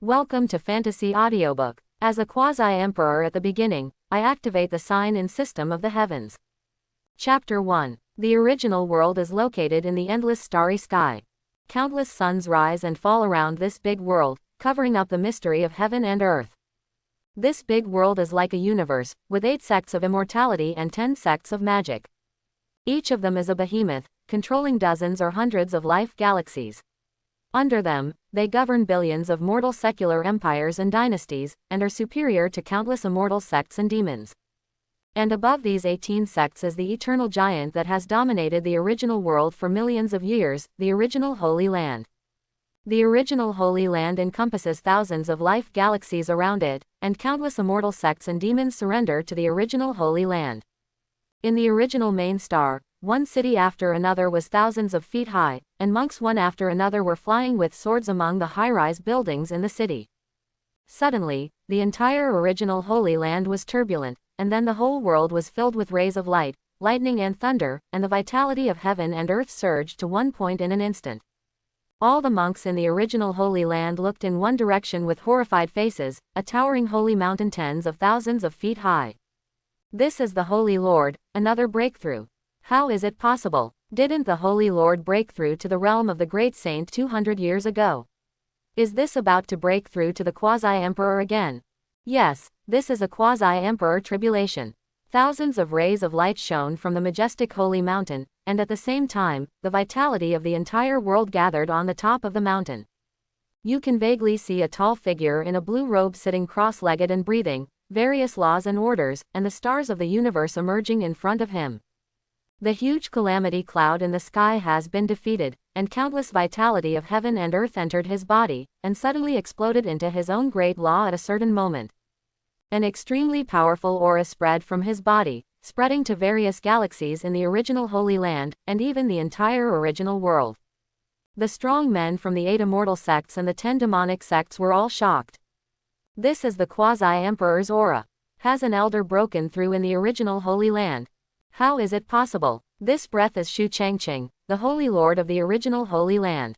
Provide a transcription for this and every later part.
Welcome to Fantasy Audiobook. As a Quasi-Emperor at the beginning, I activate the sign in system of the heavens. Chapter 1. The original world is located in the endless starry sky. Countless suns rise and fall around this big world, covering up the mystery of heaven and earth. This big world is like a universe, with 8 sects of immortality and 10 sects of magic. Each of them is a behemoth, controlling dozens or hundreds of life galaxies. Under them, they govern billions of mortal secular empires and dynasties, and are superior to countless immortal sects and demons. And above these 18 sects is the eternal giant that has dominated the original world for millions of years, the original Holy Land. The original Holy Land encompasses thousands of life galaxies around it, and countless immortal sects and demons surrender to the original Holy Land. In the original main star, one city after another was thousands of feet high, and monks one after another were flying with swords among the high-rise buildings in the city. Suddenly, the entire original Holy Land was turbulent, and then the whole world was filled with rays of light, lightning and thunder, and the vitality of heaven and earth surged to one point in an instant. All the monks in the original Holy Land looked in one direction with horrified faces, a towering holy mountain tens of thousands of feet high. This is the Holy Lord, another breakthrough. How is it possible? Didn't the Holy Lord break through to the realm of the great saint 200 years ago? Is this about to break through to the Quasi-Emperor again? Yes, this is a Quasi-Emperor tribulation. Thousands of rays of light shone from the majestic holy mountain, and at the same time, the vitality of the entire world gathered on the top of the mountain. You can vaguely see a tall figure in a blue robe sitting cross-legged and breathing, various laws and orders, and the stars of the universe emerging in front of him. The huge calamity cloud in the sky has been defeated, and countless vitality of heaven and earth entered his body, and suddenly exploded into his own great law at a certain moment. An extremely powerful aura spread from his body, spreading to various galaxies in the original Holy Land, and even the entire original world. The strong men from the 8 immortal sects and the 10 demonic sects were all shocked. This is the Quasi-Emperor's aura. Has an elder broken through in the original Holy Land? How is it possible? This breath is Shu Changqing, the Holy Lord of the original Holy Land.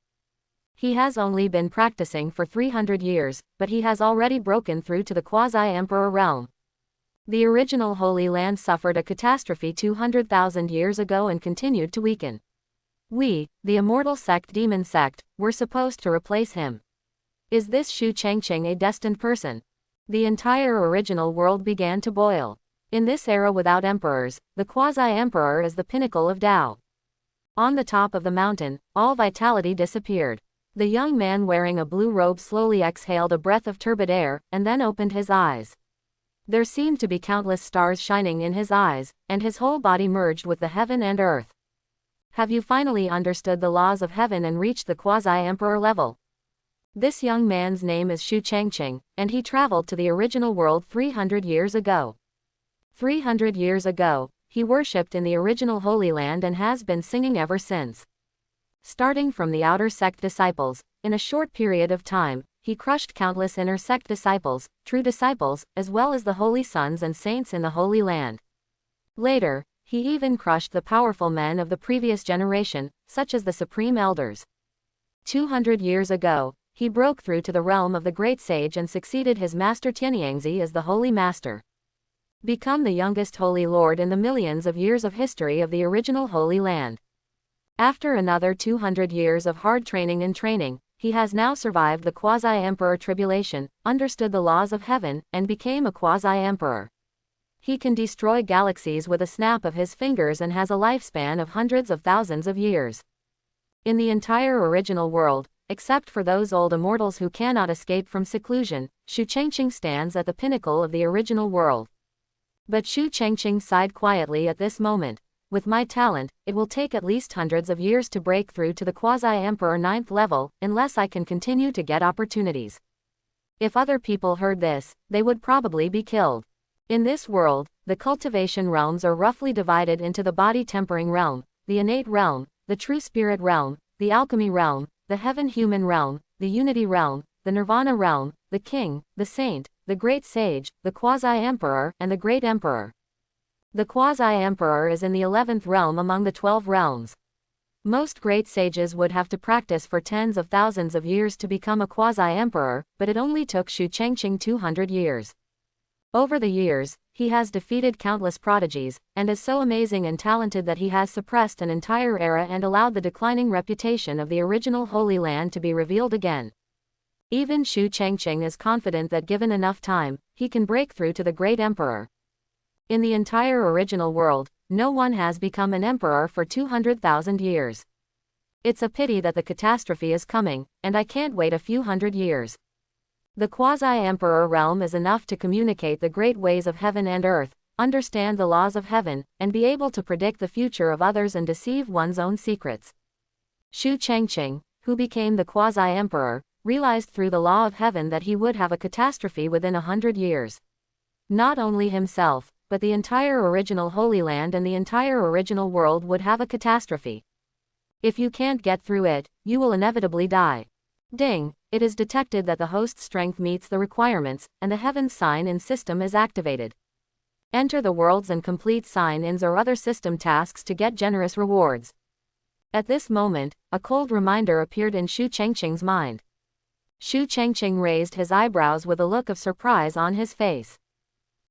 He has only been practicing for 300 years, but he has already broken through to the Quasi-Emperor realm. The original Holy Land suffered a catastrophe 200,000 years ago and continued to weaken. We, the immortal sect demon sect, were supposed to replace him. Is this Shu Changqing a destined person? The entire original world began to boil. In this era without emperors, the Quasi-Emperor is the pinnacle of Tao. On the top of the mountain, all vitality disappeared. The young man wearing a blue robe slowly exhaled a breath of turbid air, and then opened his eyes. There seemed to be countless stars shining in his eyes, and his whole body merged with the heaven and earth. Have you finally understood the laws of heaven and reached the Quasi-Emperor level? This young man's name is Shu Changqing, and he traveled to the original world 300 years ago. 300 years ago, he worshipped in the original Holy Land and has been singing ever since. Starting from the outer sect disciples, in a short period of time, he crushed countless inner sect disciples, true disciples, as well as the holy sons and saints in the Holy Land. Later, he even crushed the powerful men of the previous generation, such as the Supreme Elders. 200 years ago, he broke through to the realm of the great sage and succeeded his master Tianyangzi as the Holy Master. Become the youngest Holy Lord in the millions of years of history of the original Holy Land. After another 200 years of hard training and training, he has now survived the Quasi-Emperor tribulation, understood the laws of heaven, and became a Quasi-Emperor. He can destroy galaxies with a snap of his fingers and has a lifespan of hundreds of thousands of years. In the entire original world, except for those old immortals who cannot escape from seclusion, Shu Changqing stands at the pinnacle of the original world. But Shu Changqing sighed quietly at this moment. With my talent, it will take at least hundreds of years to break through to the Quasi-Emperor 9th level, unless I can continue to get opportunities. If other people heard this, they would probably be killed. In this world, the cultivation realms are roughly divided into the body-tempering realm, the innate realm, the true spirit realm, the alchemy realm, the heaven-human realm, the unity realm, the nirvana realm, the king, the saint, the great sage, the Quasi-Emperor, and the great emperor. The Quasi-Emperor is in the 11th realm among the 12 realms. Most great sages would have to practice for tens of thousands of years to become a quasi-emperor, but it only took Shu Chengqing 200 years. Over the years, he has defeated countless prodigies, and is so amazing and talented that he has suppressed an entire era and allowed the declining reputation of the original Holy Land to be revealed again. Even Shu Chengqing is confident that given enough time, he can break through to the great emperor. In the entire original world, no one has become an emperor for 200,000 years. It's a pity that the catastrophe is coming, and I can't wait a few hundred years. The quasi-emperor realm is enough to communicate the great ways of heaven and earth, understand the laws of heaven, and be able to predict the future of others and deceive one's own secrets. Shu Chengqing, who became the quasi-emperor, realized through the law of heaven that he would have a catastrophe within 100 years. Not only himself, but the entire original Holy Land and the entire original world would have a catastrophe. If you can't get through it, you will inevitably die. Ding! It is detected that the host's strength meets the requirements, and the heavens sign-in system is activated. Enter the worlds and complete sign-ins or other system tasks to get generous rewards. At this moment, a cold reminder appeared in Shu Chengqing's mind. Shu Chengqing raised his eyebrows with a look of surprise on his face.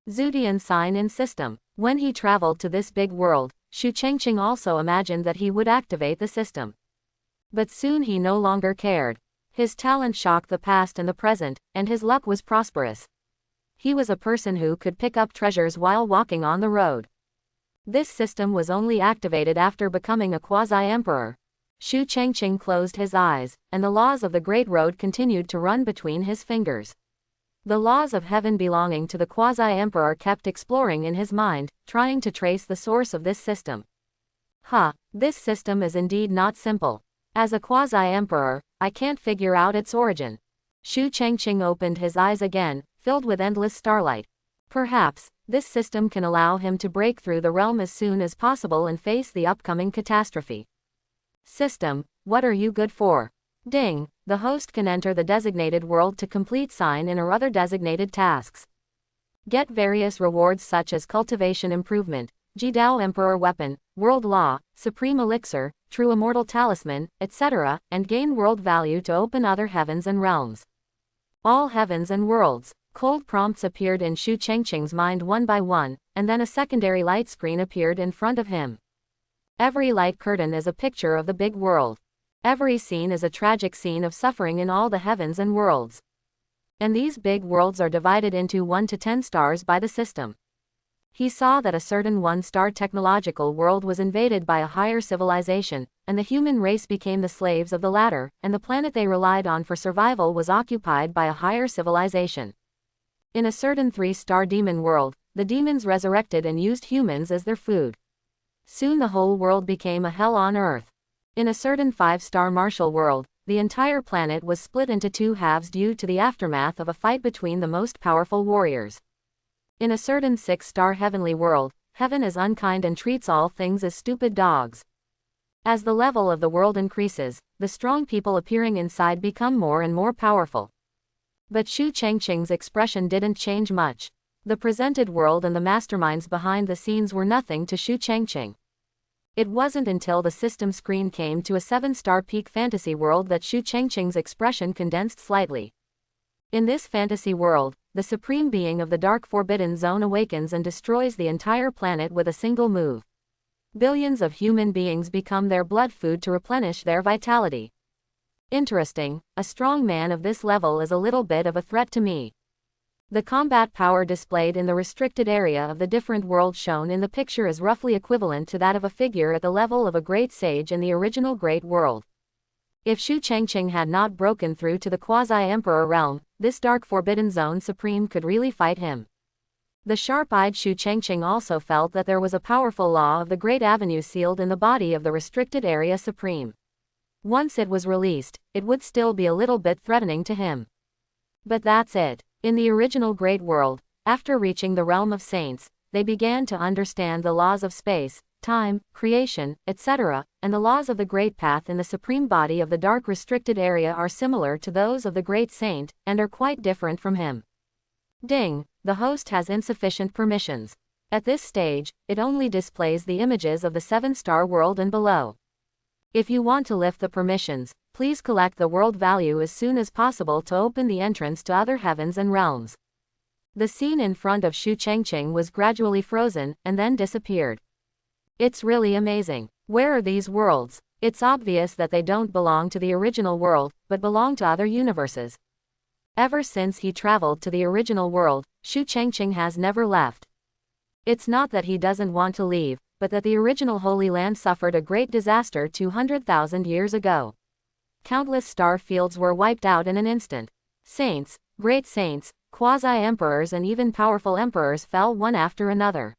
Zudian sign-in system. When he traveled to this big world, Shu Chengqing also imagined that he would activate the system. But soon he no longer cared. His talent shocked the past and the present, and his luck was prosperous. He was a person who could pick up treasures while walking on the road. This system was only activated after becoming a quasi-emperor. Shu Chengqing closed his eyes, and the laws of the Great Road continued to run between his fingers. The laws of heaven belonging to the quasi-emperor kept exploring in his mind, trying to trace the source of this system. This system is indeed not simple. As a quasi-emperor, I can't figure out its origin. Shu Chengqing opened his eyes again, filled with endless starlight. Perhaps, this system can allow him to break through the realm as soon as possible and face the upcoming catastrophe. System, what are you good for? Ding! The host can enter the designated world to complete sign-in or other designated tasks. Get various rewards such as Cultivation Improvement, Jidao Emperor Weapon, World Law, Supreme Elixir, True Immortal Talisman, etc., and gain world value to open other heavens and realms. All heavens and worlds. Cold prompts appeared in Shu Chengqing's mind one by one, and then a secondary light screen appeared in front of him. Every light curtain is a picture of the big world. Every scene is a tragic scene of suffering in all the heavens and worlds. And these big worlds are divided into 1 to 10 stars by the system. He saw that a certain 1-star technological world was invaded by a higher civilization, and the human race became the slaves of the latter, and the planet they relied on for survival was occupied by a higher civilization. In a certain 3-star demon world, the demons resurrected and used humans as their food. Soon the whole world became a hell on earth. In a certain 5-star martial world, the entire planet was split into 2 halves due to the aftermath of a fight between the most powerful warriors. In a certain 6-star heavenly world, heaven is unkind and treats all things as stupid dogs. As the level of the world increases, the strong people appearing inside become more and more powerful. But Shu Chengqing's expression didn't change much. The presented world and the masterminds behind the scenes were nothing to Shu Chengqing. It wasn't until the system screen came to a 7-star peak fantasy world that Shu Chengqing's expression condensed slightly. In this fantasy world, the supreme being of the dark forbidden zone awakens and destroys the entire planet with a single move. Billions of human beings become their blood food to replenish their vitality. Interesting, a strong man of this level is a little bit of a threat to me. The combat power displayed in the restricted area of the different worlds shown in the picture is roughly equivalent to that of a figure at the level of a great sage in the original Great World. If Shu Chengqing had not broken through to the quasi-emperor realm, this dark forbidden zone supreme could really fight him. The sharp-eyed Shu Chengqing also felt that there was a powerful law of the Great Avenue sealed in the body of the restricted area supreme. Once it was released, it would still be a little bit threatening to him. But that's it. In the original Great World, after reaching the realm of saints, they began to understand the laws of space, time, creation, etc., and the laws of the Great Path in the supreme body of the dark restricted area are similar to those of the Great Saint, and are quite different from him. Ding! The host has insufficient permissions. At this stage, it only displays the images of the 7-star world and below. If you want to lift the permissions, please collect the world value as soon as possible to open the entrance to other heavens and realms. The scene in front of Shu Chengqing was gradually frozen, and then disappeared. It's really amazing. Where are these worlds? It's obvious that they don't belong to the original world, but belong to other universes. Ever since he traveled to the original world, Shu Chengqing has never left. It's not that he doesn't want to leave, but that the original Holy Land suffered a great disaster 200,000 years ago. Countless star fields were wiped out in an instant. Saints, great saints, quasi-emperors and even powerful emperors fell one after another.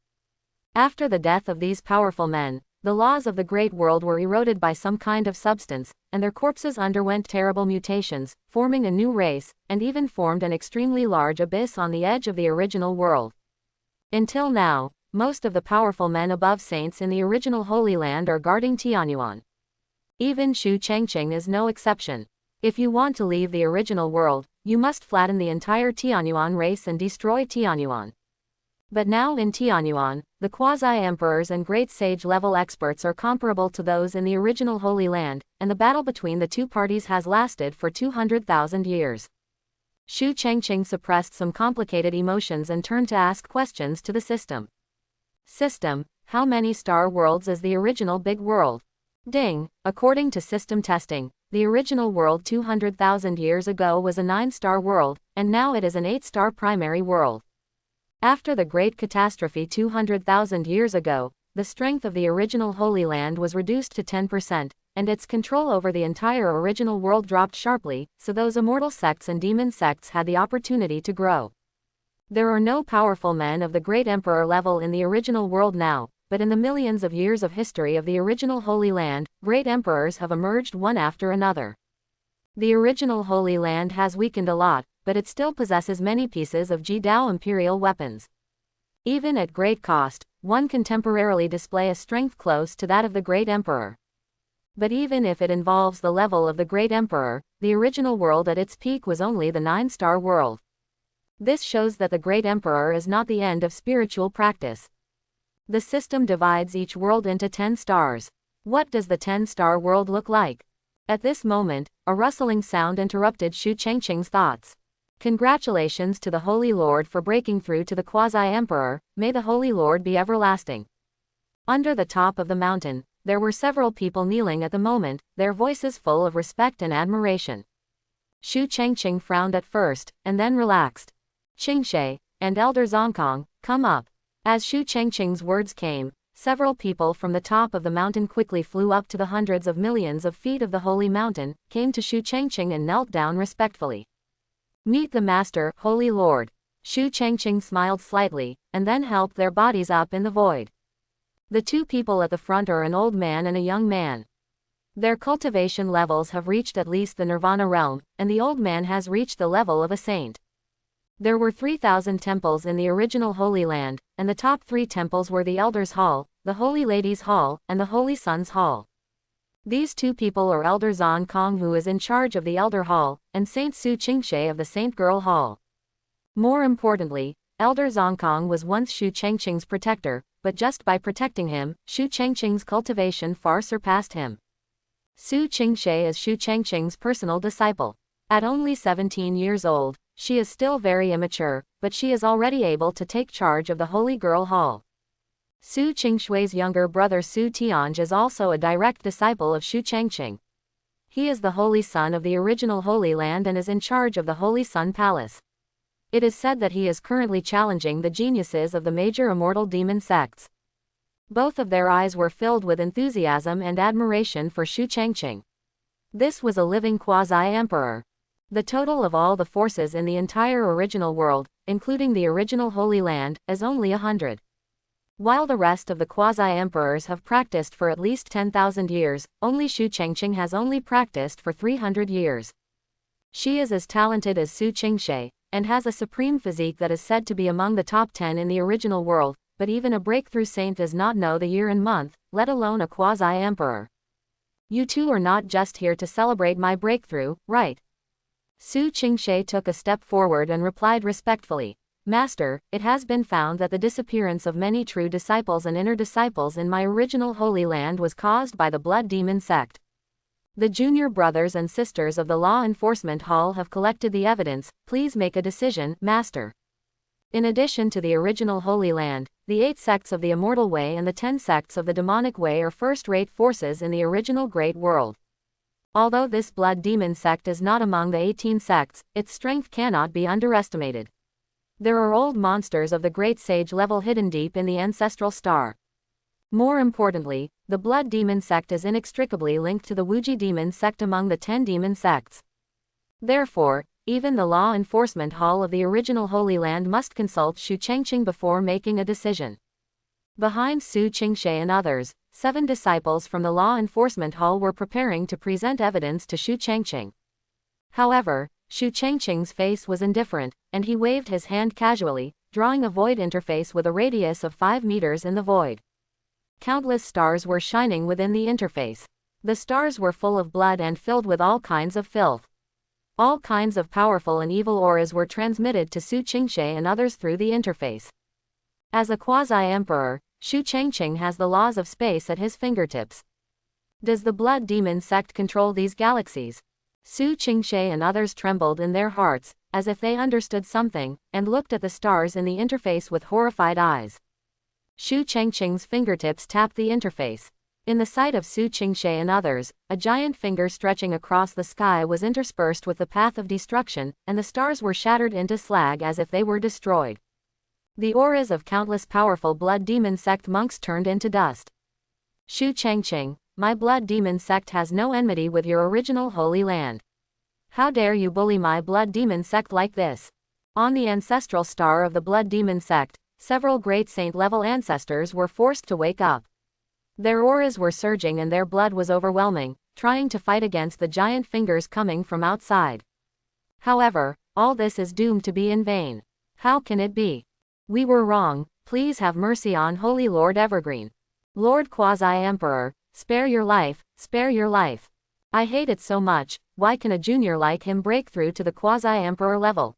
After the death of these powerful men, the laws of the great world were eroded by some kind of substance, and their corpses underwent terrible mutations, forming a new race, and even formed an extremely large abyss on the edge of the original world. Until now, most of the powerful men above saints in the original Holy Land are guarding Tianyuan. Even Shu Chengqing is no exception. If you want to leave the original world, you must flatten the entire Tianyuan race and destroy Tianyuan. But now in Tianyuan, the quasi-emperors and great sage-level experts are comparable to those in the original Holy Land, and the battle between the two parties has lasted for 200,000 years. Shu Chengqing suppressed some complicated emotions and turned to ask questions to the system. System, how many star worlds is the original big world? Ding, according to system testing, the original world 200,000 years ago was a 9-star world, and now it is an 8-star primary world. After the great catastrophe 200,000 years ago, the strength of the original Holy Land was reduced to 10%, and its control over the entire original world dropped sharply, so those immortal sects and demon sects had the opportunity to grow. There are no powerful men of the great emperor level in the original world now, but in the millions of years of history of the original Holy Land, great emperors have emerged one after another. The original Holy Land has weakened a lot, but it still possesses many pieces of Ji-Dao imperial weapons. Even at great cost, one can temporarily display a strength close to that of the great emperor. But even if it involves the level of the great emperor, the original world at its peak was only the 9-star world. This shows that the great emperor is not the end of spiritual practice. The system divides each world into 10 stars. What does the 10-star world look like? At this moment, a rustling sound interrupted Shu Chengqing's thoughts. Congratulations to the Holy Lord for breaking through to the Quasi-Emperor, may the Holy Lord be everlasting. Under the top of the mountain, there were several people kneeling at the moment, their voices full of respect and admiration. Shu Chengqing frowned at first, and then relaxed. Qingshe, and Elder Zongkong, come up. As Shu Chengqing's words came, several people from the top of the mountain quickly flew up to the hundreds of millions of feet of the holy mountain, came to Shu Chengqing and knelt down respectfully. Meet the Master, Holy Lord. Shu Chengqing smiled slightly, and then helped their bodies up in the void. The two people at the front are an old man and a young man. Their cultivation levels have reached at least the Nirvana realm, and the old man has reached the level of a saint. There were 3,000 temples in the original Holy Land, and the top 3 temples were the Elders' Hall, the Holy Ladies' Hall, and the Holy Sons' Hall. These two people are Elder Zon Kong, who is in charge of the Elder Hall, and Saint Su Qingshe of the Saint Girl Hall. More importantly, Elder Zongkong was once Shu Chengqing's protector, but just by protecting him, Shu Chengqing's cultivation far surpassed him. Su Qingshe is Shu Chengqing's personal disciple. At only 17 years old, she is still very immature, but she is already able to take charge of the Holy Girl Hall. Su Qingshui's younger brother Su Tianj is also a direct disciple of Shu Chengqing. He is the Holy Son of the original Holy Land and is in charge of the Holy Sun Palace. It is said that he is currently challenging the geniuses of the major immortal demon sects. Both of their eyes were filled with enthusiasm and admiration for Shu Chengqing. This was a living quasi-emperor. The total of all the forces in the entire original world, including the original Holy Land, is only 100. While the rest of the quasi-emperors have practiced for at least 10,000 years, only Shu Chengqing has only practiced for 300 years. She is as talented as Su Qingshe, and has a supreme physique that is said to be among the top 10 in the original world, but even a breakthrough saint does not know the year and month, let alone a quasi-emperor. You two are not just here to celebrate my breakthrough, right? Su Qingshe took a step forward and replied respectfully. Master, it has been found that the disappearance of many true disciples and inner disciples in my original Holy Land was caused by the Blood Demon sect. The junior brothers and sisters of the Law Enforcement Hall have collected the evidence. Please make a decision, Master. In addition to the original Holy Land, the 8 sects of the Immortal Way and the 10 sects of the Demonic Way are first-rate forces in the original Great World. Although this Blood Demon sect is not among the 18 sects, its strength cannot be underestimated. There are old monsters of the Great Sage level hidden deep in the Ancestral Star. More importantly, the Blood Demon sect is inextricably linked to the Wuji Demon sect among the 10 demon sects. Therefore, even the Law Enforcement Hall of the original Holy Land must consult Xu Chengqing before making a decision. Behind Su Qingshe and others, 7 disciples from the Law Enforcement Hall were preparing to present evidence to Xu Chengqing. However, Xu Chengqing's face was indifferent, and he waved his hand casually, drawing a void interface with a radius of 5 meters in the void. Countless stars were shining within the interface. The stars were full of blood and filled with all kinds of filth. All kinds of powerful and evil auras were transmitted to Su Qingshe and others through the interface. As a Quasi-Emperor, Xu Chengqing has the laws of space at his fingertips. Does the Blood Demon sect control these galaxies? Su Qingshe and others trembled in their hearts, as if they understood something, and looked at the stars in the interface with horrified eyes. Xu Chengqing's fingertips tapped the interface. In the sight of Su Qingshe and others, a giant finger stretching across the sky was interspersed with the path of destruction, and the stars were shattered into slag as if they were destroyed. The auras of countless powerful Blood Demon sect monks turned into dust. Xu Chengqing, my Blood Demon sect has no enmity with your original Holy Land. How dare you bully my Blood Demon sect like this? On the ancestral star of the Blood Demon sect, several great saint-level ancestors were forced to wake up. Their auras were surging and their blood was overwhelming, trying to fight against the giant fingers coming from outside. However, all this is doomed to be in vain. How can it be? We were wrong. Please have mercy on Holy Lord Evergreen. Lord Quasi-Emperor, spare your life, spare your life. I hate it so much. Why can a junior like him break through to the Quasi-Emperor level?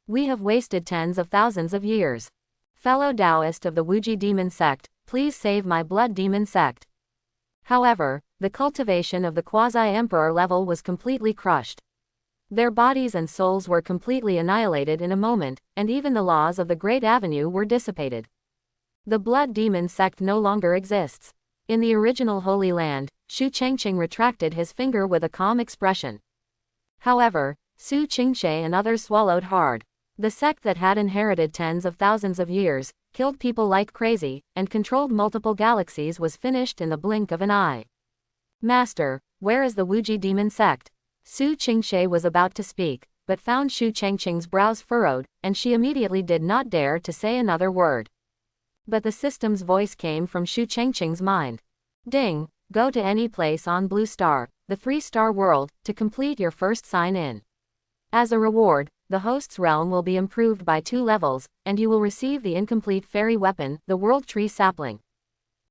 We have wasted tens of thousands of years. Fellow Taoist of the Wuji Demon sect, please save my Blood Demon sect. However, the cultivation of the Quasi-Emperor level was completely crushed. Their bodies and souls were completely annihilated in a moment, and even the laws of the Great Avenue were dissipated. The Blood Demon sect no longer exists. In the original Holy Land, Xu Chengqing retracted his finger with a calm expression. However, Su Qingshe and others swallowed hard. The sect that had inherited tens of thousands of years, killed people like crazy, and controlled multiple galaxies was finished in the blink of an eye. Master, where is the Wuji Demon sect? Su Qingshe was about to speak, but found Xu Chengqing's brows furrowed, and she immediately did not dare to say another word. But the system's voice came from Xu Chengqing's mind. Ding, go to any place on Blue Star, the 3-star world, to complete your first sign-in. As a reward, the host's realm will be improved by 2 levels, and you will receive the incomplete fairy weapon, the World Tree Sapling.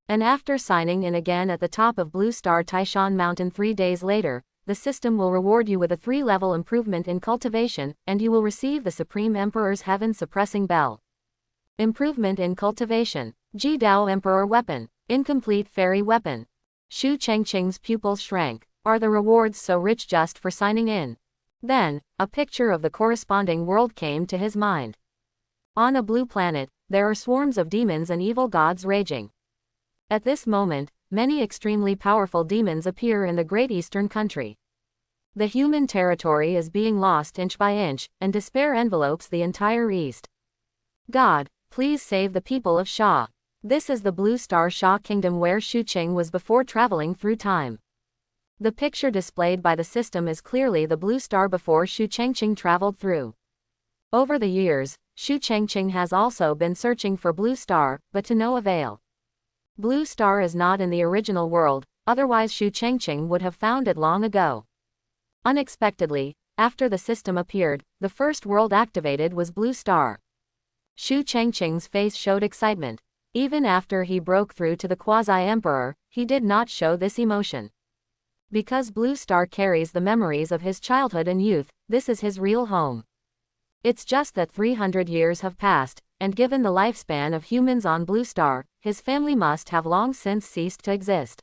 And after signing in again at the top of Blue Star Taishan Mountain 3 days later, the system will reward you with a 3-level improvement in cultivation, and you will receive the Supreme Emperor's Heaven-Suppressing Bell. Improvement in cultivation. Ji-Dao Emperor Weapon. Incomplete Fairy Weapon. Xu Chengqing's pupils shrank. Are the rewards so rich just for signing in? Then, a picture of the corresponding world came to his mind. On a blue planet, there are swarms of demons and evil gods raging. At this moment, many extremely powerful demons appear in the Great Eastern Country. The human territory is being lost inch by inch, and despair envelopes the entire East. God, please save the people of Sha. This is the Blue Star Sha Kingdom where Xu Qing was before traveling through time. The picture displayed by the system is clearly the Blue Star before Xu Chengqing traveled through. Over the years, Xu Chengqing has also been searching for Blue Star, but to no avail. Blue Star is not in the original world, otherwise Xu Chengqing would have found it long ago. Unexpectedly, after the system appeared, the first world activated was Blue Star. Xu Chengqing's face showed excitement. Even after he broke through to the Quasi-Emperor, he did not show this emotion. Because Blue Star carries the memories of his childhood and youth, this is his real home. It's just that 300 years have passed, and given the lifespan of humans on Blue Star, his family must have long since ceased to exist.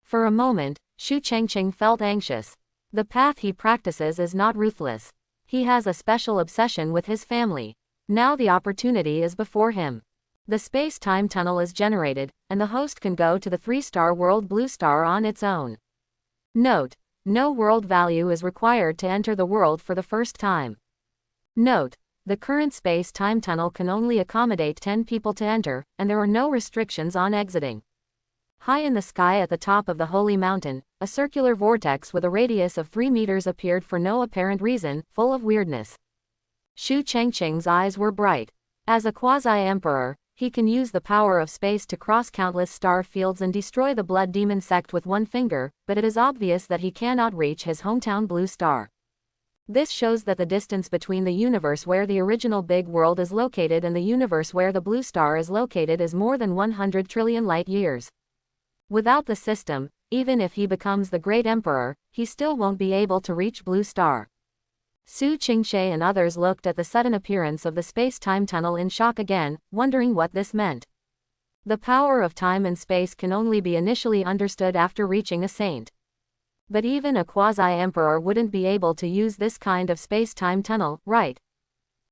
For a moment, Shu Chengqing felt anxious. The path he practices is not ruthless. He has a special obsession with his family. Now the opportunity is before him. The space-time tunnel is generated, and the host can go to the 3-star world Blue Star on its own. Note: no world value is required to enter the world for the first time. Note: the current space-time tunnel can only accommodate 10 people to enter, and there are no restrictions on exiting. High in the sky at the top of the holy mountain, a circular vortex with a radius of 3 meters appeared for no apparent reason, full of weirdness. Shu Chengqing's eyes were bright. As a quasi-emperor, he can use the power of space to cross countless star fields and destroy the blood demon sect with one finger, but it is obvious that he cannot reach his hometown Blue Star. This shows that the distance between the universe where the original big world is located and the universe where the Blue Star is located is more than 100 trillion light years. Without the system, even if he becomes the Great Emperor, he still won't be able to reach Blue Star. Su Qingshe and others looked at the sudden appearance of the space-time tunnel in shock again, wondering what this meant. The power of time and space can only be initially understood after reaching a saint. But even a quasi-emperor wouldn't be able to use this kind of space-time tunnel, right?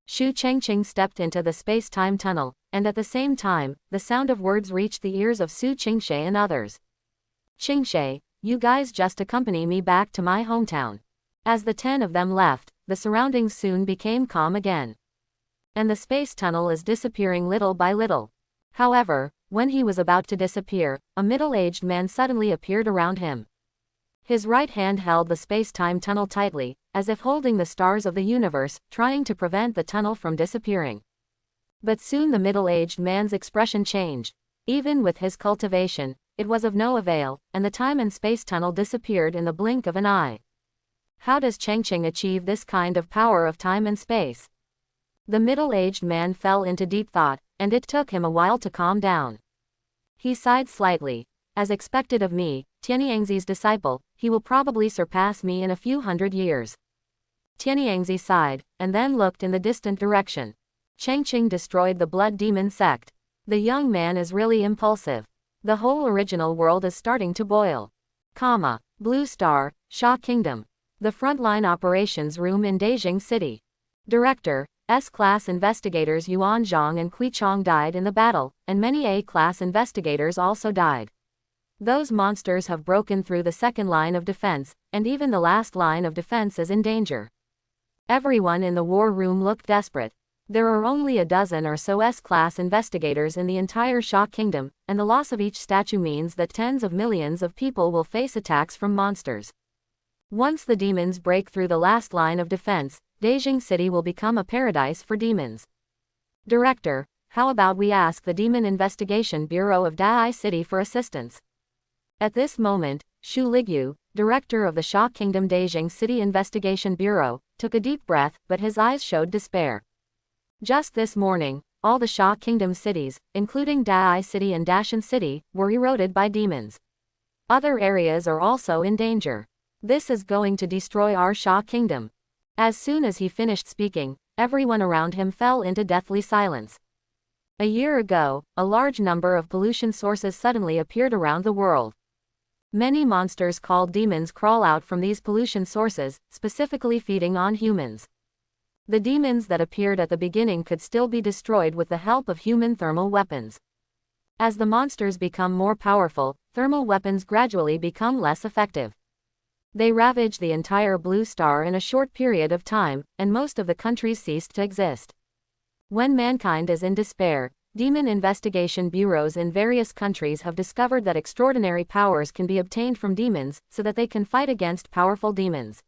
Shu Chengqing stepped into the space-time tunnel, and at the same time, the sound of words reached the ears of Su Qingshe and others. Qingshe, you guys just accompany me back to my hometown. As the 10 of them left, the surroundings soon became calm again. And the space tunnel is disappearing little by little. However, when he was about to disappear, a middle-aged man suddenly appeared around him. His right hand held the space-time tunnel tightly, as if holding the stars of the universe, trying to prevent the tunnel from disappearing. But soon the middle-aged man's expression changed. Even with his cultivation, it was of no avail, and the time and space tunnel disappeared in the blink of an eye. How does Chengqing achieve this kind of power of time and space? The middle-aged man fell into deep thought, and it took him a while to calm down. He sighed slightly. As expected of me, Tianyangzi's disciple, he will probably surpass me in a few hundred years. Tianyangzi sighed, and then looked in the distant direction. Chengqing destroyed the blood demon sect. The young man is really impulsive. The whole original world is starting to boil. Blue Star, Sha Kingdom. The frontline operations room in Beijing City. Director, S-class investigators Yuan Zhang and Kui Chong died in the battle, and many A-class investigators also died. Those monsters have broken through the second line of defense, and even the last line of defense is in danger. Everyone in the war room looked desperate. There are only a dozen or so S-class investigators in the entire Sha Kingdom, and the loss of each statue means that tens of millions of people will face attacks from monsters. Once the demons break through the last line of defense, Beijing City will become a paradise for demons. Director, how about we ask the Demon Investigation Bureau of Dai City for assistance? At this moment, Xu Ligyu, director of the Sha Kingdom Beijing City Investigation Bureau, took a deep breath, but his eyes showed despair. Just this morning, all the Sha Kingdom cities, including Dai City and Dashan City, were eroded by demons. Other areas are also in danger. This is going to destroy our Sha Kingdom. As soon as he finished speaking, everyone around him fell into deathly silence. A year ago, a large number of pollution sources suddenly appeared around the world. Many monsters called demons crawl out from these pollution sources, specifically feeding on humans. The demons that appeared at the beginning could still be destroyed with the help of human thermal weapons. As the monsters become more powerful, thermal weapons gradually become less effective. They ravage the entire Blue Star in a short period of time, and most of the countries ceased to exist. When mankind is in despair, demon investigation bureaus in various countries have discovered that extraordinary powers can be obtained from demons, so that they can fight against powerful demons.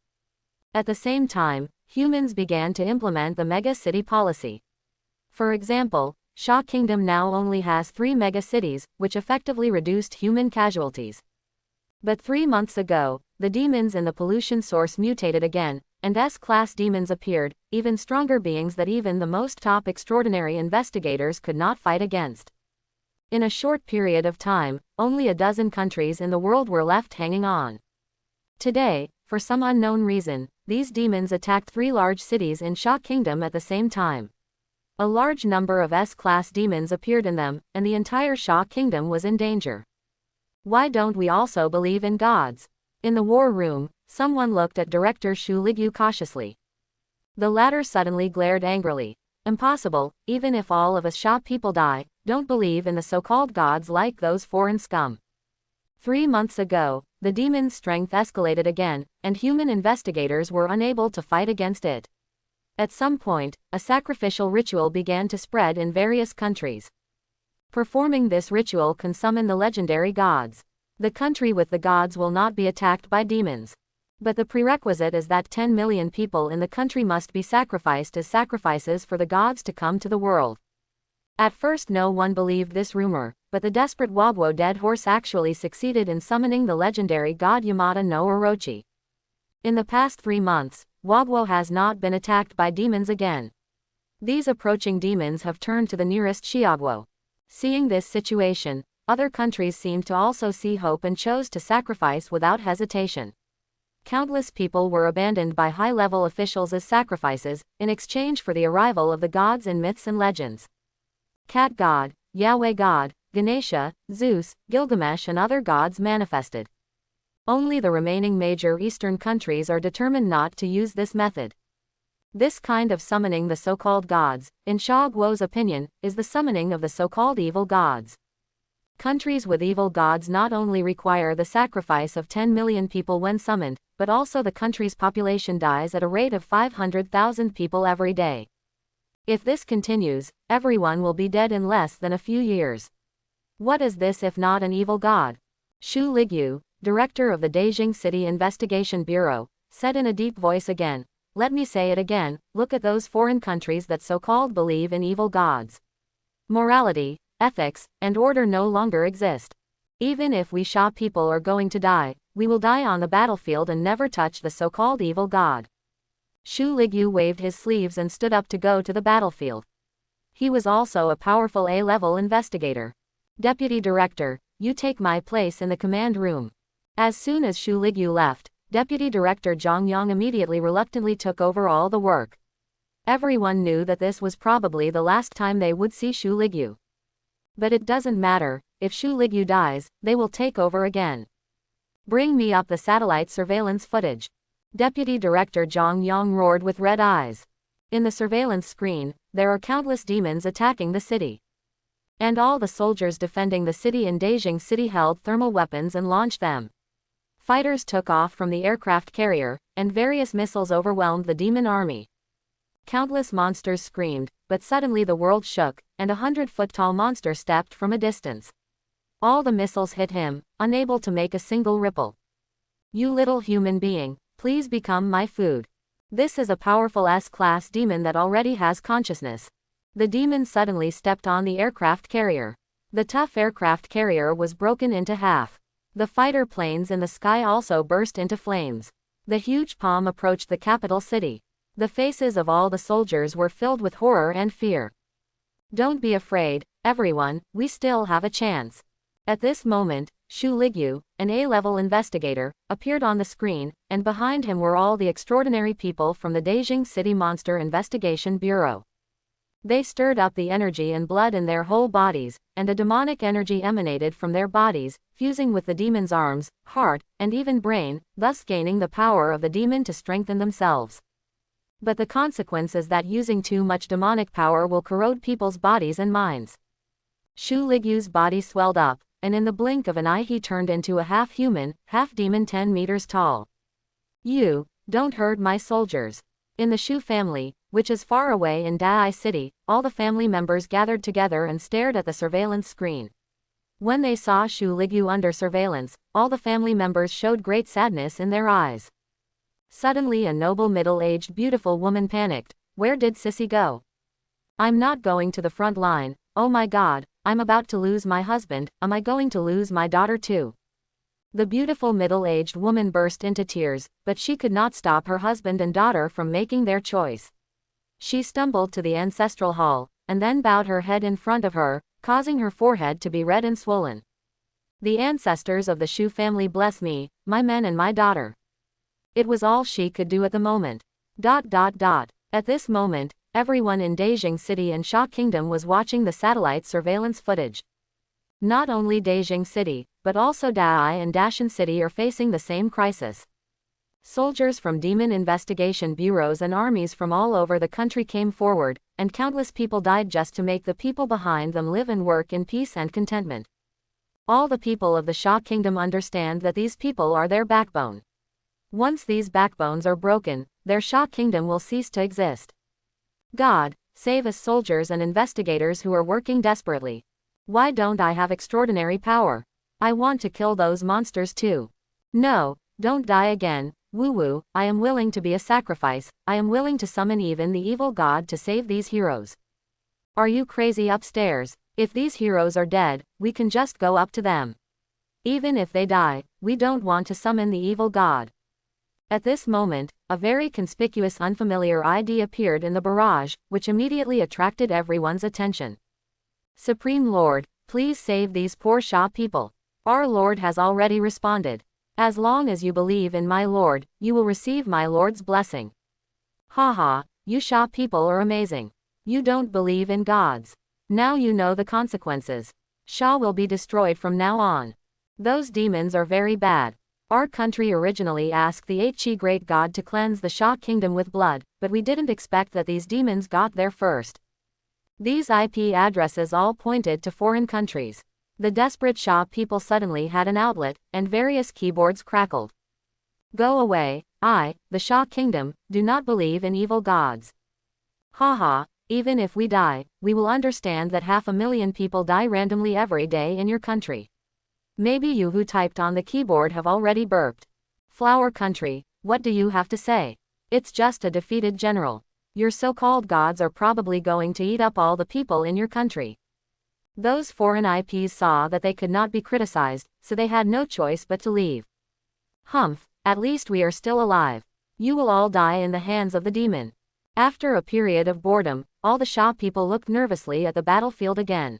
At the same time, humans began to implement the mega city policy. For example, Sha Kingdom now only has 3 mega cities, which effectively reduced human casualties. But 3 months ago, the demons in the pollution source mutated again, and S-class demons appeared, even stronger beings that even the most top extraordinary investigators could not fight against. In a short period of time, only a dozen countries in the world were left hanging on. Today, for some unknown reason, these demons attacked 3 large cities in Sha Kingdom at the same time. A large number of S-class demons appeared in them, and the entire Sha Kingdom was in danger. Why don't we also believe in gods? In the war room, someone looked at Director Shu Ligyu cautiously. The latter suddenly glared angrily. Impossible, even if all of us Sha people die, don't believe in the so-called gods like those foreign scum. 3 months ago, the demon's strength escalated again, and human investigators were unable to fight against it. At some point, a sacrificial ritual began to spread in various countries. Performing this ritual can summon the legendary gods. The country with the gods will not be attacked by demons. But the prerequisite is that 10 million people in the country must be sacrificed as sacrifices for the gods to come to the world. At first no one believed this rumor, but the desperate Wagwo dead horse actually succeeded in summoning the legendary god Yamada no Orochi. In the past 3 months, Wagwo has not been attacked by demons again. These approaching demons have turned to the nearest Shiagwo. Seeing this situation, other countries seemed to also see hope and chose to sacrifice without hesitation. Countless people were abandoned by high-level officials as sacrifices, in exchange for the arrival of the gods in myths and legends. Cat God, Yahweh God, Ganesha, Zeus, Gilgamesh and other gods manifested. Only the remaining major Eastern countries are determined not to use this method. This kind of summoning the so-called gods, in Sha Guo's opinion, is the summoning of the so-called evil gods. Countries with evil gods not only require the sacrifice of 10 million people when summoned, but also the country's population dies at a rate of 500,000 people every day. If this continues, everyone will be dead in less than a few years. What is this if not an evil god? Shu Ligyu, director of the Beijing City Investigation Bureau, said in a deep voice again, "Let me say it again, look at those foreign countries that so-called believe in evil gods. Morality, ethics, and order no longer exist. Even if we Sha people are going to die, we will die on the battlefield and never touch the so-called evil god." Shu Ligyu waved his sleeves and stood up to go to the battlefield. He was also a powerful A-level investigator. "Deputy Director, you take my place in the command room." As soon as Shu Ligyu left, Deputy Director Zhang Yang immediately reluctantly took over all the work. Everyone knew that this was probably the last time they would see Shu Ligyu. But it doesn't matter, if Shu Ligyu dies, they will take over again. "Bring me up the satellite surveillance footage." Deputy Director Zhang Yang roared with red eyes. In the surveillance screen, there are countless demons attacking the city. And all the soldiers defending the city in Beijing City held thermal weapons and launched them. Fighters took off from the aircraft carrier, and various missiles overwhelmed the demon army. Countless monsters screamed, but suddenly the world shook, and a 100-foot-tall monster stepped from a distance. All the missiles hit him, unable to make a single ripple. "You little human being, please become my food." This is a powerful S-class demon that already has consciousness. The demon suddenly stepped on the aircraft carrier. The tough aircraft carrier was broken into half. The fighter planes in the sky also burst into flames. The huge palm approached the capital city. The faces of all the soldiers were filled with horror and fear. "Don't be afraid, everyone, we still have a chance." At this moment, Shu Ligyu, an A-level investigator, appeared on the screen, and behind him were all the extraordinary people from the Beijing City Monster Investigation Bureau. They stirred up the energy and blood in their whole bodies, and a demonic energy emanated from their bodies, fusing with the demon's arms, heart, and even brain, thus gaining the power of the demon to strengthen themselves. But the consequence is that using too much demonic power will corrode people's bodies and minds. Shu Ligyu's body swelled up, and in the blink of an eye he turned into a half-human, half-demon 10 meters tall. "You, don't hurt my soldiers." In the Shu family, which is far away in Dai City, all the family members gathered together and stared at the surveillance screen. When they saw Shu Ligyu under surveillance, all the family members showed great sadness in their eyes. Suddenly a noble middle-aged beautiful woman panicked. "Where did Sissy go? I'm not going to the front line. Oh my God, I'm about to lose my husband, am I going to lose my daughter too?" The beautiful middle-aged woman burst into tears, but she could not stop her husband and daughter from making their choice. She stumbled to the ancestral hall, and then bowed her head in front of her, causing her forehead to be red and swollen. "The ancestors of the Shu family bless me, my men and my daughter." It was all she could do at the moment. At this moment, everyone in Beijing City and Sha Kingdom was watching the satellite surveillance footage. Not only Beijing City, but also Dai and Dashan City are facing the same crisis. Soldiers from demon investigation bureaus and armies from all over the country came forward, and countless people died just to make the people behind them live and work in peace and contentment. All the people of the Sha Kingdom understand that these people are their backbone. Once these backbones are broken, their Sha Kingdom will cease to exist. God, save us soldiers and investigators who are working desperately. Why don't I have extraordinary power? I want to kill those monsters too. No, don't die again. Woo-woo, I am willing to be a sacrifice, I am willing to summon even the evil god to save these heroes. Are you crazy upstairs? If these heroes are dead, we can just go up to them. Even if they die, we don't want to summon the evil god. At this moment, a very conspicuous unfamiliar ID appeared in the barrage, which immediately attracted everyone's attention. Supreme Lord, please save these poor Sha people. Our Lord has already responded. As long as you believe in my Lord, you will receive my Lord's blessing. Haha, you Sha people are amazing. You don't believe in gods. Now you know the consequences. Sha will be destroyed from now on. Those demons are very bad. Our country originally asked the Eichi Great God to cleanse the Sha Kingdom with blood, but we didn't expect that these demons got there first. These IP addresses all pointed to foreign countries. The desperate Sha people suddenly had an outlet, and various keyboards crackled. Go away, the Sha Kingdom, do not believe in evil gods. Haha, even if we die, we will understand that 500,000 people die randomly every day in your country. Maybe you who typed on the keyboard have already burped. Flower country, what do you have to say? It's just a defeated general. Your so-called gods are probably going to eat up all the people in your country. Those foreign IPs saw that they could not be criticized, so they had no choice but to leave. Humph, at least we are still alive. You will all die in the hands of the demon. After a period of boredom, all the Sha people looked nervously at the battlefield again.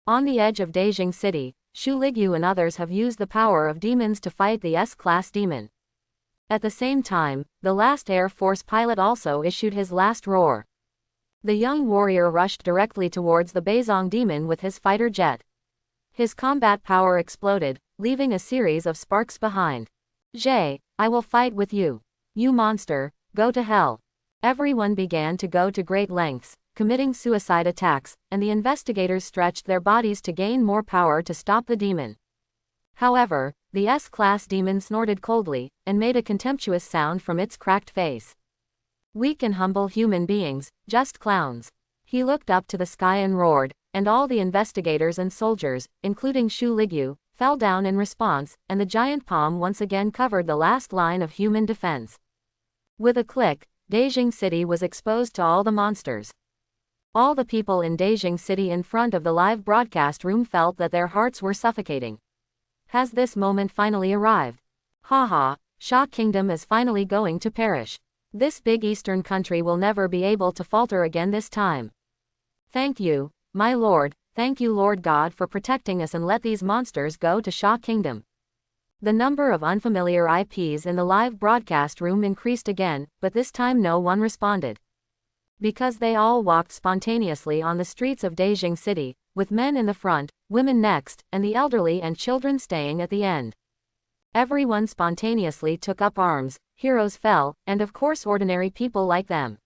On the edge of Beijing City, Shu Ligyu and others have used the power of demons to fight the S-class demon. At the same time, the last Air Force pilot also issued his last roar. The young warrior rushed directly towards the Beizong demon with his fighter jet. His combat power exploded, leaving a series of sparks behind. Jay, I will fight with you. You monster, go to hell. Everyone began to go to great lengths, committing suicide attacks, and the investigators stretched their bodies to gain more power to stop the demon. However, the S-class demon snorted coldly, and made a contemptuous sound from its cracked face. Weak and humble human beings, just clowns. He looked up to the sky and roared, and all the investigators and soldiers, including Shu Ligyu, fell down in response, and the giant palm once again covered the last line of human defense. With a click, Beijing City was exposed to all the monsters. All the people in Beijing City in front of the live broadcast room felt that their hearts were suffocating. Has this moment finally arrived? Haha, Sha Kingdom is finally going to perish. This big eastern country will never be able to falter again this time. Thank you, my lord, thank you Lord God for protecting us and let these monsters go to Sha Kingdom. The number of unfamiliar IPs in the live broadcast room increased again, but this time no one responded. Because they all walked spontaneously on the streets of Beijing City, with men in the front, women next, and the elderly and children staying at the end. Everyone spontaneously took up arms, heroes fell, and of course ordinary people like them.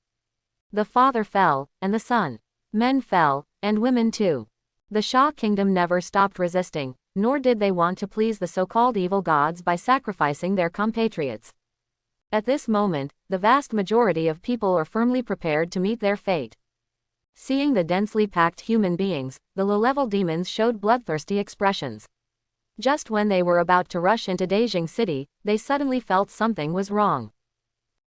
The father fell, and the son. Men fell, and women too. The Sha Kingdom never stopped resisting, nor did they want to please the so-called evil gods by sacrificing their compatriots. At this moment, the vast majority of people are firmly prepared to meet their fate. Seeing the densely packed human beings, the low-level demons showed bloodthirsty expressions. Just when they were about to rush into Beijing City, they suddenly felt something was wrong.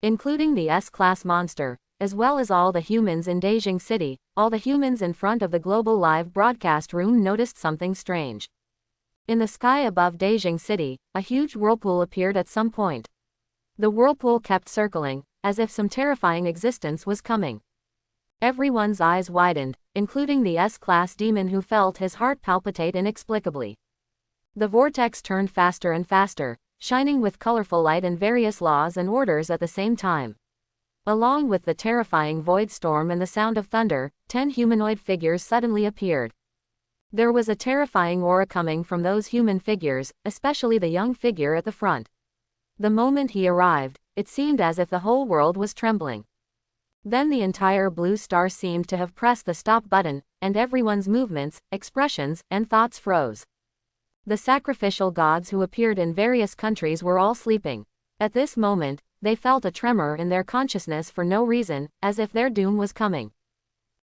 Including the S-class monster, as well as all the humans in Beijing City, all the humans in front of the global live broadcast room noticed something strange. In the sky above Beijing City, a huge whirlpool appeared at some point. The whirlpool kept circling, as if some terrifying existence was coming. Everyone's eyes widened, including the S-class demon who felt his heart palpitate inexplicably. The vortex turned faster and faster, shining with colorful light and various laws and orders at the same time. Along with the terrifying void storm and the sound of thunder, 10 humanoid figures suddenly appeared. There was a terrifying aura coming from those human figures, especially the young figure at the front. The moment he arrived, it seemed as if the whole world was trembling. Then the entire blue star seemed to have pressed the stop button, and everyone's movements, expressions, and thoughts froze. The sacrificial gods who appeared in various countries were all sleeping. At this moment, they felt a tremor in their consciousness for no reason, as if their doom was coming.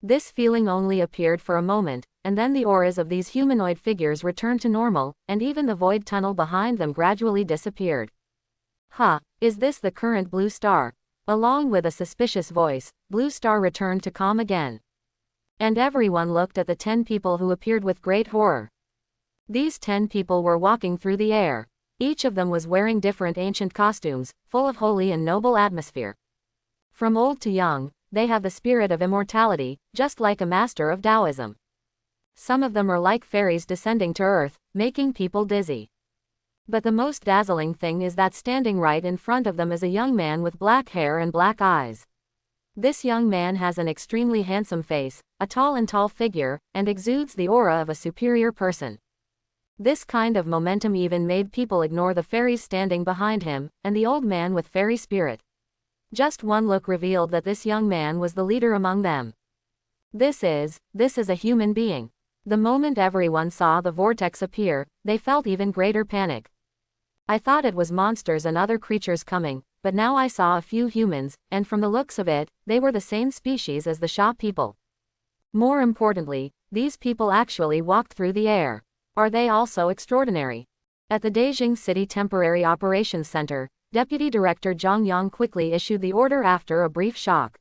This feeling only appeared for a moment, and then the auras of these humanoid figures returned to normal, and even the void tunnel behind them gradually disappeared. Is this the current blue star? Along with a suspicious voice, Blue Star returned to calm again. And everyone looked at the 10 people who appeared with great horror. These 10 people were walking through the air. Each of them was wearing different ancient costumes, full of holy and noble atmosphere. From old to young, they have the spirit of immortality, just like a master of Taoism. Some of them are like fairies descending to earth, making people dizzy. But the most dazzling thing is that standing right in front of them is a young man with black hair and black eyes. This young man has an extremely handsome face, a tall figure, and exudes the aura of a superior person. This kind of momentum even made people ignore the fairies standing behind him, and the old man with fairy spirit. Just one look revealed that this young man was the leader among them. This is a human being. The moment everyone saw the vortex appear, they felt even greater panic. I thought it was monsters and other creatures coming, but now I saw a few humans, and from the looks of it, they were the same species as the Sha people. More importantly, these people actually walked through the air. Are they also extraordinary? At the Beijing City Temporary Operations Center, Deputy Director Zhang Yang quickly issued the order after a brief shock.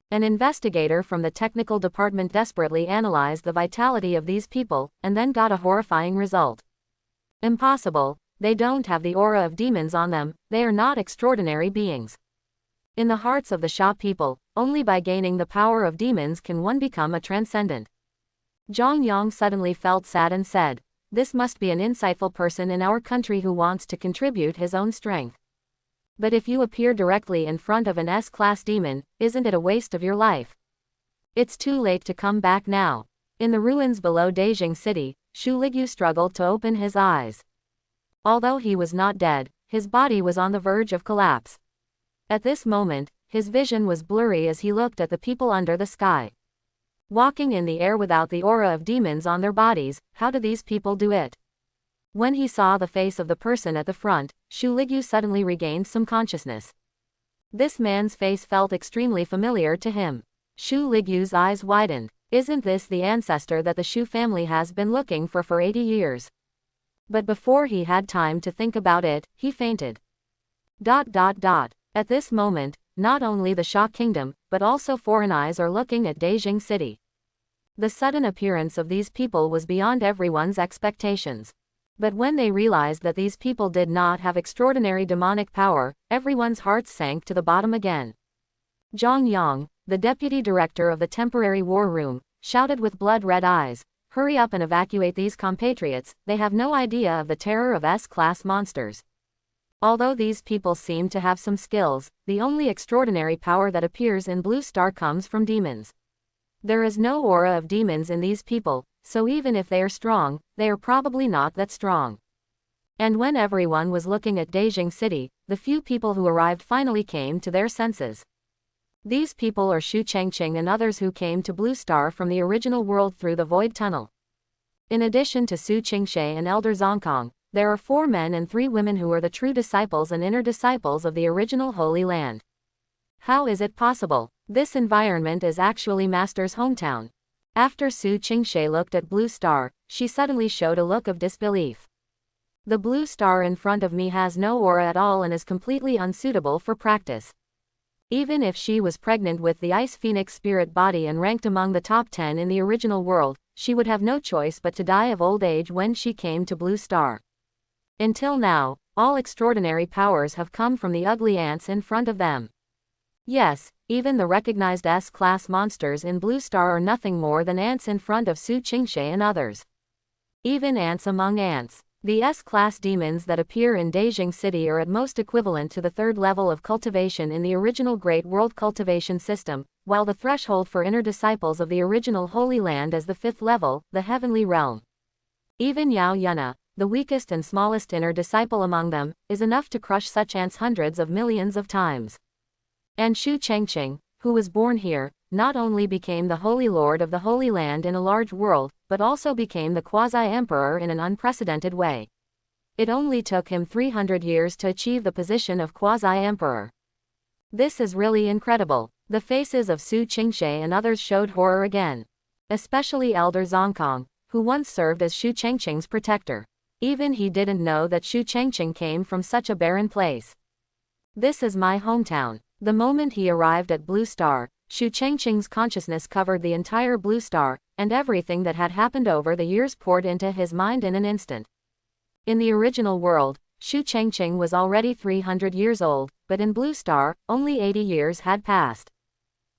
An investigator from the technical department desperately analyzed the vitality of these people, and then got a horrifying result. Impossible. They don't have the aura of demons on them, they are not extraordinary beings. In the hearts of the Sha people, only by gaining the power of demons can one become a transcendent. Zhang Yang suddenly felt sad and said, "This must be an insightful person in our country who wants to contribute his own strength. But if you appear directly in front of an S-class demon, isn't it a waste of your life? It's too late to come back now." In the ruins below Beijing City, Shu Ligyu struggled to open his eyes. Although he was not dead, his body was on the verge of collapse. At this moment, his vision was blurry as he looked at the people under the sky. Walking in the air without the aura of demons on their bodies, how do these people do it? When he saw the face of the person at the front, Shu Ligyu suddenly regained some consciousness. This man's face felt extremely familiar to him. Shu Ligyu's eyes widened. Isn't this the ancestor that the Shu family has been looking for 80 years? But before he had time to think about it, he fainted. At this moment, not only the Sha kingdom, but also foreign eyes are looking at Beijing City. The sudden appearance of these people was beyond everyone's expectations. But when they realized that these people did not have extraordinary demonic power, everyone's hearts sank to the bottom again. Zhang Yang, the deputy director of the temporary war room, shouted with blood-red eyes, "Hurry up and evacuate these compatriots, they have no idea of the terror of S-class monsters." Although these people seem to have some skills, the only extraordinary power that appears in Blue Star comes from demons. There is no aura of demons in these people, so even if they are strong, they are probably not that strong. And when everyone was looking at Beijing City, the few people who arrived finally came to their senses. These people are Shu Chengqing and others who came to Blue Star from the original world through the Void Tunnel. In addition to Su Qingshe and Elder Zongkong, there are 4 men and 3 women who are the true disciples and inner disciples of the original Holy Land. How is it possible? This environment is actually Master's hometown. After Su Qingshe looked at Blue Star, she suddenly showed a look of disbelief. The Blue Star in front of me has no aura at all and is completely unsuitable for practice. Even if she was pregnant with the Ice Phoenix spirit body and ranked among the top 10 in the original world, she would have no choice but to die of old age when she came to Blue Star. Until now, all extraordinary powers have come from the ugly ants in front of them. Yes, even the recognized S-class monsters in Blue Star are nothing more than ants in front of Su Qingshe and others. Even ants among ants. The S-class demons that appear in Beijing City are at most equivalent to the third level of cultivation in the original Great World cultivation system, while the threshold for inner disciples of the original Holy Land is the fifth level, the heavenly realm. Even Yao Yuna, the weakest and smallest inner disciple among them, is enough to crush such ants hundreds of millions of times. And Shu Chengqing, who was born here, not only became the Holy Lord of the Holy Land in a large world, but also became the Quasi-Emperor in an unprecedented way. It only took him 300 years to achieve the position of Quasi-Emperor. This is really incredible. The faces of Su Qingshe and others showed horror again. Especially Elder Zongkong, who once served as Shu Chengqing's protector. Even he didn't know that Shu Chengqing came from such a barren place. This is my hometown. The moment he arrived at Blue Star, Shu Chengqing's consciousness covered the entire Blue Star, and everything that had happened over the years poured into his mind in an instant. In the original world, Shu Chengqing was already 300 years old, but in Blue Star, only 80 years had passed.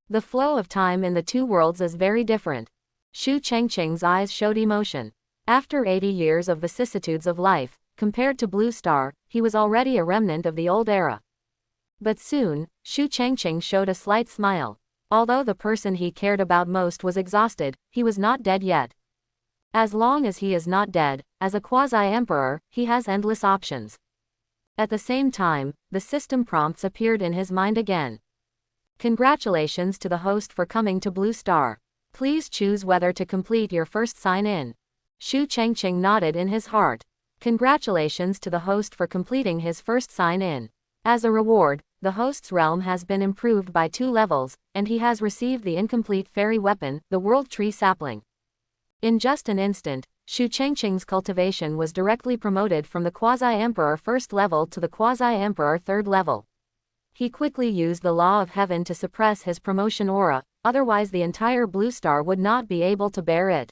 The flow of time in the two worlds is very different. Shu Chengqing's eyes showed emotion. After 80 years of vicissitudes of life, compared to Blue Star, he was already a remnant of the old era. But soon, Shu Chengqing showed a slight smile. Although the person he cared about most was exhausted, he was not dead yet. As long as he is not dead, as a quasi-emperor, he has endless options. At the same time, the system prompts appeared in his mind again. Congratulations to the host for coming to Blue Star. Please choose whether to complete your first sign-in. Shu Chengqing nodded in his heart. Congratulations to the host for completing his first sign-in. As a reward, the host's realm has been improved by 2 levels, and he has received the incomplete fairy weapon, the World Tree Sapling. In just an instant, Shu Chengqing's cultivation was directly promoted from the Quasi-Emperor first level to the Quasi-Emperor third level. He quickly used the law of heaven to suppress his promotion aura, otherwise the entire Blue Star would not be able to bear it.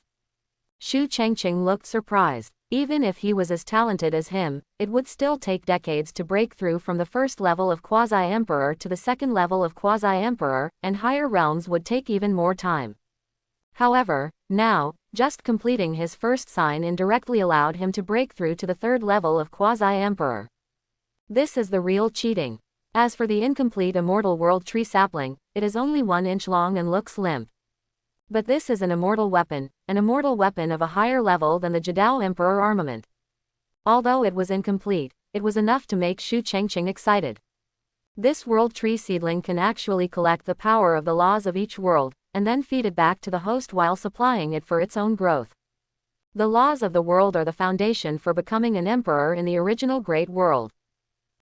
Shu Chengqing looked surprised. Even if he was as talented as him, it would still take decades to break through from the first level of Quasi-Emperor to the second level of Quasi-Emperor, and higher realms would take even more time. However, now, just completing his first sign-in directly allowed him to break through to the third level of Quasi-Emperor. This is the real cheating. As for the incomplete Immortal World Tree Sapling, it is only 1 inch long and looks limp. But this is an immortal weapon of a higher level than the Jadao Emperor armament. Although it was incomplete, it was enough to make Shu Chengqing excited. This world tree seedling can actually collect the power of the laws of each world, and then feed it back to the host while supplying it for its own growth. The laws of the world are the foundation for becoming an emperor in the original Great World.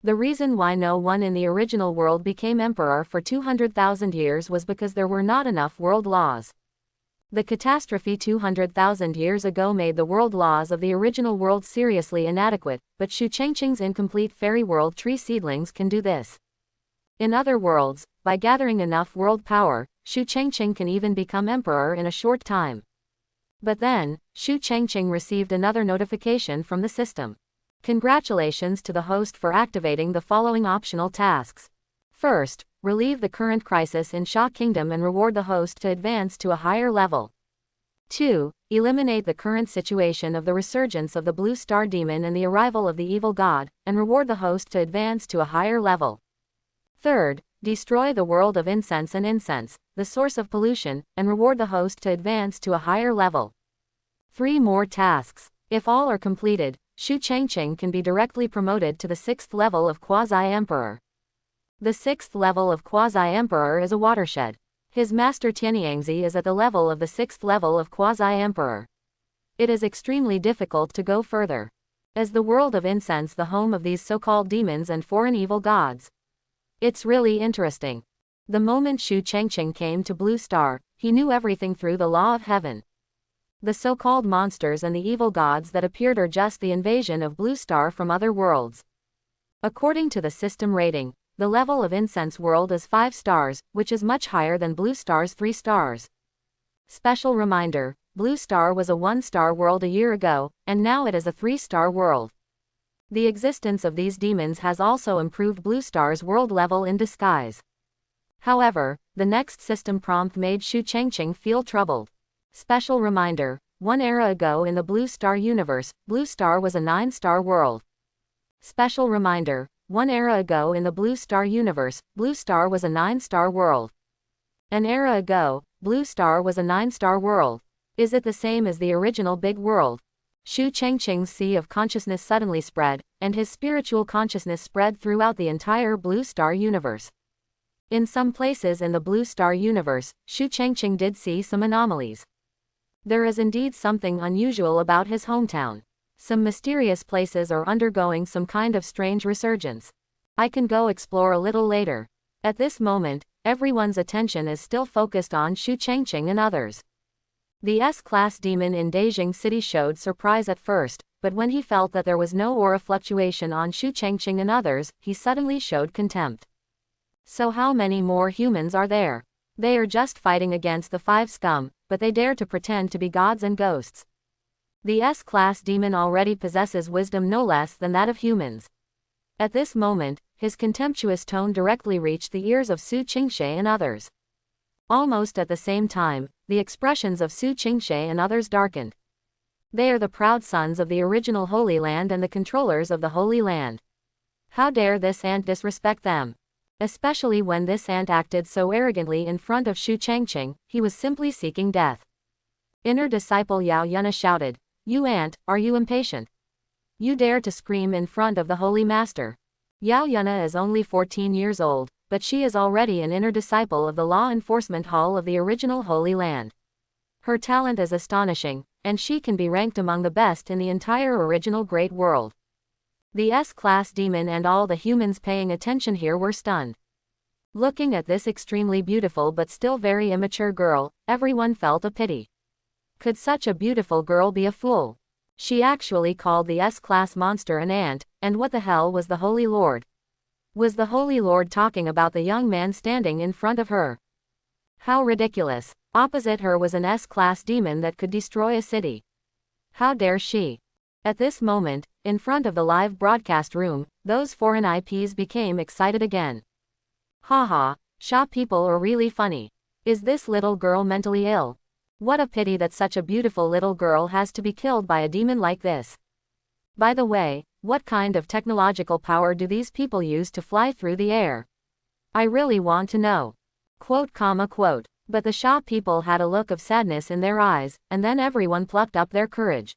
The reason why no one in the original world became emperor for 200,000 years was because there were not enough world laws. The catastrophe 200,000 years ago made the world laws of the original world seriously inadequate, but Shu Chengqing's incomplete fairy world tree seedlings can do this. In other worlds, by gathering enough world power, Shu Chengqing can even become emperor in a short time. But then, Shu Chengqing received another notification from the system. Congratulations to the host for activating the following optional tasks. First, relieve the current crisis in Sha Kingdom and reward the host to advance to a higher level. 2. Eliminate the current situation of the resurgence of the Blue Star Demon and the arrival of the Evil God, and reward the host to advance to a higher level. Third, destroy the world of incense and incense, the source of pollution, and reward the host to advance to a higher level. 3 more tasks. If all are completed, Shu Chengqing can be directly promoted to the 6th level of Quasi-Emperor. The 6th level of Quasi-Emperor is a watershed. His master Tianyangzi is at the level of the 6th level of Quasi-Emperor. It is extremely difficult to go further. As the world of incense the home of these so-called demons and foreign evil gods. It's really interesting. The moment Shu Chengqing came to Blue Star, he knew everything through the law of heaven. The so-called monsters and the evil gods that appeared are just the invasion of Blue Star from other worlds. According to the system rating, the level of incense world is 5 stars, which is much higher than Blue Star's 3 stars. Special reminder, Blue Star was a 1-star world a year ago, and now it is a 3-star world. The existence of these demons has also improved Blue Star's world level in disguise. However, the next system prompt made Shu Chengqing feel troubled. Special reminder, 1 era ago in the Blue Star universe, Blue Star was a 9-star world. Special reminder, 1 era ago in the Blue Star universe, Blue Star was a 9-star world. An era ago, Blue Star was a 9-star world. Is it the same as the original Big World? Shu Chengqing's sea of consciousness suddenly spread, and his spiritual consciousness spread throughout the entire Blue Star universe. In some places in the Blue Star universe, Shu Chengqing did see some anomalies. There is indeed something unusual about his hometown. Some mysterious places are undergoing some kind of strange resurgence. I can go explore a little later. At this moment, everyone's attention is still focused on Shu Chengqing and others. The S-class demon in Beijing City showed surprise at first, but when he felt that there was no aura fluctuation on Shu Chengqing and others, he suddenly showed contempt. So how many more humans are there? They are just fighting against the 5 scum, but they dare to pretend to be gods and ghosts. The S-class demon already possesses wisdom no less than that of humans. At this moment, his contemptuous tone directly reached the ears of Su Qingshe and others. Almost at the same time, the expressions of Su Qingshe and others darkened. They are the proud sons of the original Holy Land and the controllers of the Holy Land. How dare this ant disrespect them? Especially when this ant acted so arrogantly in front of Shu Chengqing, he was simply seeking death. Inner disciple Yao Yuna shouted, "You ant, are you impatient? You dare to scream in front of the Holy Master." Yao Yuna is only 14 years old, but she is already an inner disciple of the Law Enforcement Hall of the original Holy Land. Her talent is astonishing, and she can be ranked among the best in the entire original Great World. The S-class demon and all the humans paying attention here were stunned. Looking at this extremely beautiful but still very immature girl, everyone felt a pity. Could such a beautiful girl be a fool? She actually called the S-class monster an ant, and what the hell was the Holy Lord? Was the Holy Lord talking about the young man standing in front of her? How ridiculous. Opposite her was an S-class demon that could destroy a city. How dare she? At this moment, in front of the live broadcast room, those foreign IPs became excited again. Haha, Sha people are really funny. Is this little girl mentally ill? What a pity that such a beautiful little girl has to be killed by a demon like this. By the way, what kind of technological power do these people use to fly through the air? I really want to know. Quote. But the Sha people had a look of sadness in their eyes, and then everyone plucked up their courage.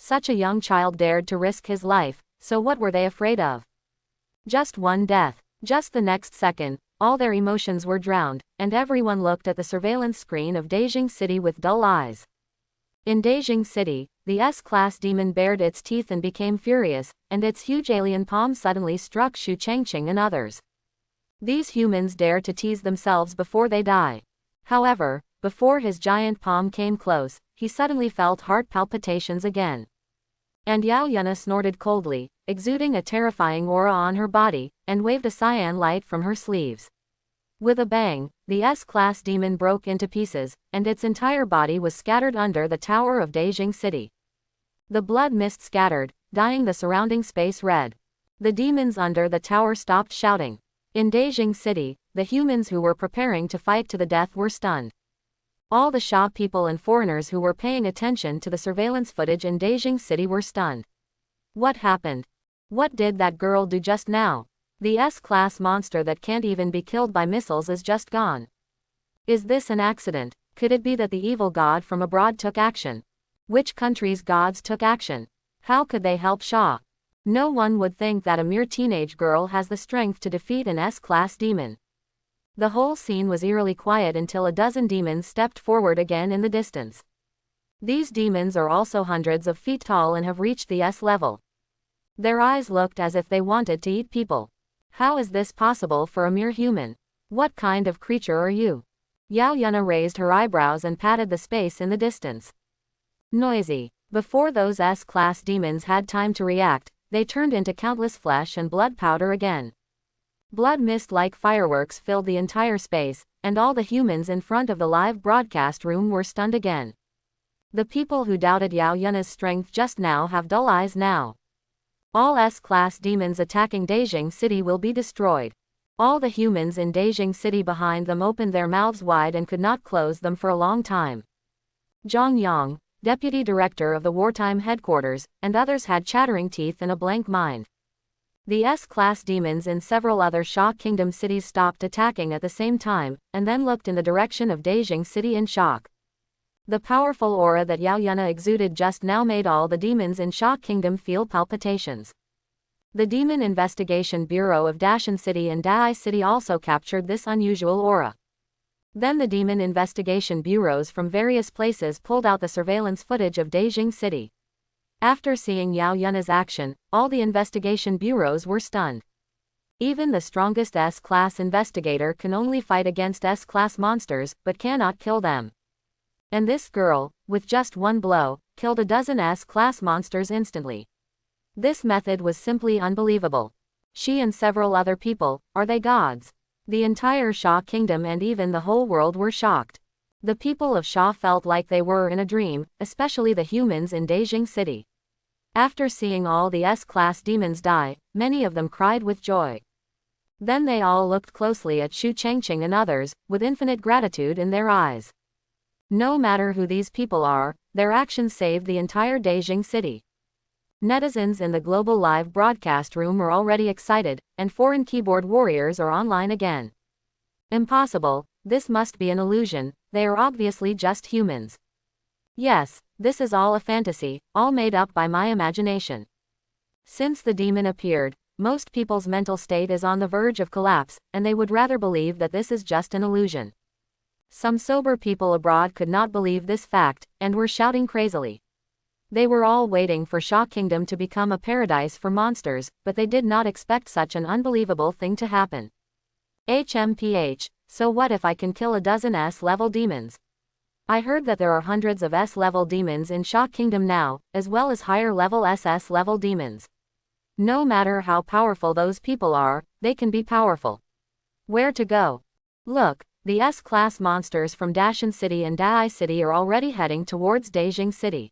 Such a young child dared to risk his life, so what were they afraid of? Just one death. Just the next second, all their emotions were drowned, and everyone looked at the surveillance screen of Beijing City with dull eyes. In Beijing City, the S-class demon bared its teeth and became furious, and its huge alien palm suddenly struck Shu Chengqing and others. These humans dare to tease themselves before they die. However, before his giant palm came close, he suddenly felt heart palpitations again. And Yao Yuna snorted coldly, exuding a terrifying aura on her body, and waved a cyan light from her sleeves. With a bang, the S-class demon broke into pieces, and its entire body was scattered under the tower of Beijing City. The blood mist scattered, dyeing the surrounding space red. The demons under the tower stopped shouting. In Beijing City, the humans who were preparing to fight to the death were stunned. All the Sha people and foreigners who were paying attention to the surveillance footage in Beijing City were stunned. What happened? What did that girl do just now? The S-class monster that can't even be killed by missiles is just gone. Is this an accident? Could it be that the evil god from abroad took action? Which country's gods took action? How could they help Sha? No one would think that a mere teenage girl has the strength to defeat an S-class demon. The whole scene was eerily quiet until a dozen demons stepped forward again in the distance. These demons are also hundreds of feet tall and have reached the S level. Their eyes looked as if they wanted to eat people. How is this possible for a mere human? What kind of creature are you? Yao Yuna raised her eyebrows and patted the space in the distance. Noisy. Before those S-class demons had time to react, they turned into countless flesh and blood powder again. Blood mist like fireworks filled the entire space, and all the humans in front of the live broadcast room were stunned again. The people who doubted Yao Yuna's strength just now have dull eyes now. All S-class demons attacking Beijing City will be destroyed. All the humans in Beijing City behind them opened their mouths wide and could not close them for a long time. Zhang Yang, deputy director of the wartime headquarters, and others had chattering teeth and a blank mind. The S-class demons in several other Sha Kingdom cities stopped attacking at the same time, and then looked in the direction of Beijing City in shock. The powerful aura that Yao Yuna exuded just now made all the demons in Sha Kingdom feel palpitations. The Demon Investigation Bureau of Dashan City and Dai City also captured this unusual aura. Then the Demon Investigation Bureaus from various places pulled out the surveillance footage of Beijing City. After seeing Yao Yuna's action, all the investigation bureaus were stunned. Even the strongest S-class investigator can only fight against S-class monsters, but cannot kill them. And this girl, with just one blow, killed a dozen S-class monsters instantly. This method was simply unbelievable. She and several other people, are they gods? The entire Sha Kingdom and even the whole world were shocked. The people of Sha felt like they were in a dream, especially the humans in Beijing City. After seeing all the S-class demons die, many of them cried with joy. Then they all looked closely at Xu Changqing and others, with infinite gratitude in their eyes. No matter who these people are, their actions saved the entire Beijing City. Netizens in the global live broadcast room are already excited, and foreign keyboard warriors are online again. Impossible, this must be an illusion, they are obviously just humans. Yes, this is all a fantasy, all made up by my imagination. Since the demon appeared, most people's mental state is on the verge of collapse, and they would rather believe that this is just an illusion. Some sober people abroad could not believe this fact, and were shouting crazily. They were all waiting for Sha Kingdom to become a paradise for monsters, but they did not expect such an unbelievable thing to happen. HMPH, so what if I can kill a dozen S-level demons? I heard that there are hundreds of S-level demons in Sha Kingdom now, as well as higher-level SS-level demons. No matter how powerful those people are, they can be powerful. Where to go? Look, the S-class monsters from Dashan City and Dai City are already heading towards Beijing City.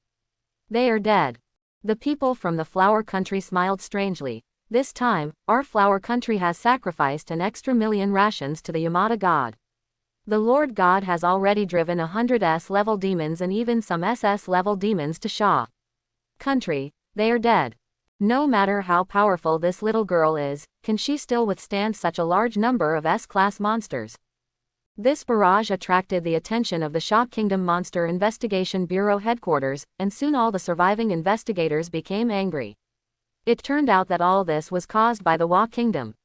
They are dead. The people from the Flower Country smiled strangely. This time, our Flower Country has sacrificed an extra million rations to the Yamada god. The Lord God has already driven 100 S-level demons and even some SS-level demons to Sha Country. They are dead. No matter how powerful this little girl is, can she still withstand such a large number of S-class monsters? This barrage attracted the attention of the Sha Kingdom Monster Investigation Bureau headquarters, and soon all the surviving investigators became angry. It turned out that all this was caused by the Wa Kingdom.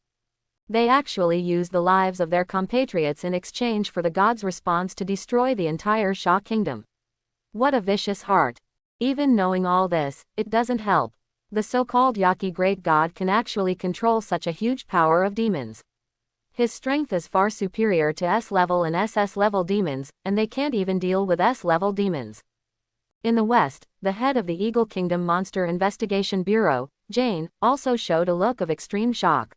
They actually used the lives of their compatriots in exchange for the gods' response to destroy the entire Sha Kingdom. What a vicious heart. Even knowing all this, it doesn't help. The so-called Yaki great god can actually control such a huge power of demons. His strength is far superior to S-level and SS-level demons, and they can't even deal with S-level demons. In the West, the head of the Eagle Kingdom Monster Investigation Bureau, Jane, also showed a look of extreme shock.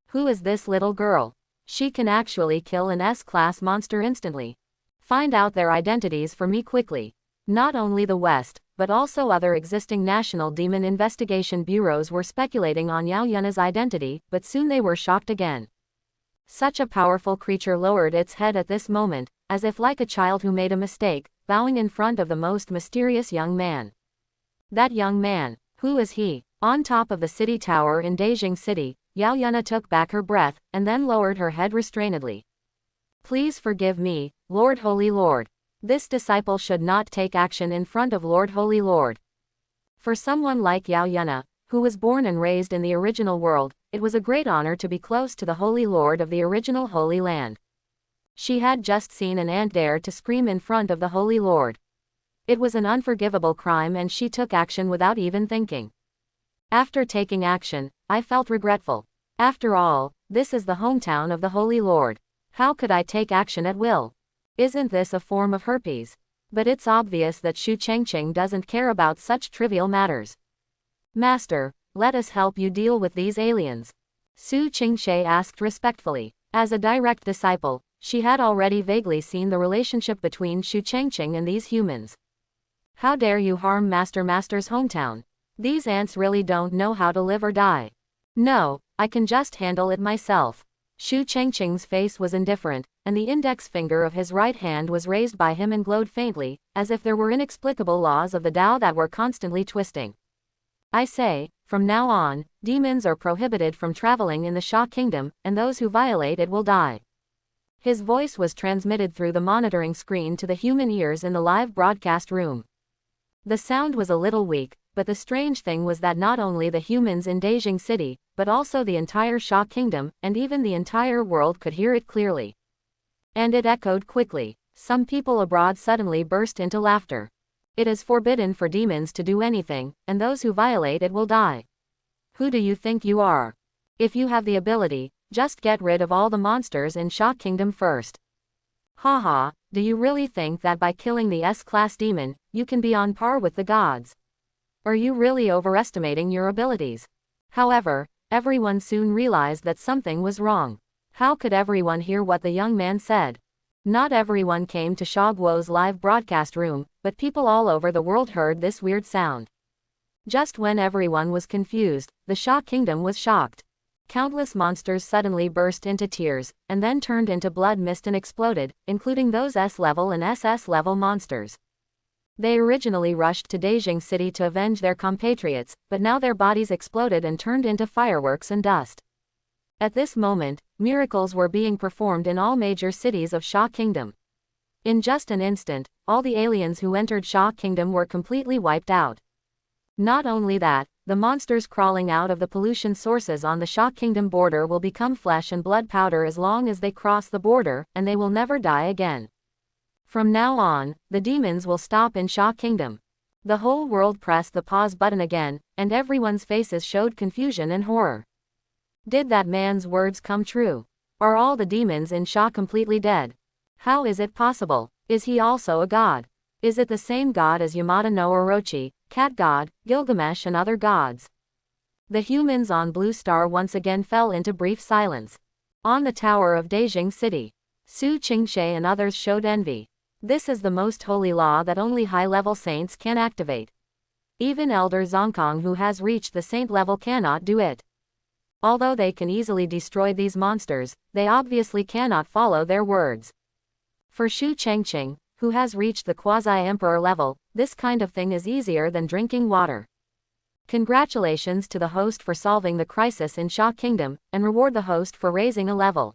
Who is this little girl? She can actually kill an S-class monster instantly. Find out their identities for me quickly. Not only the West, but also other existing national demon investigation bureaus were speculating on Yao Yuna's identity, but soon they were shocked again. Such a powerful creature lowered its head at this moment, as if like a child who made a mistake, bowing in front of the most mysterious young man. That young man, who is he? On top of the city tower in Beijing City, Yao Yuna took back her breath, and then lowered her head restrainedly. Please forgive me, Lord Holy Lord. This disciple should not take action in front of Lord Holy Lord. For someone like Yao Yuna, who was born and raised in the original world, it was a great honor to be close to the Holy Lord of the original Holy Land. She had just seen an ant dare to scream in front of the Holy Lord. It was an unforgivable crime and she took action without even thinking. After taking action, I felt regretful. After all, this is the hometown of the Holy Lord. How could I take action at will? Isn't this a form of herpes? But it's obvious that Xu Changqing doesn't care about such trivial matters. Master, let us help you deal with these aliens. Su Qingxie asked respectfully. As a direct disciple, she had already vaguely seen the relationship between Xu Changqing and these humans. How dare you harm Master's hometown? These ants really don't know how to live or die. No, I can just handle it myself. Shu Chengqing's face was indifferent, and the index finger of his right hand was raised by him and glowed faintly, as if there were inexplicable laws of the Tao that were constantly twisting. I say, from now on, demons are prohibited from traveling in the Sha Kingdom, and those who violate it will die. His voice was transmitted through the monitoring screen to the human ears in the live broadcast room. The sound was a little weak, but the strange thing was that not only the humans in Beijing City, but also the entire Sha Kingdom, and even the entire world could hear it clearly. And it echoed quickly. Some people abroad suddenly burst into laughter. It is forbidden for demons to do anything, and those who violate it will die. Who do you think you are? If you have the ability, just get rid of all the monsters in Sha Kingdom first. Haha, do you really think that by killing the S-class demon, you can be on par with the gods? Are you really overestimating your abilities? However, everyone soon realized that something was wrong. How could everyone hear what the young man said? Not everyone came to Sha Guo's live broadcast room, but people all over the world heard this weird sound. Just when everyone was confused, the Sha Kingdom was shocked. Countless monsters suddenly burst into tears, and then turned into blood mist and exploded, including those S-level and SS-level monsters. They originally rushed to Beijing City to avenge their compatriots, but now their bodies exploded and turned into fireworks and dust. At this moment, miracles were being performed in all major cities of Sha Kingdom. In just an instant, all the aliens who entered Sha Kingdom were completely wiped out. Not only that, the monsters crawling out of the pollution sources on the Sha Kingdom border will become flesh and blood powder as long as they cross the border, and they will never die again. From now on, the demons will stop in Sha Kingdom. The whole world pressed the pause button again, and everyone's faces showed confusion and horror. Did that man's words come true? Are all the demons in Sha completely dead? How is it possible? Is he also a god? Is it the same god as Yamada no Orochi, Cat God, Gilgamesh and other gods? The humans on Blue Star once again fell into brief silence. On the tower of Beijing City, Su Qingshe and others showed envy. This is the most holy law that only high-level saints can activate. Even Elder Zongkong who has reached the saint level cannot do it. Although they can easily destroy these monsters, they obviously cannot follow their words. For Shu Chengqing, who has reached the Quasi-Emperor level, this kind of thing is easier than drinking water. Congratulations to the host for solving the crisis in Sha Kingdom, and reward the host for raising a level.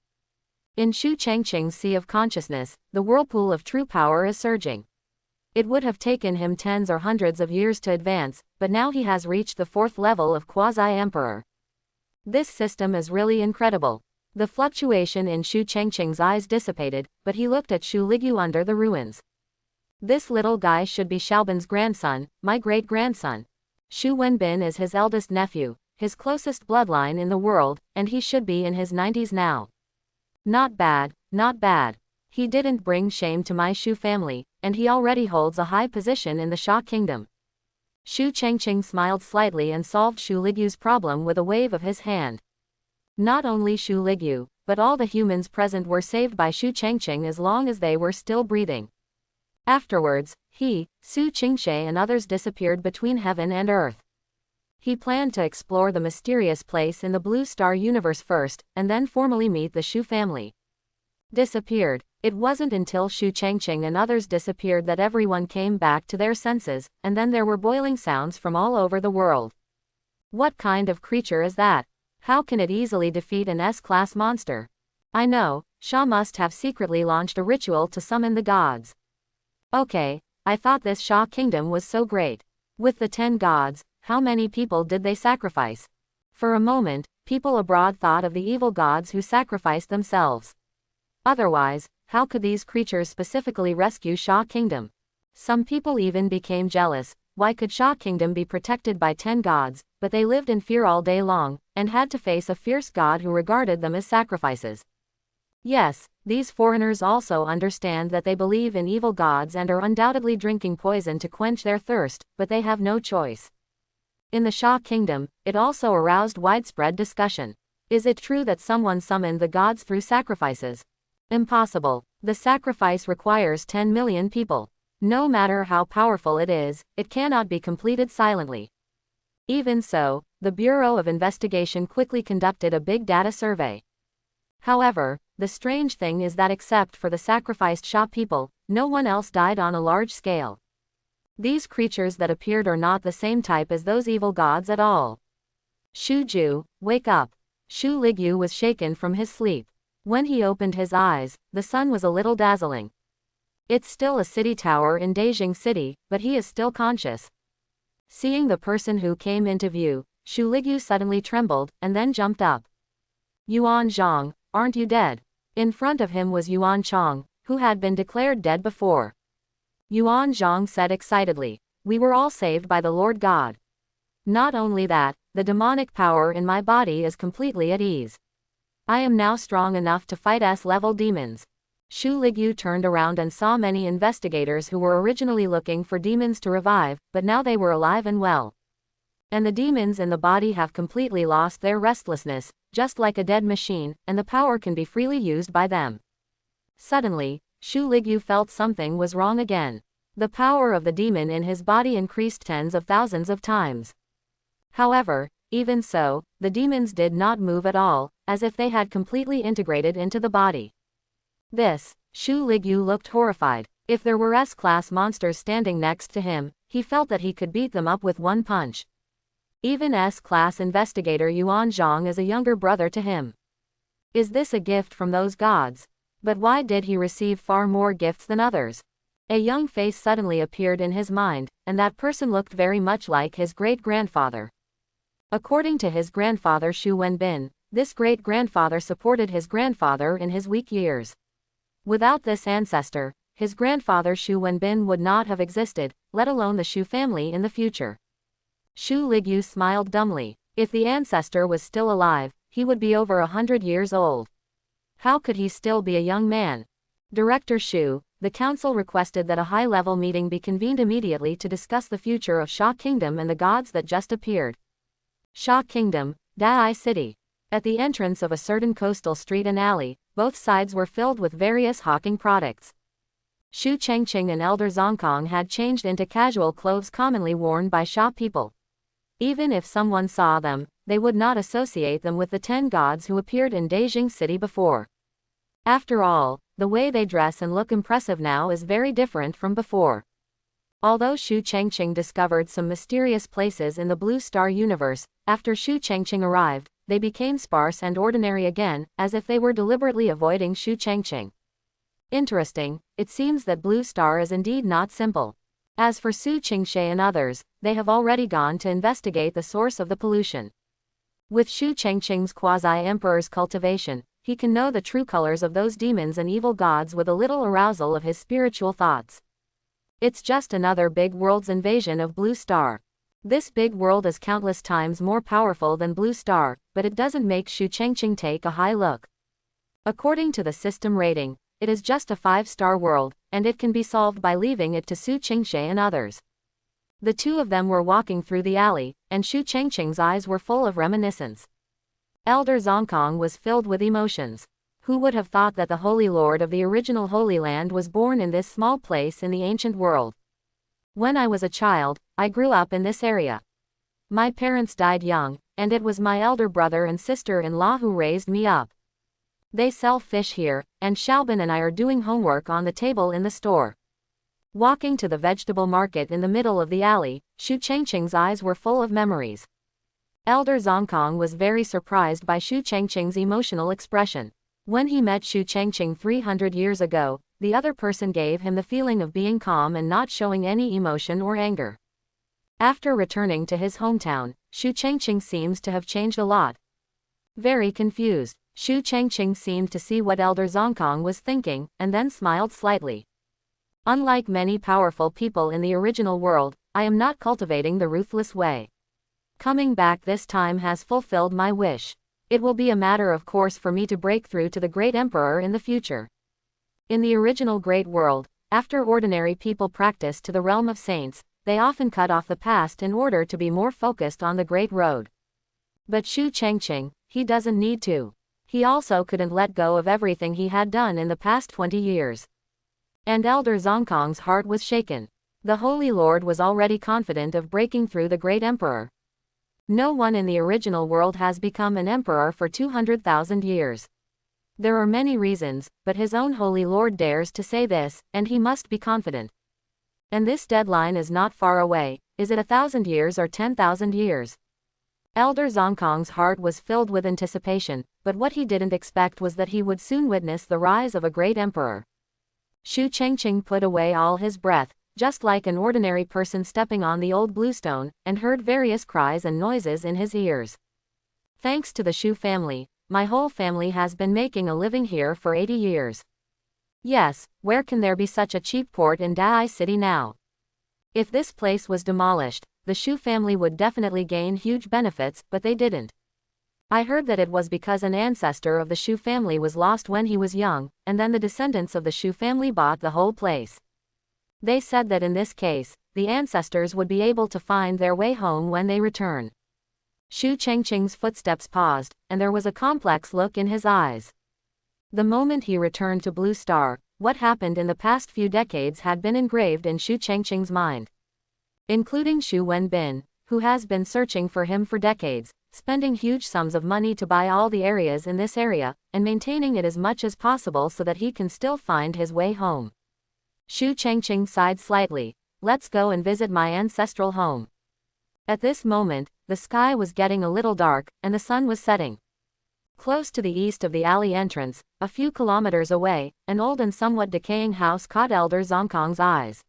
In Shu Chengqing's sea of consciousness, the whirlpool of true power is surging. It would have taken him tens or hundreds of years to advance, but now he has reached the 4th level of Quasi-Emperor. This system is really incredible. The fluctuation in Shu Chengqing's eyes dissipated, but he looked at Shu Ligyu under the ruins. This little guy should be Xiaobin's grandson, my great-grandson. Shu Wenbin is his eldest nephew, his closest bloodline in the world, and he should be in his 90s now. Not bad, not bad. He didn't bring shame to my Shu family, and he already holds a high position in the Sha Kingdom. Shu Chengqing smiled slightly and solved Shu Ligyu's problem with a wave of his hand. Not only Shu Ligyu, but all the humans present were saved by Shu Chengqing as long as they were still breathing. Afterwards, he, Su Qingshe and others disappeared between heaven and earth. He planned to explore the mysterious place in the Blue Star universe first, and then formally meet the Shu family. Disappeared. It wasn't until Shu Chengqing and others disappeared that everyone came back to their senses, and then there were boiling sounds from all over the world. What kind of creature is that? How can it easily defeat an S-class monster? I know, Sha must have secretly launched a ritual to summon the gods. Okay, I thought this Sha Kingdom was so great. With the 10 gods, how many people did they sacrifice? For a moment, people abroad thought of the evil gods who sacrificed themselves. Otherwise, how could these creatures specifically rescue Sha Kingdom? Some people even became jealous. Why could Sha Kingdom be protected by 10 gods, but they lived in fear all day long, and had to face a fierce god who regarded them as sacrifices? Yes, these foreigners also understand that they believe in evil gods and are undoubtedly drinking poison to quench their thirst, but they have no choice. In the Sha Kingdom, it also aroused widespread discussion. Is it true that someone summoned the gods through sacrifices? Impossible. The sacrifice requires 10 million people. No matter how powerful it is, it cannot be completed silently. Even so, the Bureau of Investigation quickly conducted a big data survey. However, the strange thing is that except for the sacrificed Sha people, no one else died on a large scale. These creatures that appeared are not the same type as those evil gods at all. Shuju, wake up. Shu Ligyu was shaken from his sleep. When he opened his eyes, the sun was a little dazzling. It's still a city tower in Beijing City, but he is still conscious. Seeing the person who came into view, Shu Ligyu suddenly trembled, and then jumped up. Yuan Zhang, aren't you dead? In front of him was Yuan Chang, who had been declared dead before. Yuan Zhang said excitedly, we were all saved by the Lord God. Not only that, the demonic power in my body is completely at ease. I am now strong enough to fight S-level demons. Shu Ligyu turned around and saw many investigators who were originally looking for demons to revive, but now they were alive and well. And the demons in the body have completely lost their restlessness, just like a dead machine, and the power can be freely used by them. Suddenly, Shu Ligyu felt something was wrong again. The power of the demon in his body increased tens of thousands of times. However, even so, the demons did not move at all, as if they had completely integrated into the body. Shu Ligyu looked horrified. If there were S-class monsters standing next to him, he felt that he could beat them up with one punch. Even S-class investigator Yuan Zhang is a younger brother to him. Is this a gift from those gods? But why did he receive far more gifts than others? A young face suddenly appeared in his mind, and that person looked very much like his great-grandfather. According to his grandfather Shu Wenbin, this great-grandfather supported his grandfather in his weak years. Without this ancestor, his grandfather Shu Wenbin would not have existed, let alone the Shu family in the future. Shu Ligyu smiled dumbly. If the ancestor was still alive, he would be over 100 years old. How could he still be a young man? Director Shu, the council requested that a high-level meeting be convened immediately to discuss the future of Sha Kingdom and the gods that just appeared. Sha Kingdom, Dai City. At the entrance of a certain coastal street and alley, both sides were filled with various hawking products. Shu Chengqing and Elder Zongkong had changed into casual clothes commonly worn by Sha people. Even if someone saw them, they would not associate them with the 10 gods who appeared in Beijing City before. After all, the way they dress and look impressive now is very different from before. Although Shu Chengqing discovered some mysterious places in the Blue Star universe, after Shu Chengqing arrived, they became sparse and ordinary again, as if they were deliberately avoiding Shu Chengqing. Interesting, it seems that Blue Star is indeed not simple. As for Su Qingshe and others, they have already gone to investigate the source of the pollution. With Shu Chengqing's Quasi-Emperor's cultivation, he can know the true colors of those demons and evil gods with a little arousal of his spiritual thoughts. It's just another big world's invasion of Blue Star. This big world is countless times more powerful than Blue Star, but it doesn't make Shu Chengqing take a high look. According to the system rating, it is just a 5-star world, and it can be solved by leaving it to Su Qingshe and others. The two of them were walking through the alley, and Shu Chengqing's eyes were full of reminiscence. Elder Zongkong was filled with emotions. Who would have thought that the Holy Lord of the original Holy Land was born in this small place in the ancient world? When I was a child, I grew up in this area. My parents died young, and it was my elder brother and sister-in-law who raised me up. They sell fish here, and Xiaobin and I are doing homework on the table in the store. Walking to the vegetable market in the middle of the alley, Shu Chengqing's eyes were full of memories. Elder Zongkong was very surprised by Shu Chengqing's emotional expression. When he met Shu Chengqing 300 years ago, the other person gave him the feeling of being calm and not showing any emotion or anger. After returning to his hometown, Shu Chengqing seems to have changed a lot. Very confused, Shu Chengqing seemed to see what Elder Zongkong was thinking, and then smiled slightly. Unlike many powerful people in the original world, I am not cultivating the ruthless way. Coming back this time has fulfilled my wish. It will be a matter of course for me to break through to the Great Emperor in the future. In the original Great World, after ordinary people practice to the realm of saints, they often cut off the past in order to be more focused on the Great Road. But Shu Chengqing, he doesn't need to. He also couldn't let go of everything he had done in the past 20 years. And Elder Zongkong's heart was shaken. The Holy Lord was already confident of breaking through the Great Emperor. No one in the original world has become an emperor for 200,000 years. There are many reasons, but his own holy lord dares to say this, and he must be confident. And this deadline is not far away. Is it 1,000 years or 10,000 years? Elder Zonkong's heart was filled with anticipation, but what he didn't expect was that he would soon witness the rise of a great emperor. Shu Chengqing put away all his breath, just like an ordinary person stepping on the old bluestone, and heard various cries and noises in his ears. Thanks to the Shu family, my whole family has been making a living here for 80 years. Yes, where can there be such a cheap port in Dai City now? If this place was demolished, the Shu family would definitely gain huge benefits, but they didn't. I heard that it was because an ancestor of the Shu family was lost when he was young, and then the descendants of the Shu family bought the whole place. They said that in this case, the ancestors would be able to find their way home when they return. Shu Chengqing's footsteps paused, and there was a complex look in his eyes. The moment he returned to Blue Star, what happened in the past few decades had been engraved in Shu Chengqing's mind. Including Shu Wenbin, who has been searching for him for decades, spending huge sums of money to buy all the areas in this area, and maintaining it as much as possible so that he can still find his way home. Shu Chengqing sighed slightly. Let's go and visit my ancestral home. At this moment, the sky was getting a little dark, and the sun was setting. Close to the east of the alley entrance, a few kilometers away, an old and somewhat decaying house caught Elder Zonkong's eyes.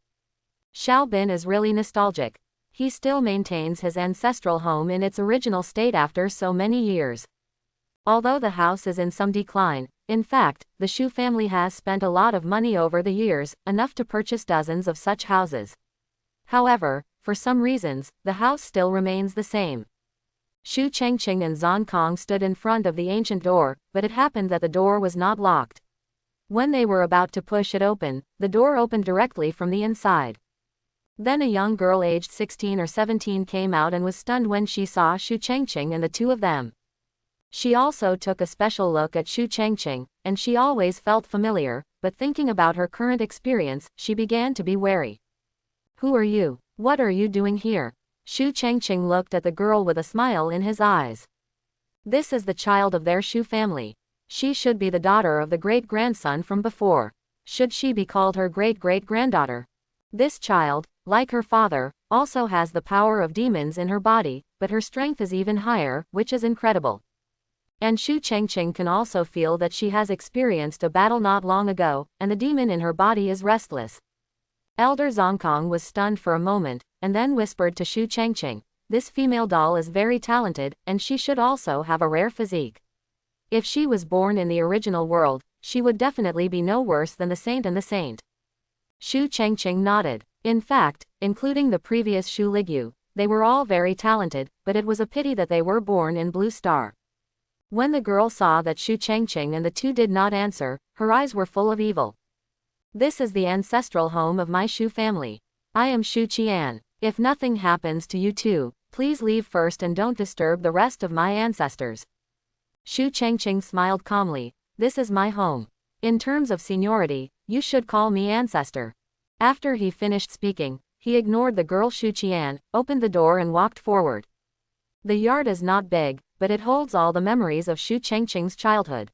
Xiao Bin is really nostalgic. He still maintains his ancestral home in its original state after so many years. Although the house is in some decline, in fact, the Shu family has spent a lot of money over the years, enough to purchase dozens of such houses. However, for some reasons, the house still remains the same. Shu Chengqing and Zonkong stood in front of the ancient door, but it happened that the door was not locked. When they were about to push it open, the door opened directly from the inside. Then a young girl aged 16 or 17 came out and was stunned when she saw Shu Chengqing and the two of them. She also took a special look at Shu Chengqing, and she always felt familiar, but thinking about her current experience, she began to be wary. Who are you? What are you doing here? Shu Chengqing looked at the girl with a smile in his eyes. This is the child of their Shu family. She should be the daughter of the great-grandson from before. Should she be called her great-great-granddaughter? This child, like her father, also has the power of demons in her body, but her strength is even higher, which is incredible. And Shu Chengqing can also feel that she has experienced a battle not long ago, and the demon in her body is restless. Elder Zonkong was stunned for a moment, and then whispered to Shu Chengqing, this female doll is very talented, and she should also have a rare physique. If she was born in the original world, she would definitely be no worse than the saint and the saint. Shu Chengqing nodded. In fact, including the previous Shu Ligyu, they were all very talented, but it was a pity that they were born in Blue Star. When the girl saw that Shu Chengqing and the two did not answer, her eyes were full of evil. This is the ancestral home of my Shu family. I am Shu Qian. If nothing happens to you two, please leave first and don't disturb the rest of my ancestors. Shu Chengqing smiled calmly. This is my home. In terms of seniority, you should call me ancestor. After he finished speaking, he ignored the girl Shu Qian, opened the door and walked forward. The yard is not big, but it holds all the memories of Shu Chengqing's childhood.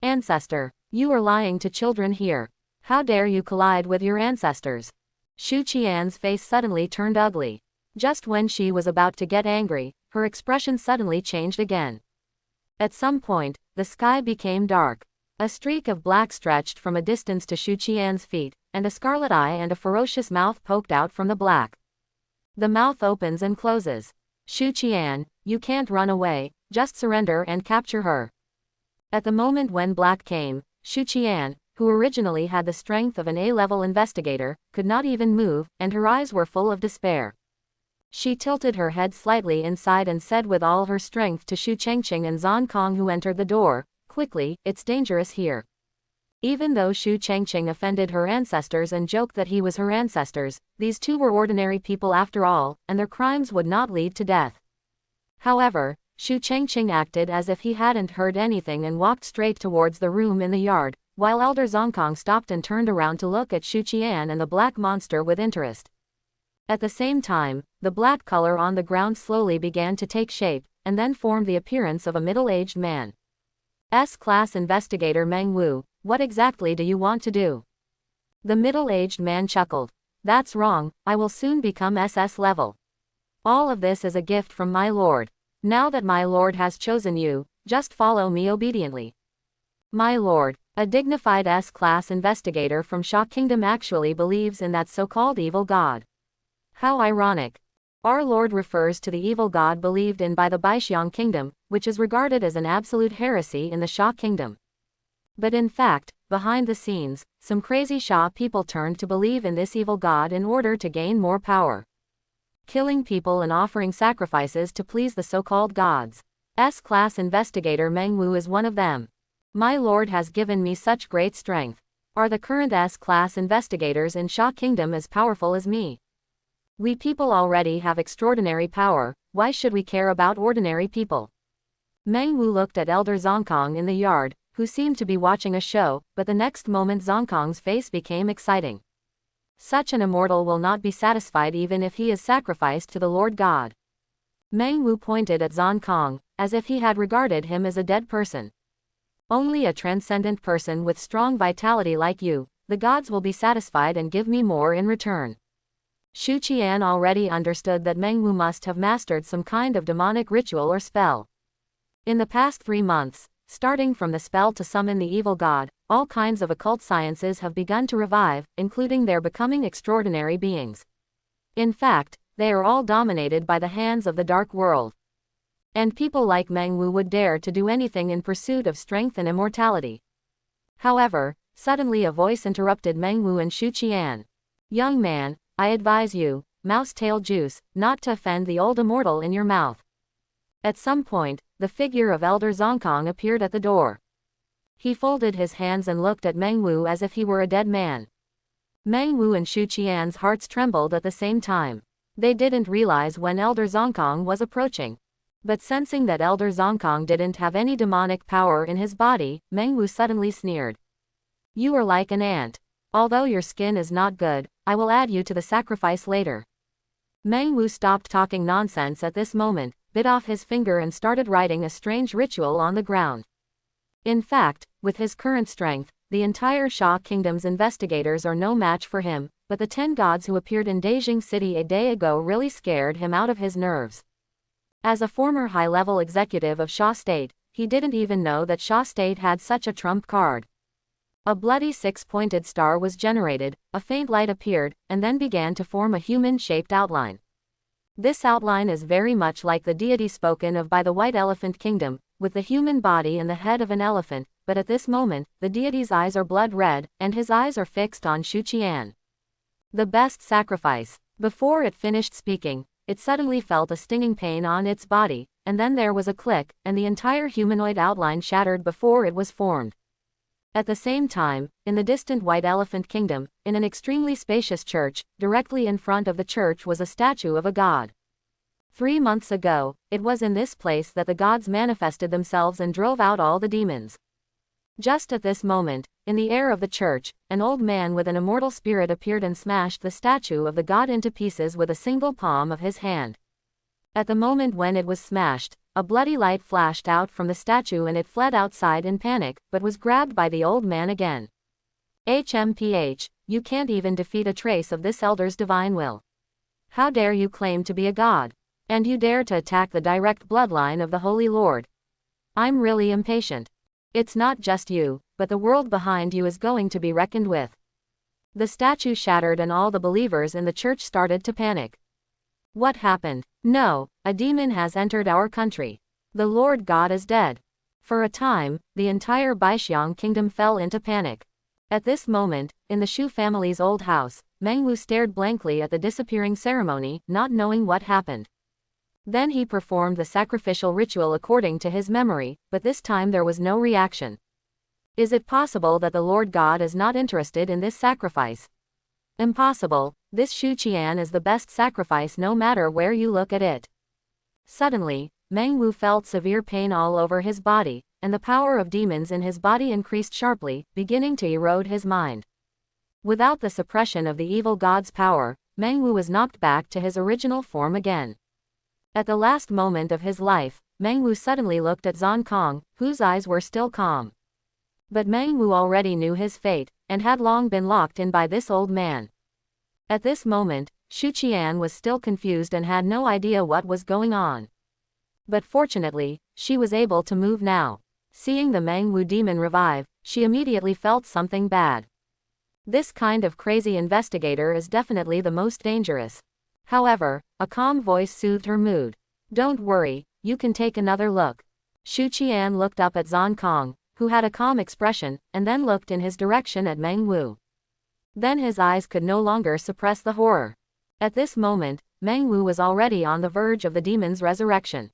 Ancestor, you are lying to children here. How dare you collide with your ancestors? Shu Qian's face suddenly turned ugly. Just when she was about to get angry, her expression suddenly changed again. At some point, the sky became dark. A streak of black stretched from a distance to Shu Qian's feet, and a scarlet eye and a ferocious mouth poked out from the black. The mouth opens and closes. Shu Qian, you can't run away, just surrender and capture her. At the moment when black came, Shu Qian, who originally had the strength of an A-level investigator, could not even move, and her eyes were full of despair. She tilted her head slightly inside and said with all her strength to Shu Chengqing and Zonkong who entered the door, quickly, it's dangerous here. Even though Shu Chengqing offended her ancestors and joked that he was her ancestors, these two were ordinary people after all, and their crimes would not lead to death. However, Shu Chengqing acted as if he hadn't heard anything and walked straight towards the room in the yard, while Elder Zonkong stopped and turned around to look at Shu Qian and the black monster with interest. At the same time, the black color on the ground slowly began to take shape, and then formed the appearance of a middle-aged man. S-class investigator Meng Wu, what exactly do you want to do? The middle-aged man chuckled. That's wrong, I will soon become SS level. All of this is a gift from my lord. Now that my lord has chosen you, just follow me obediently. My lord, a dignified S-class investigator from Sha Kingdom actually believes in that so-called evil god. How ironic. Our lord refers to the evil god believed in by the Baixiang Kingdom, which is regarded as an absolute heresy in the Sha Kingdom. But in fact, behind the scenes, some crazy Sha people turned to believe in this evil god in order to gain more power. Killing people and offering sacrifices to please the so-called gods. S-class investigator Meng Wu is one of them. My lord has given me such great strength. Are the current S-class investigators in Sha Kingdom as powerful as me? We people already have extraordinary power, why should we care about ordinary people? Meng Wu looked at Elder Zongkong in the yard, who seemed to be watching a show, but the next moment Zongkong's face became exciting. Such an immortal will not be satisfied even if he is sacrificed to the Lord God. Meng Wu pointed at Zongkong, as if he had regarded him as a dead person. Only a transcendent person with strong vitality like you, the gods will be satisfied and give me more in return. Xu Qian already understood that Meng Wu must have mastered some kind of demonic ritual or spell. In the past 3 months, starting from the spell to summon the evil god, all kinds of occult sciences have begun to revive, including their becoming extraordinary beings. In fact, they are all dominated by the hands of the dark world. And people like Meng Wu would dare to do anything in pursuit of strength and immortality. However, suddenly a voice interrupted Meng Wu and Xu Qian. Young man, I advise you, mouse-tail juice, not to offend the old immortal in your mouth. At some point, the figure of Elder Zongkong appeared at the door. He folded his hands and looked at Meng Wu as if he were a dead man. Meng Wu and Xu Qian's hearts trembled at the same time. They didn't realize when Elder Zongkong was approaching. But sensing that Elder Zongkong didn't have any demonic power in his body, Meng Wu suddenly sneered. You are like an ant. Although your skin is not good, I will add you to the sacrifice later. Meng Wu stopped talking nonsense at this moment, bit off his finger and started writing a strange ritual on the ground. In fact, with his current strength, the entire Sha Kingdom's investigators are no match for him, but the 10 gods who appeared in Beijing City a day ago really scared him out of his nerves. As a former high-level executive of Sha State, he didn't even know that Sha State had such a trump card. A bloody 6-pointed star was generated, a faint light appeared, and then began to form a human-shaped outline. This outline is very much like the deity spoken of by the White Elephant Kingdom, with the human body and the head of an elephant, but at this moment, the deity's eyes are blood red, and his eyes are fixed on Xu Qian. The best sacrifice. Before it finished speaking, it suddenly felt a stinging pain on its body, and then there was a click, and the entire humanoid outline shattered before it was formed. At the same time, in the distant White Elephant Kingdom, in an extremely spacious church, directly in front of the church was a statue of a god. 3 months ago, it was in this place that the gods manifested themselves and drove out all the demons. Just at this moment, in the air of the church, an old man with an immortal spirit appeared and smashed the statue of the god into pieces with a single palm of his hand. At the moment when it was smashed, a bloody light flashed out from the statue and it fled outside in panic, but was grabbed by the old man again. HMPH, you can't even defeat a trace of this elder's divine will. How dare you claim to be a god? And you dare to attack the direct bloodline of the Holy Lord? I'm really impatient. It's not just you, but the world behind you is going to be reckoned with. The statue shattered and all the believers in the church started to panic. What happened? No, a demon has entered our country. The Lord God is dead. For a time, the entire Baixiang Kingdom fell into panic. At this moment, in the Shu family's old house, Meng Wu stared blankly at the disappearing ceremony, not knowing what happened. Then he performed the sacrificial ritual according to his memory, but this time there was no reaction. Is it possible that the Lord God is not interested in this sacrifice? Impossible, this Xu Qian is the best sacrifice no matter where you look at it. Suddenly, Meng Wu felt severe pain all over his body, and the power of demons in his body increased sharply, beginning to erode his mind. Without the suppression of the evil god's power, Meng Wu was knocked back to his original form again. At the last moment of his life, Meng Wu suddenly looked at Zong Kong, whose eyes were still calm. But Meng Wu already knew his fate, and had long been locked in by this old man. At this moment, Xu Qian was still confused and had no idea what was going on. But fortunately, she was able to move now. Seeing the Meng Wu demon revive, she immediately felt something bad. This kind of crazy investigator is definitely the most dangerous. However, a calm voice soothed her mood. Don't worry, you can take another look. Xu Qian looked up at Zong Kong, who had a calm expression, and then looked in his direction at Meng Wu. Then his eyes could no longer suppress the horror. At this moment, Meng Wu was already on the verge of the demon's resurrection.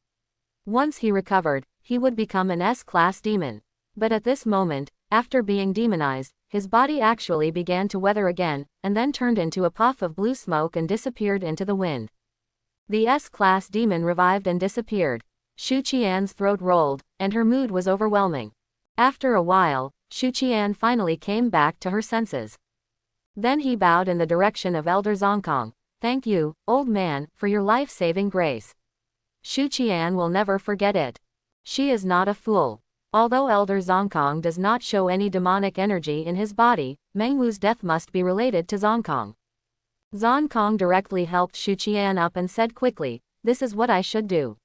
Once he recovered, he would become an S-class demon. But at this moment, after being demonized, his body actually began to weather again, and then turned into a puff of blue smoke and disappeared into the wind. The S-class demon revived and disappeared. Xu Qian's throat rolled, and her mood was overwhelming. After a while, Xu Qian finally came back to her senses. Then he bowed in the direction of Elder Zongkong. Thank you, old man, for your life-saving grace. Xu Qian will never forget it. She is not a fool. Although Elder Zongkong does not show any demonic energy in his body, Meng Wu's death must be related to Zongkong. Zongkong directly helped Xu Qian up and said quickly, "This is what I should do."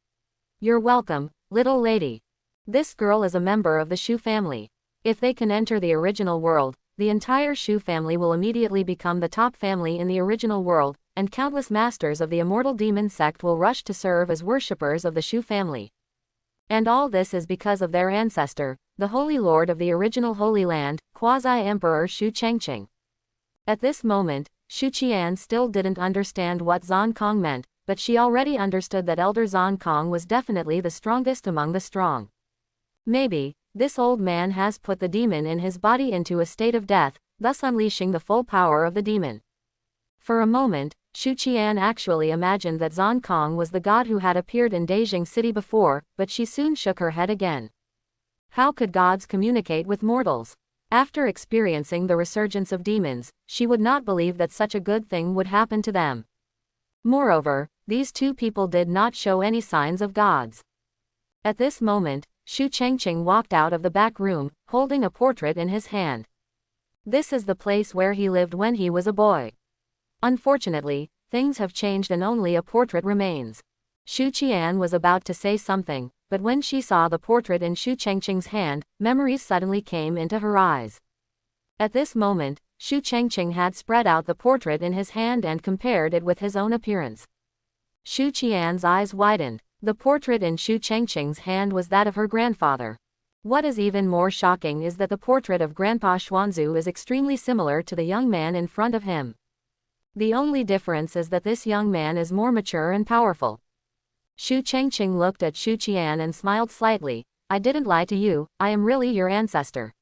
"You're welcome, little lady. This girl is a member of the Shu family. If they can enter the original world, the entire Shu family will immediately become the top family in the original world, and countless masters of the immortal demon sect will rush to serve as worshippers of the Shu family. And all this is because of their ancestor, the Holy Lord of the original Holy Land, Quasi-Emperor Shu Chengqing." At this moment, Xu Qian still didn't understand what Zongkong meant, but she already understood that Elder Zongkong was definitely the strongest among the strong. Maybe, this old man has put the demon in his body into a state of death, thus unleashing the full power of the demon. For a moment, Xu Qian actually imagined that Zongkong was the god who had appeared in Beijing City before, but she soon shook her head again. How could gods communicate with mortals? After experiencing the resurgence of demons, she would not believe that such a good thing would happen to them. Moreover, these two people did not show any signs of gods. At this moment, Shu Chengqing walked out of the back room, holding a portrait in his hand. This is the place where he lived when he was a boy. Unfortunately, things have changed and only a portrait remains. Xu Qian was about to say something, but when she saw the portrait in Shu Chengqing's hand, memories suddenly came into her eyes. At this moment, Shu Chengqing had spread out the portrait in his hand and compared it with his own appearance. Xu Qian's eyes widened. The portrait in Shu Chengqing's hand was that of her grandfather. What is even more shocking is that the portrait of Grandpa Xuanzu is extremely similar to the young man in front of him. The only difference is that this young man is more mature and powerful. Shu Chengqing looked at Xu Qian and smiled slightly. "I didn't lie to you, I am really your ancestor.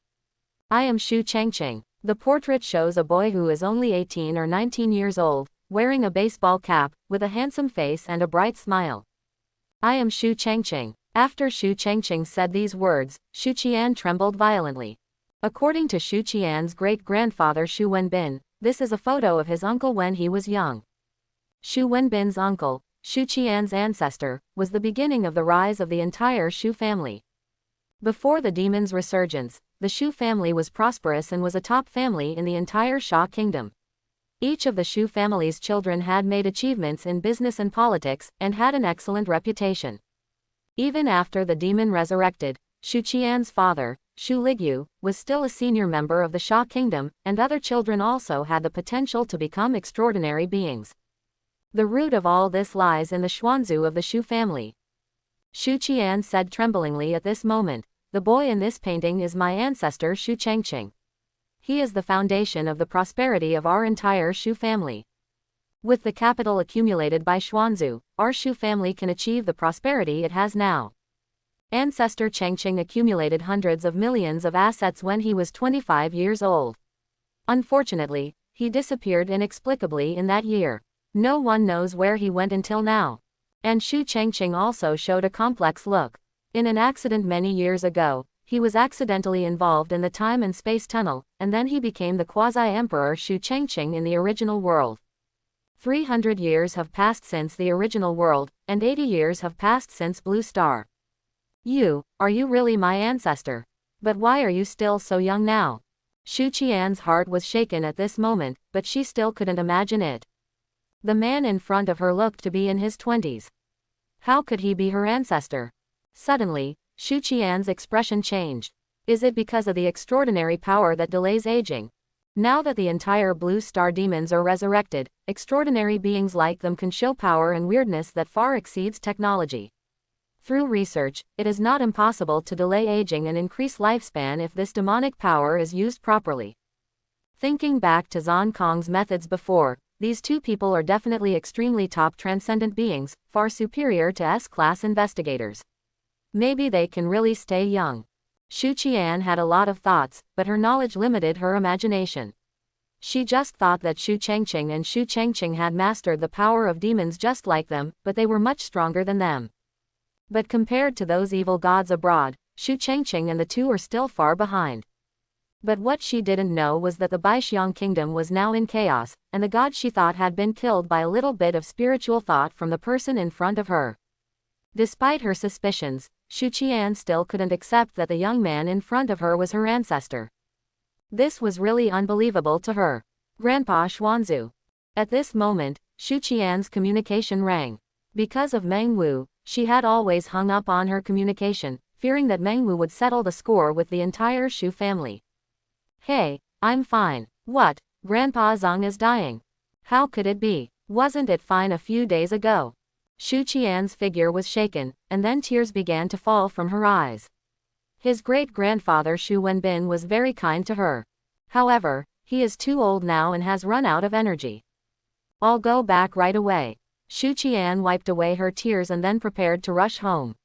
I am Xu Chengqing." The portrait shows a boy who is only 18 or 19 years old, wearing a baseball cap, with a handsome face and a bright smile. "I am Xu Chengqing." After Xu Chengqing said these words, Xu Qian trembled violently. According to Xu Qian's great-grandfather Xu Wenbin, this is a photo of his uncle when he was young. Xu Wenbin's uncle, Xu Qian's ancestor, was the beginning of the rise of the entire Shu family. Before the demon's resurgence, the Shu family was prosperous and was a top family in the entire Xia kingdom. Each of the Shu family's children had made achievements in business and politics, and had an excellent reputation. Even after the demon resurrected, Xu Qian's father, Xu Ligyu, was still a senior member of the Xia kingdom, and other children also had the potential to become extraordinary beings. The root of all this lies in the Xuanzu of the Shu family. Xu Qian said tremblingly at this moment, "The boy in this painting is my ancestor Xu Chengqing. He is the foundation of the prosperity of our entire Shu family. With the capital accumulated by Xuanzu, our Shu family can achieve the prosperity it has now." Ancestor Chengqing accumulated hundreds of millions of assets when he was 25 years old. Unfortunately, he disappeared inexplicably in that year. No one knows where he went until now. And Xu Chengqing also showed a complex look. In an accident many years ago, he was accidentally involved in the time and space tunnel, and then he became the Quasi-Emperor Xu Chengqing in the original world. 300 years have passed since the original world, and 80 years have passed since Blue Star. Are you really my ancestor? But why are you still so young now? Shu Qian's heart was shaken at this moment, but she still couldn't imagine it. The man in front of her looked to be in his 20s. How could he be her ancestor? Suddenly, Shu Qian's expression changed. Is it because of the extraordinary power that delays aging? Now that the entire Blue Star demons are resurrected, extraordinary beings like them can show power and weirdness that far exceeds technology. Through research, it is not impossible to delay aging and increase lifespan if this demonic power is used properly. Thinking back to Zhang Kong's methods before, these two people are definitely extremely top transcendent beings, far superior to S-class investigators. Maybe they can really stay young. Shu Qian had a lot of thoughts, but her knowledge limited her imagination. She just thought that Shu Changqing and Shu Changqing had mastered the power of demons just like them, but they were much stronger than them. But compared to those evil gods abroad, Shu Changqing and the two are still far behind. But what she didn't know was that the Baixiang kingdom was now in chaos, and the god she thought had been killed by a little bit of spiritual thought from the person in front of her. Despite her suspicions, Shu Qian still couldn't accept that the young man in front of her was her ancestor. This was really unbelievable to her. Grandpa Xuanzu. At this moment, Shu Qian's communication rang. Because of Meng Wu, she had always hung up on her communication, fearing that Meng Wu would settle the score with the entire Shu family. Hey, I'm fine. What? Grandpa Zhang is dying. How could it be? Wasn't it fine a few days ago? Shu Qian's figure was shaken, and then tears began to fall from her eyes. His great-grandfather Shu Wenbin was very kind to her. However, he is too old now and has run out of energy. I'll go back right away. Shu Qian wiped away her tears and then prepared to rush home.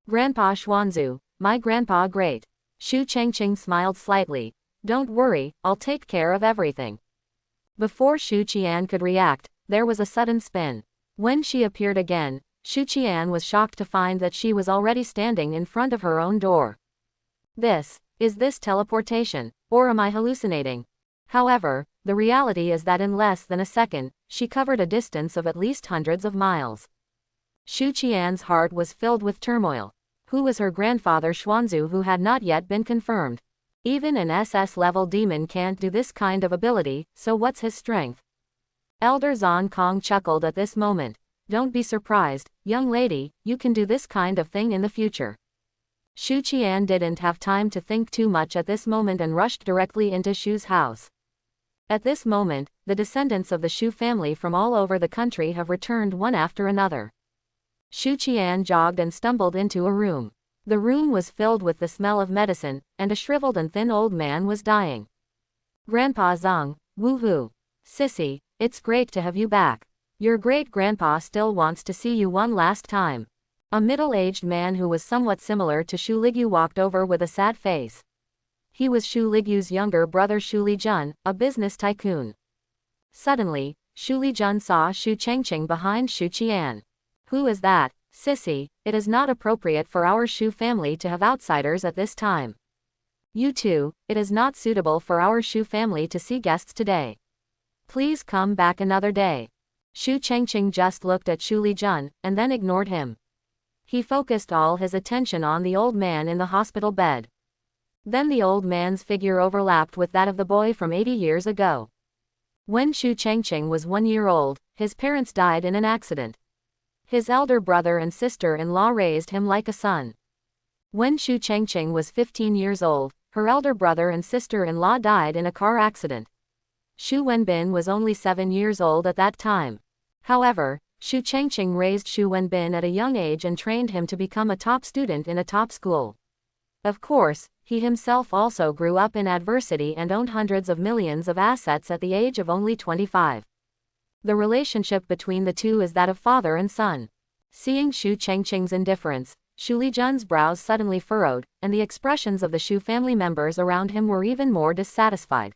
Grandpa Xuanzu, my grandpa great. Shu Changqing smiled slightly. Don't worry, I'll take care of everything. Before Shu Qian could react, there was a sudden spin. When she appeared again, Shu Qian was shocked to find that she was already standing in front of her own door. Is this teleportation, or am I hallucinating? However, the reality is that in less than a second, she covered a distance of at least hundreds of miles. Shu Qian's heart was filled with turmoil. Who was her grandfather Xuanzu who had not yet been confirmed? Even an SS-level demon can't do this kind of ability, so what's his strength? Elder Zhang Kong chuckled at this moment. Don't be surprised, young lady, you can do this kind of thing in the future. Shu Qian didn't have time to think too much at this moment and rushed directly into Shu's house. At this moment, the descendants of the Shu family from all over the country have returned one after another. Shu Qian jogged and stumbled into a room. The room was filled with the smell of medicine, and a shriveled and thin old man was dying. Grandpa Zhang, woohoo. Sissy, it's great to have you back. Your great-grandpa still wants to see you one last time. A middle-aged man who was somewhat similar to Shu Ligyu walked over with a sad face. He was Shu Ligyu's younger brother Shu Lijun, a business tycoon. Suddenly, Shu Lijun saw Shu Changqing behind Shu Qian. Who is that? Sissy, it is not appropriate for our Shu family to have outsiders at this time. You too, it is not suitable for our Shu family to see guests today. Please come back another day. Shu Changqing just looked at Shu Lijun, and then ignored him. He focused all his attention on the old man in the hospital bed. Then the old man's figure overlapped with that of the boy from 80 years ago. When Shu Changqing was 1 year old, his parents died in an accident. His elder brother and sister-in-law raised him like a son. When Shu Changqing was 15 years old, her elder brother and sister-in-law died in a car accident. Shu Wenbin was only 7 years old at that time. However, Shu Changqing raised Shu Wenbin at a young age and trained him to become a top student in a top school. Of course, he himself also grew up in adversity and owned hundreds of millions of assets at the age of only 25. The relationship between the two is that of father and son. Seeing Shu Changqing's indifference, Shu Lijun's brows suddenly furrowed, and the expressions of the Shu family members around him were even more dissatisfied.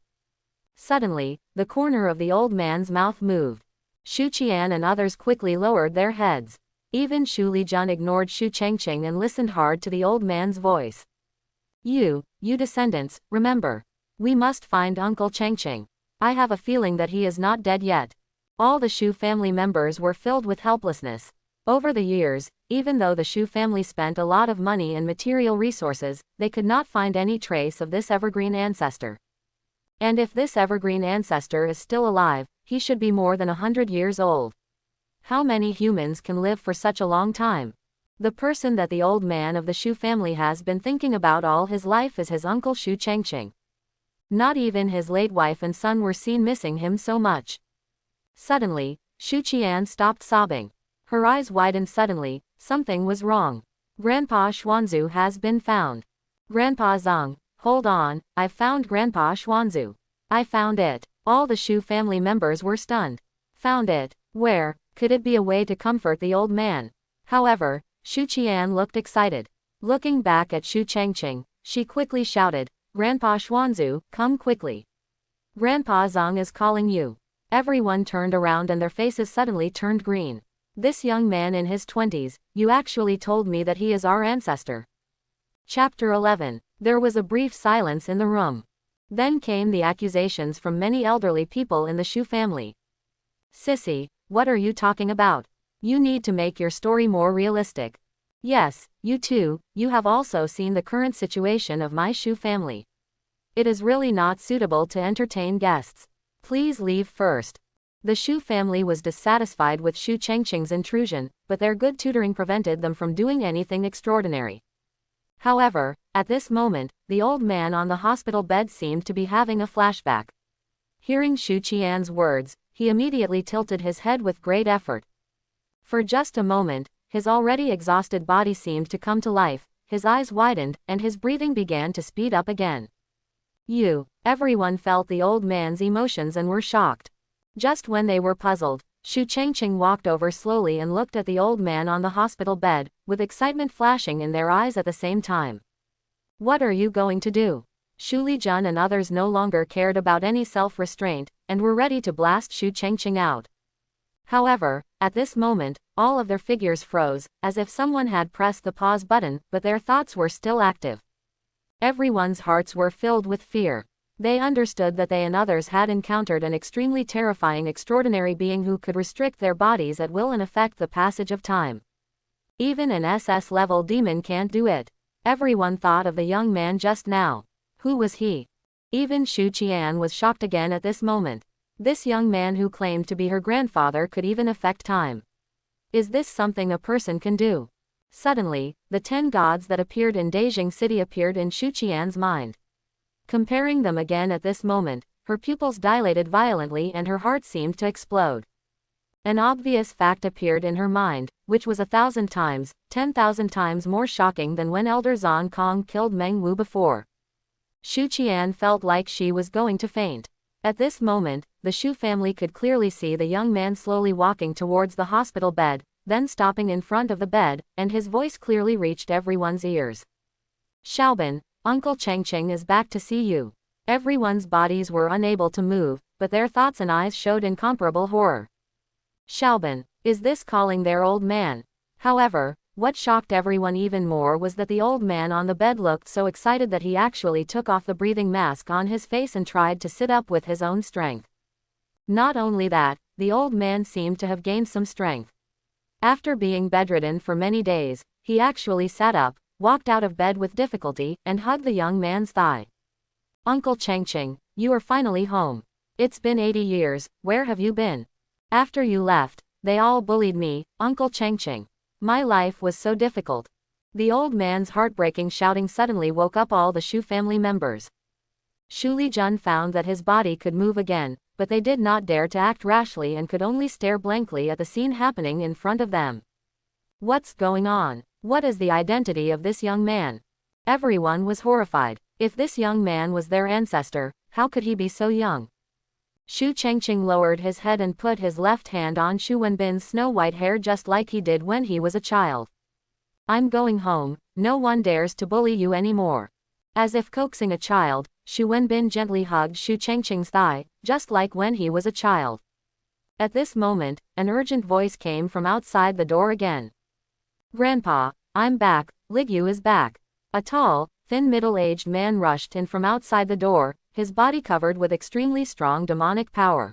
Suddenly, the corner of the old man's mouth moved. Shu Qian and others quickly lowered their heads. Even Shu Lijun ignored Shu Changqing and listened hard to the old man's voice. You descendants, remember. We must find Uncle Changqing. I have a feeling that he is not dead yet. All the Shu family members were filled with helplessness. Over the years, even though the Shu family spent a lot of money and material resources, they could not find any trace of this evergreen ancestor. And if this evergreen ancestor is still alive, he should be more than 100 years old. How many humans can live for such a long time? The person that the old man of the Shu family has been thinking about all his life is his uncle Shu Chengqing. Not even his late wife and son were seen missing him so much. Suddenly, Shu Qian stopped sobbing. Her eyes widened suddenly. Something was wrong. Grandpa Xuanzu has been found. Grandpa Zhang, hold on, I've found Grandpa Xuanzu. I found it. All the Shu family members were stunned. Found it? Where? Could it be a way to comfort the old man? However, Shu Qian looked excited. Looking back at Shu Chengqing, she quickly shouted, Grandpa Xuanzu, come quickly. Grandpa Zhang is calling you. Everyone turned around and their faces suddenly turned green. This young man in his 20s, you actually told me that he is our ancestor. Chapter 11. There was a brief silence in the room. Then came the accusations from many elderly people in the Shu family. Sissy, what are you talking about? You need to make your story more realistic. Yes, you too, you have also seen the current situation of my Shu family. It is really not suitable to entertain guests. Please leave first. The Shu family was dissatisfied with Shu Chengqing's intrusion, but their good tutoring prevented them from doing anything extraordinary. However, at this moment, the old man on the hospital bed seemed to be having a flashback. Hearing Shu Qian's words, he immediately tilted his head with great effort. For just a moment, his already exhausted body seemed to come to life, his eyes widened, and his breathing began to speed up again. Everyone felt the old man's emotions and were shocked. Just when they were puzzled, Shu Chengqing walked over slowly and looked at the old man on the hospital bed, with excitement flashing in their eyes at the same time. What are you going to do? Shu Lijun and others no longer cared about any self-restraint, and were ready to blast Shu Chengqing out. However, at this moment, all of their figures froze, as if someone had pressed the pause button, but their thoughts were still active. Everyone's hearts were filled with fear. They understood that they and others had encountered an extremely terrifying extraordinary being who could restrict their bodies at will and affect the passage of time. Even an SS-level demon can't do it. Everyone thought of the young man just now. Who was he? Even Shu Qian was shocked again at this moment. This young man who claimed to be her grandfather could even affect time. Is this something a person can do? Suddenly, the 10 gods that appeared in Beijing City appeared in Shu Qian's mind. Comparing them again at this moment, her pupils dilated violently and her heart seemed to explode. An obvious fact appeared in her mind, which was 1,000 times, 10,000 times more shocking than when Elder Zan Kong killed Meng Wu before. Shu Qian felt like she was going to faint. At this moment, the Shu family could clearly see the young man slowly walking towards the hospital bed, then stopping in front of the bed, and his voice clearly reached everyone's ears. Xiaobin, Uncle Chengqing is back to see you. Everyone's bodies were unable to move, but their thoughts and eyes showed incomparable horror. Xiaobin, is this calling their old man? However, what shocked everyone even more was that the old man on the bed looked so excited that he actually took off the breathing mask on his face and tried to sit up with his own strength. Not only that, the old man seemed to have gained some strength. After being bedridden for many days, he actually sat up, walked out of bed with difficulty, and hugged the young man's thigh. Uncle Chengqing, you are finally home. It's been 80 years, where have you been? After you left, they all bullied me, Uncle Chengqing. My life was so difficult. The old man's heartbreaking shouting suddenly woke up all the Shu family members. Shu Lijun found that his body could move again, but they did not dare to act rashly and could only stare blankly at the scene happening in front of them. What's going on? What is the identity of this young man? Everyone was horrified. If this young man was their ancestor, how could he be so young? Shu Chengqing lowered his head and put his left hand on Shu Wenbin's snow-white hair just like he did when he was a child. I'm going home, no one dares to bully you anymore. As if coaxing a child, Shu Wenbin gently hugged Shu Chengqing's thigh, just like when he was a child. At this moment, an urgent voice came from outside the door again. Grandpa, I'm back, Ligyu is back. A tall, thin middle-aged man rushed in from outside the door, his body covered with extremely strong demonic power.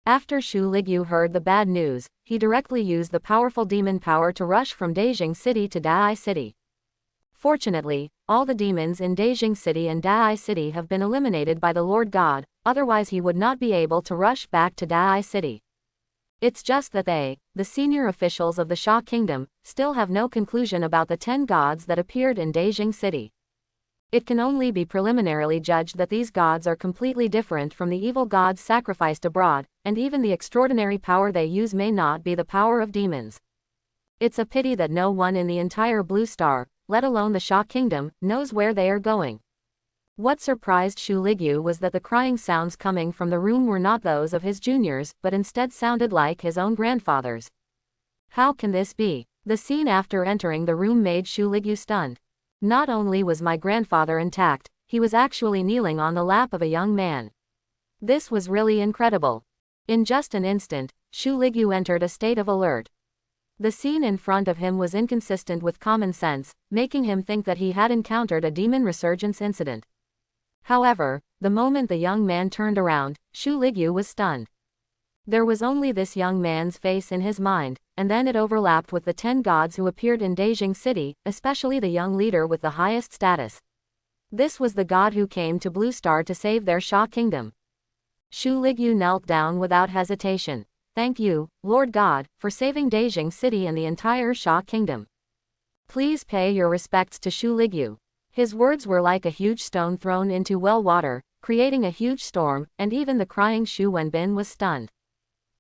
After Shu Ligyu heard the bad news, he directly used the powerful demon power to rush from Daijing City to Dai City. Fortunately, all the demons in Daijing City and Dai City have been eliminated by the Lord God, otherwise he would not be able to rush back to Dai City. It's just that they, the senior officials of the Sha Kingdom, still have no conclusion about the 10 gods that appeared in Daijing City. It can only be preliminarily judged that these gods are completely different from the evil gods sacrificed abroad, and even the extraordinary power they use may not be the power of demons. It's a pity that no one in the entire Blue Star, let alone the Sha Kingdom, knows where they are going. What surprised Shu Ligyu was that the crying sounds coming from the room were not those of his juniors, but instead sounded like his own grandfather's. How can this be? The scene after entering the room made Shu Ligyu stunned. Not only was my grandfather intact, he was actually kneeling on the lap of a young man. This was really incredible. In just an instant, Shu Ligyu entered a state of alert. The scene in front of him was inconsistent with common sense, making him think that he had encountered a demon resurgence incident. However, the moment the young man turned around, Shu Ligyu was stunned. There was only this young man's face in his mind, and then it overlapped with the 10 gods who appeared in Daijing City, especially the young leader with the highest status. This was the god who came to Blue Star to save their Sha Kingdom. Shu Ligyu knelt down without hesitation. Thank you, Lord God, for saving Daijing City and the entire Sha Kingdom. Please pay your respects to Shu Ligyu. His words were like a huge stone thrown into well water, creating a huge storm, and even the crying Shu Wenbin was stunned.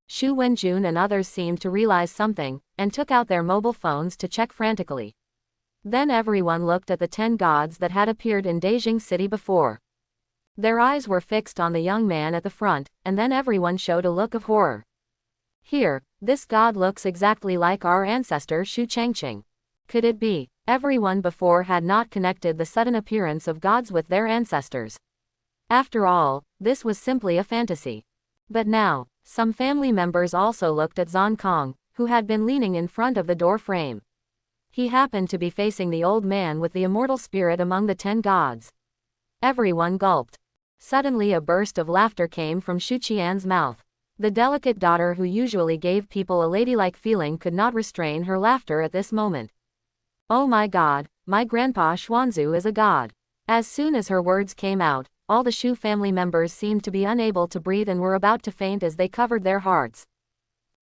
Shu Wenjun and others seemed to realize something, and took out their mobile phones to check frantically. Then everyone looked at the 10 gods that had appeared in Daijing City before. Their eyes were fixed on the young man at the front, and then everyone showed a look of horror. Here, this god looks exactly like our ancestor Shu Changqing. Could it be? Everyone before had not connected the sudden appearance of gods with their ancestors. After all, this was simply a fantasy. But now, some family members also looked at Zhang Kong, who had been leaning in front of the door frame. He happened to be facing the old man with the immortal spirit among the 10 gods. Everyone gulped. Suddenly a burst of laughter came from Shu Qian's mouth. The delicate daughter who usually gave people a ladylike feeling could not restrain her laughter at this moment. Oh my god, my grandpa Xuanzu is a god. As soon as her words came out, all the Shu family members seemed to be unable to breathe and were about to faint as they covered their hearts.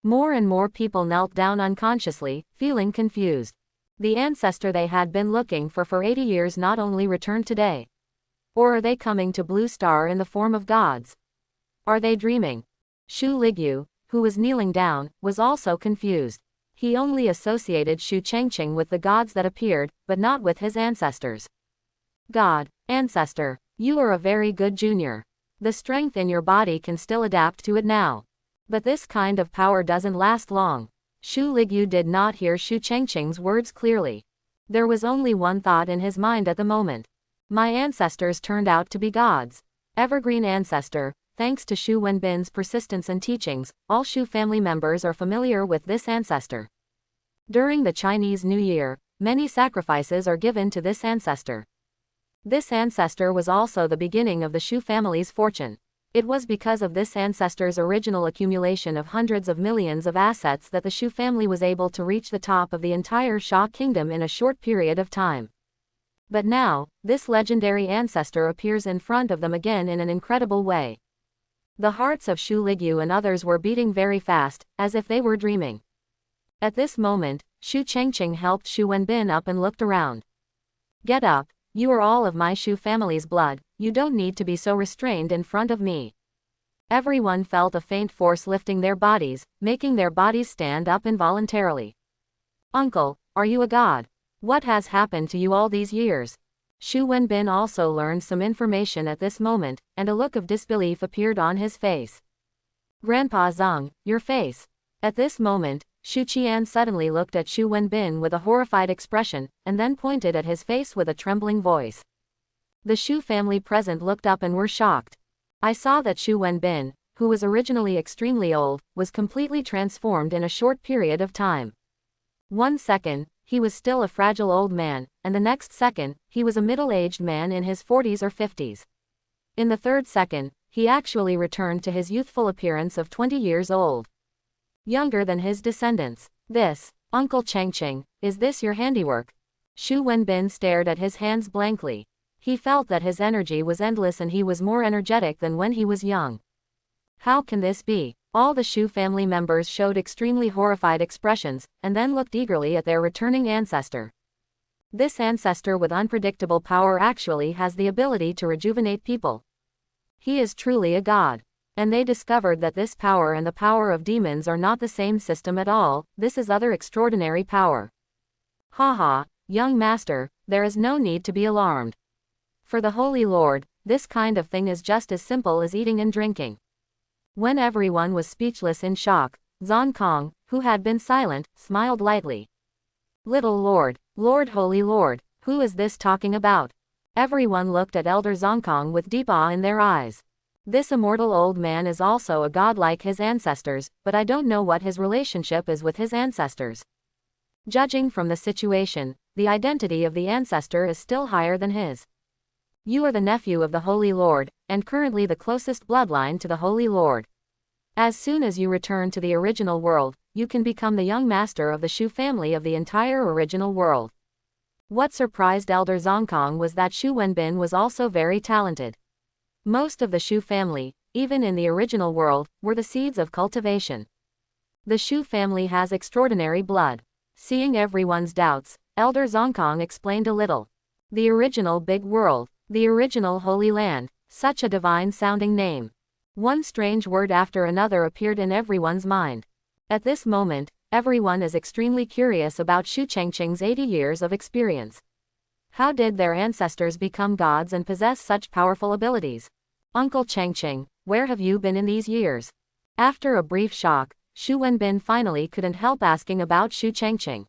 More and more people knelt down unconsciously, feeling confused. The ancestor they had been looking for 80 years not only returned today. Or are they coming to Blue Star in the form of gods? Are they dreaming? Shu Ligyu, who was kneeling down, was also confused. He only associated Shu Changqing with the gods that appeared, but not with his ancestors. God, ancestor, you are a very good junior. The strength in your body can still adapt to it now. But this kind of power doesn't last long. Shu Ligyu did not hear Shu Changqing's words clearly. There was only one thought in his mind at the moment. My ancestors turned out to be gods. Evergreen ancestor. Thanks to Shu Wenbin's persistence and teachings, all Shu family members are familiar with this ancestor. During the Chinese New Year, many sacrifices are given to this ancestor. This ancestor was also the beginning of the Shu family's fortune. It was because of this ancestor's original accumulation of hundreds of millions of assets that the Shu family was able to reach the top of the entire Sha Kingdom in a short period of time. But now, this legendary ancestor appears in front of them again in an incredible way. The hearts of Shu Ligyu and others were beating very fast, as if they were dreaming. At this moment, Shu Changqing helped Shu Wenbin up and looked around. Get up, you are all of my Shu family's blood, you don't need to be so restrained in front of me. Everyone felt a faint force lifting their bodies, making their bodies stand up involuntarily. Uncle, are you a god? What has happened to you all these years? Shu Wenbin also learned some information at this moment, and a look of disbelief appeared on his face. Grandpa Zhang, your face. At this moment, Shu Qian suddenly looked at Shu Wenbin with a horrified expression, and then pointed at his face with a trembling voice. The Shu family present looked up and were shocked. I saw that Shu Wenbin, who was originally extremely old, was completely transformed in a short period of time. 1 second, he was still a fragile old man, and the next second, he was a middle-aged man in his 40s or 50s. In the third second, he actually returned to his youthful appearance of 20 years old. Younger than his descendants. This, Uncle Changqing, is this your handiwork? Xu Wenbin stared at his hands blankly. He felt that his energy was endless and he was more energetic than when he was young. How can this be? All the Xu family members showed extremely horrified expressions, and then looked eagerly at their returning ancestor. This ancestor with unpredictable power actually has the ability to rejuvenate people. He is truly a god. And they discovered that this power and the power of demons are not the same system at all. This is other extraordinary power. Haha, young master, there is no need to be alarmed. For the Holy Lord, this kind of thing is just as simple as eating and drinking. When everyone was speechless in shock, Zhang Kong, who had been silent, smiled lightly. Little Lord, Holy Lord, who is this talking about? Everyone looked at Elder Zhang Kong with deep awe in their eyes. This immortal old man is also a god like his ancestors, but I don't know what his relationship is with his ancestors. Judging from the situation, the identity of the ancestor is still higher than his. You are the nephew of the Holy Lord, and currently the closest bloodline to the Holy Lord. As soon as you return to the original world, you can become the young master of the Xu family of the entire original world. What surprised Elder Zongkong was that Xu Wenbin was also very talented. Most of the Xu family, even in the original world, were the seeds of cultivation. The Xu family has extraordinary blood. Seeing everyone's doubts, Elder Zongkong explained a little. The original big world, the original Holy Land, such a divine-sounding name. One strange word after another appeared in everyone's mind. At this moment, everyone is extremely curious about Xu Changqing's 80 years of experience. How did their ancestors become gods and possess such powerful abilities? Uncle Changqing, where have you been in these years? After a brief shock, Xu Wenbin finally couldn't help asking about Xu Changqing.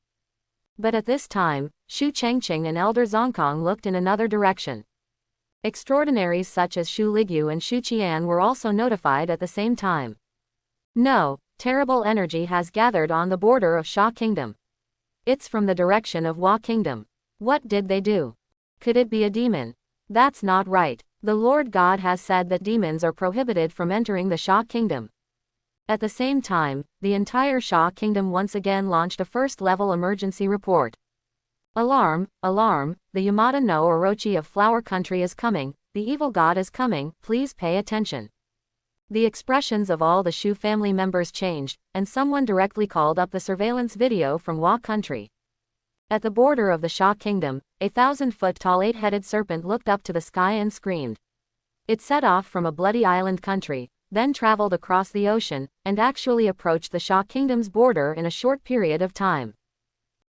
But at this time, Xu Changqing and Elder Zongkong looked in another direction. Extraordinaries such as Xu Ligyu and Xu Qian were also notified at the same time. No, terrible energy has gathered on the border of Sha Kingdom. It's from the direction of Hua Kingdom. What did they do? Could it be a demon? That's not right. The Lord God has said that demons are prohibited from entering the Sha Kingdom. At the same time, the entire Sha Kingdom once again launched a first-level emergency report. Alarm, alarm, the Yamada no Orochi of Flower Country is coming, the evil god is coming, please pay attention. The expressions of all the Xu family members changed, and someone directly called up the surveillance video from Hua Country. At the border of the Sha Kingdom, a 1,000-foot-tall 8-headed serpent looked up to the sky and screamed. It set off from a bloody island country, then traveled across the ocean, and actually approached the Sha Kingdom's border in a short period of time.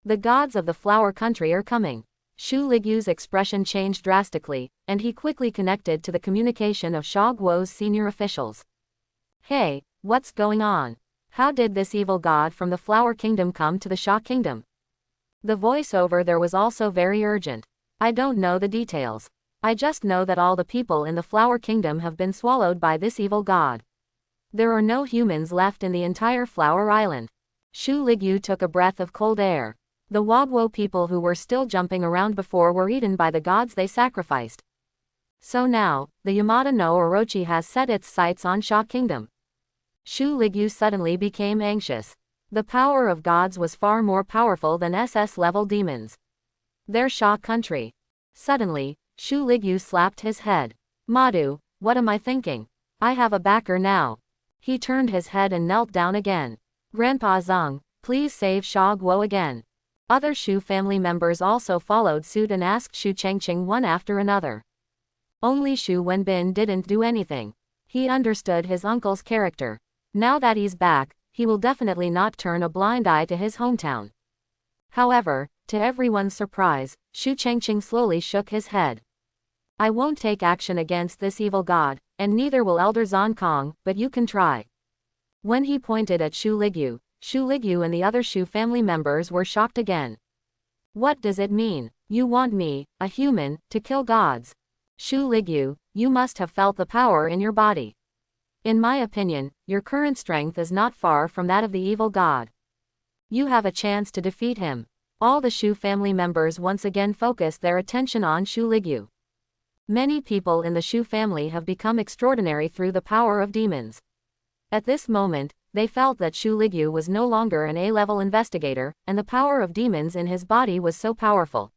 The gods of the Flower Country are coming. Xu Ligyu's expression changed drastically, and he quickly connected to the communication of Sha Guo's senior officials. Hey, what's going on? How did this evil god from the Flower Kingdom come to the Sha Kingdom? The voiceover there was also very urgent. I don't know the details. I just know that all the people in the Flower Kingdom have been swallowed by this evil god. There are no humans left in the entire Flower Island. Xu Ligyu took a breath of cold air. The Wagwo people who were still jumping around before were eaten by the gods they sacrificed. So now, the Yamada no Orochi has set its sights on Sha Kingdom. Xu Ligyu suddenly became anxious. The power of gods was far more powerful than SS-level demons. Their Sha country. Suddenly, Xu Ligyu slapped his head. Madu, what am I thinking? I have a backer now. He turned his head and knelt down again. Grandpa Zhang, please save Sha Guo again. Other Xu family members also followed suit and asked Xu Changqing one after another. Only Xu Wenbin didn't do anything. He understood his uncle's character. Now that he's back, he will definitely not turn a blind eye to his hometown. However, to everyone's surprise, Xu Changqing slowly shook his head. I won't take action against this evil god, and neither will Elder Zan Kong, but you can try. When he pointed at Xu Ligyu and the other Xu family members were shocked again. What does it mean? You want me, a human, to kill gods? Xu Ligyu, you must have felt the power in your body. In my opinion, your current strength is not far from that of the evil god. You have a chance to defeat him. All the Xu family members once again focused their attention on Xu Ligyu. Many people in the Shu family have become extraordinary through the power of demons. At this moment, they felt that Shu Ligyu was no longer an A-level investigator, and the power of demons in his body was so powerful.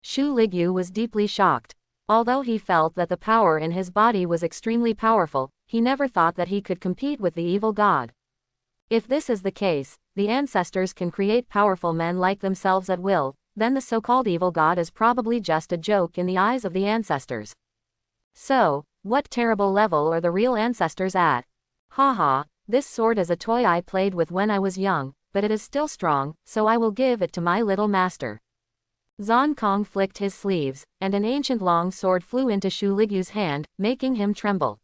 Shu Ligyu was deeply shocked. Although he felt that the power in his body was extremely powerful, he never thought that he could compete with the evil god. If this is the case, the ancestors can create powerful men like themselves at will, then the so-called evil god is probably just a joke in the eyes of the ancestors. So, what terrible level are the real ancestors at? Haha, this sword is a toy I played with when I was young, but it is still strong, so I will give it to my little master. Zhang Kong flicked his sleeves, and an ancient long sword flew into Shu Ligyu's hand, making him tremble.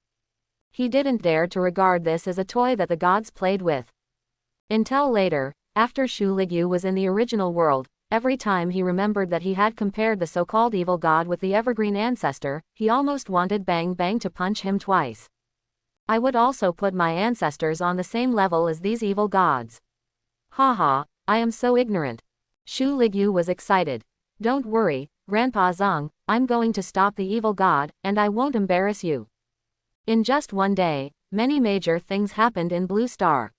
He didn't dare to regard this as a toy that the gods played with. Until later, after Shu Ligyu was in the original world, every time he remembered that he had compared the so-called evil god with the evergreen ancestor, he almost wanted Bang Bang to punch him twice. I would also put my ancestors on the same level as these evil gods. Haha, I am so ignorant. Shu Ligyu was excited. Don't worry, Grandpa Zhang, I'm going to stop the evil god, and I won't embarrass you. In just one day, many major things happened in Blue Star.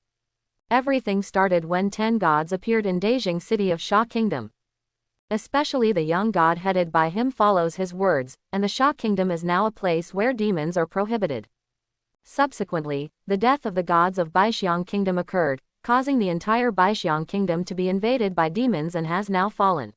Everything started when 10 gods appeared in Beijing city of Sha Kingdom. Especially the young god headed by him follows his words, and the Sha Kingdom is now a place where demons are prohibited. Subsequently, the death of the gods of Baixiang Kingdom occurred, causing the entire Baixiang Kingdom to be invaded by demons and has now fallen.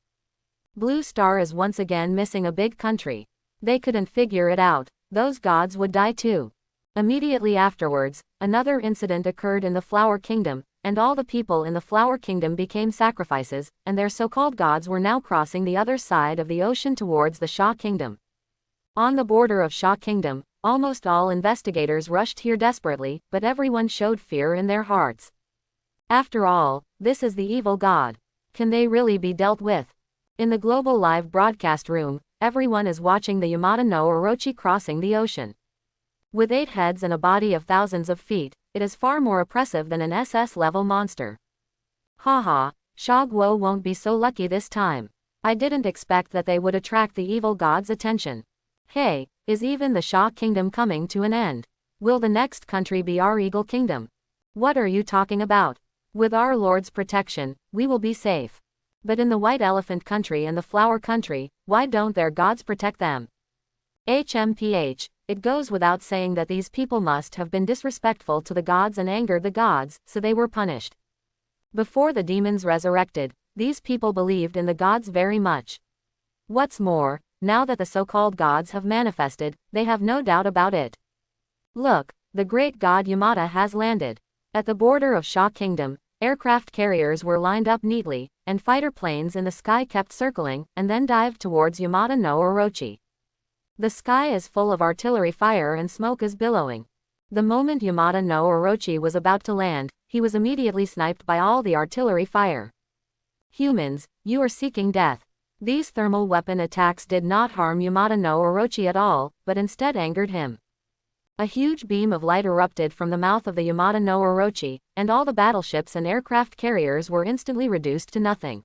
Blue Star is once again missing a big country. They couldn't figure it out. Those gods would die too. Immediately afterwards, another incident occurred in the Flower Kingdom, and all the people in the Flower Kingdom became sacrifices, and their so-called gods were now crossing the other side of the ocean towards the Sha Kingdom. On the border of Sha Kingdom, almost all investigators rushed here desperately, but everyone showed fear in their hearts. After all, this is the evil god. Can they really be dealt with? In the global live broadcast room, everyone is watching the Yamata no Orochi crossing the ocean. With 8 heads and a body of thousands of feet, it is far more oppressive than an SS-level monster. Haha, Sha Guo won't be so lucky this time. I didn't expect that they would attract the evil god's attention. Hey, is even the Sha Kingdom coming to an end? Will the next country be our Eagle Kingdom? What are you talking about? With our Lord's protection, we will be safe. But in the White Elephant Country and the Flower Country, why don't their gods protect them? HMPH, it goes without saying that these people must have been disrespectful to the gods and angered the gods, so they were punished. Before the demons resurrected, these people believed in the gods very much. What's more, now that the so-called gods have manifested, they have no doubt about it. Look, the great god Yamata has landed. At the border of Sha Kingdom, aircraft carriers were lined up neatly, and fighter planes in the sky kept circling, and then dived towards Yamata no Orochi. The sky is full of artillery fire and smoke is billowing. The moment Yamata no Orochi was about to land, he was immediately sniped by all the artillery fire. Humans, you are seeking death. These thermal weapon attacks did not harm Yamata no Orochi at all, but instead angered him. A huge beam of light erupted from the mouth of the Yamata no Orochi, and all the battleships and aircraft carriers were instantly reduced to nothing.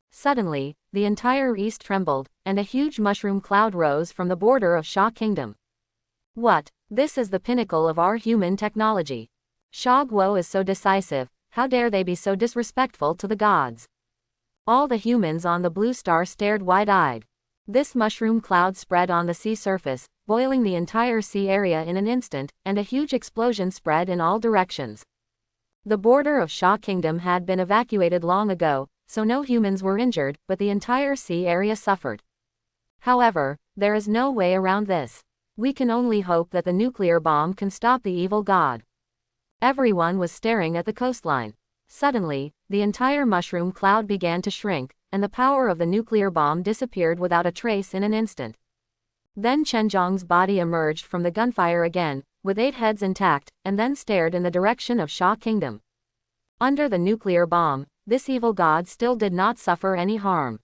Suddenly, the entire east trembled, and a huge mushroom cloud rose from the border of Sha Kingdom. What? This is the pinnacle of our human technology. Sha Guo is so decisive, how dare they be so disrespectful to the gods? All the humans on the Blue Star stared wide-eyed. This mushroom cloud spread on the sea surface, boiling the entire sea area in an instant, and a huge explosion spread in all directions. The border of Sha Kingdom had been evacuated long ago, so no humans were injured, but the entire sea area suffered. However, there is no way around this. We can only hope that the nuclear bomb can stop the evil god. Everyone was staring at the coastline. Suddenly, the entire mushroom cloud began to shrink, and the power of the nuclear bomb disappeared without a trace in an instant. Then Chen Zhong's body emerged from the gunfire again, with 8 heads intact, and then stared in the direction of Sha Kingdom. Under the nuclear bomb, this evil god still did not suffer any harm.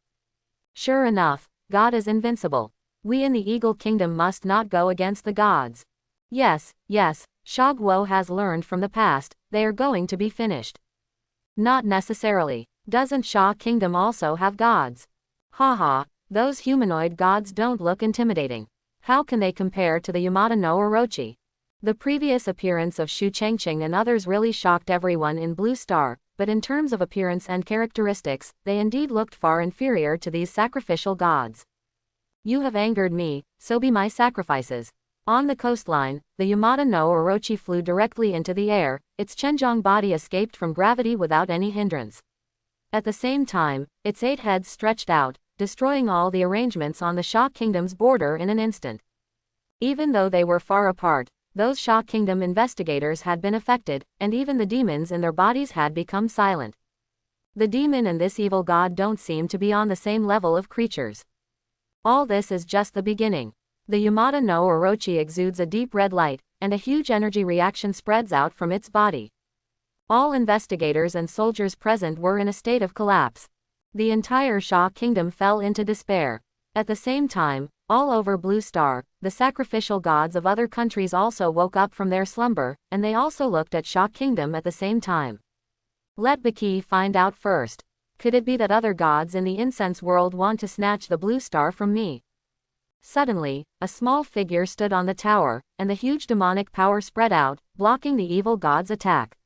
Sure enough, God is invincible. We in the Eagle Kingdom must not go against the gods. Yes, Sha Guo has learned from the past, they are going to be finished. Not necessarily. Doesn't Sha Kingdom also have gods? Haha, those humanoid gods don't look intimidating. How can they compare to the Yamada no Orochi? The previous appearance of Shu Changqing and others really shocked everyone in Blue Star, but in terms of appearance and characteristics, they indeed looked far inferior to these sacrificial gods. You have angered me, so be my sacrifices. On the coastline, the Yamada no Orochi flew directly into the air, its Chenjiang body escaped from gravity without any hindrance. At the same time, its 8 heads stretched out, destroying all the arrangements on the Sha Kingdom's border in an instant. Even though they were far apart, those Sha Kingdom investigators had been affected, and even the demons in their bodies had become silent. The demon and this evil god don't seem to be on the same level of creatures. All this is just the beginning. The Yamada no Orochi exudes a deep red light, and a huge energy reaction spreads out from its body. All investigators and soldiers present were in a state of collapse. The entire Sha Kingdom fell into despair. At the same time, all over Blue Star, the sacrificial gods of other countries also woke up from their slumber, and they also looked at Sha Kingdom at the same time. Let Baki find out first. Could it be that other gods in the incense world want to snatch the Blue Star from me? Suddenly, a small figure stood on the tower, and the huge demonic power spread out, blocking the evil god's attack.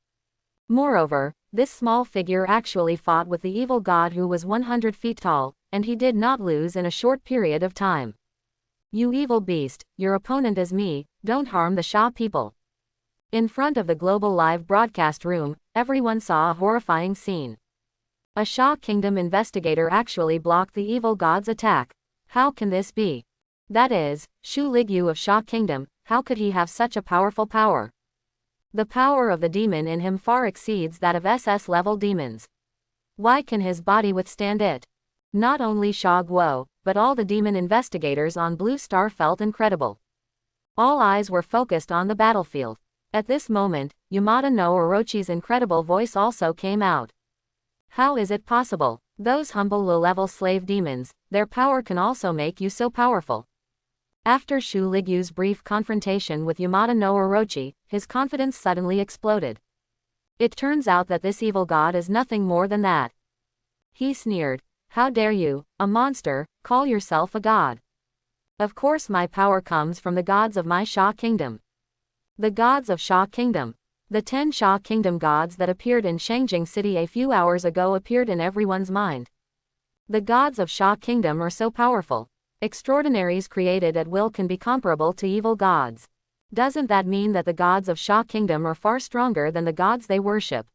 Moreover, this small figure actually fought with the evil god who was 100 feet tall, and he did not lose in a short period of time. You evil beast, your opponent is me, don't harm the Sha people. In front of the global live broadcast room, everyone saw a horrifying scene. A Sha Kingdom investigator actually blocked the evil god's attack. How can this be? That is, Shu Ligyu of Sha Kingdom, how could he have such a powerful power? The power of the demon in him far exceeds that of SS-level demons. Why can his body withstand it? Not only Sha Guo, but all the demon investigators on Blue Star felt incredible. All eyes were focused on the battlefield. At this moment, Yamada no Orochi's incredible voice also came out. How is it possible? Those humble low-level slave demons, their power can also make you so powerful. After Shu Ligyu's brief confrontation with Yamada no Orochi, his confidence suddenly exploded. It turns out that this evil god is nothing more than that. He sneered. How dare you, a monster, call yourself a god? Of course my power comes from the gods of my Sha Kingdom. The gods of Sha Kingdom. The 10 Sha Kingdom gods that appeared in Shangjing City a few hours ago appeared in everyone's mind. The gods of Sha Kingdom are so powerful. Extraordinaries created at will can be comparable to evil gods. Doesn't that mean that the gods of Sha Kingdom are far stronger than the gods they worship?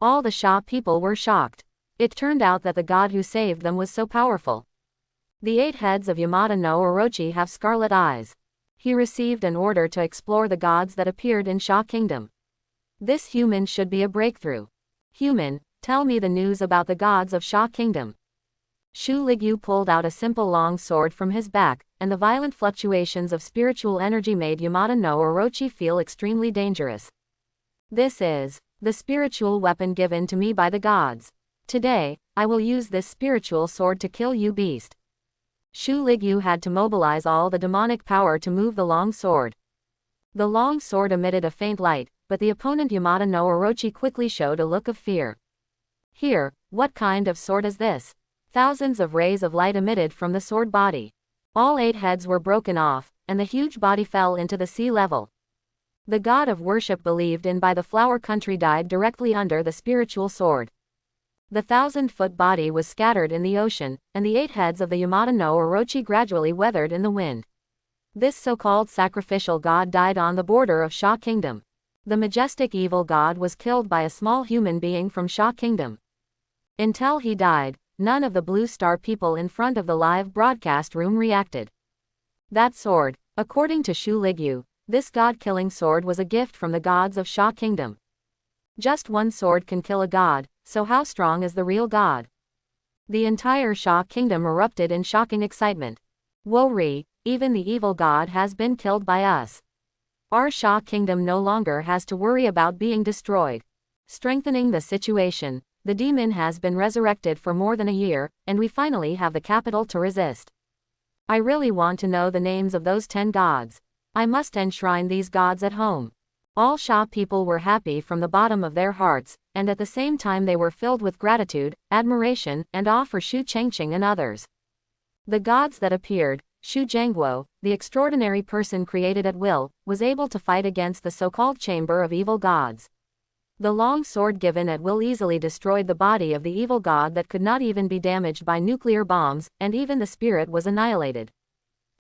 All the Sha people were shocked. It turned out that the god who saved them was so powerful. The 8 heads of Yamada no Orochi have scarlet eyes. He received an order to explore the gods that appeared in Sha Kingdom. This human should be a breakthrough. Human, tell me the news about the gods of Sha Kingdom. Shu Ligyu pulled out a simple long sword from his back, and the violent fluctuations of spiritual energy made Yamada no Orochi feel extremely dangerous. This is the spiritual weapon given to me by the gods. Today, I will use this spiritual sword to kill you beast. Shu Ligyu had to mobilize all the demonic power to move the long sword. The long sword emitted a faint light, but the opponent Yamada no Orochi quickly showed a look of fear. Here, what kind of sword is this? Thousands of rays of light emitted from the sword body. All 8 heads were broken off, and the huge body fell into the sea level. The god of worship believed in by the flower country died directly under the spiritual sword. The 1,000-foot body was scattered in the ocean, and the 8 heads of the Yamada no Orochi gradually weathered in the wind. This so-called sacrificial god died on the border of Sha Kingdom. The majestic evil god was killed by a small human being from Sha Kingdom. Until he died, none of the Blue Star people in front of the live broadcast room reacted. That sword, according to Shu Ligyu, this god-killing sword was a gift from the gods of Sha Kingdom. Just one sword can kill a god, so how strong is the real god? The entire Sha Kingdom erupted in shocking excitement. Wo-ri, even the evil god has been killed by us. Our Sha Kingdom no longer has to worry about being destroyed. Strengthening the situation, the demon has been resurrected for more than a year, and we finally have the capital to resist. I really want to know the names of those 10 gods. I must enshrine these gods at home. All Sha people were happy from the bottom of their hearts, and at the same time they were filled with gratitude, admiration, and awe for Shu Changqing and others. The gods that appeared, Shu Zhangguo, the extraordinary person created at will, was able to fight against the so-called Chamber of Evil Gods. The long sword given at will easily destroyed the body of the evil god that could not even be damaged by nuclear bombs, and even the spirit was annihilated.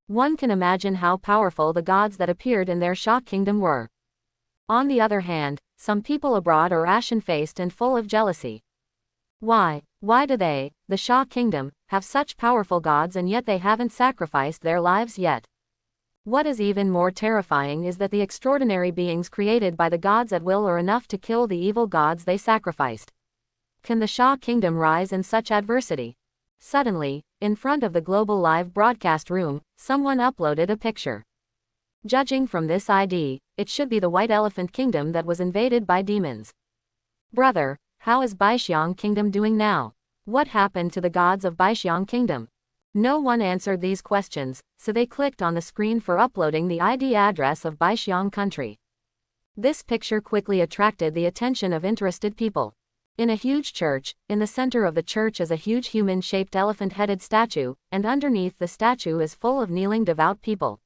One can imagine how powerful the gods that appeared in their Sha kingdom were. On the other hand, some people abroad are ashen-faced and full of jealousy. Why do they, the Sha kingdom, have such powerful gods and yet they haven't sacrificed their lives yet? What is even more terrifying is that the extraordinary beings created by the gods at will are enough to kill the evil gods they sacrificed. Can the Sha kingdom rise in such adversity? Suddenly, in front of the global live broadcast room, someone uploaded a picture. Judging from this ID, it should be the White Elephant Kingdom that was invaded by demons. Brother, how is Baixiang Kingdom doing now? What happened to the gods of Baixiang Kingdom? No one answered these questions, so they clicked on the screen for uploading the ID address of Baixiang country. This picture quickly attracted the attention of interested people. In a huge church, in the center of the church is a huge human-shaped elephant-headed statue, and underneath the statue is full of kneeling devout people.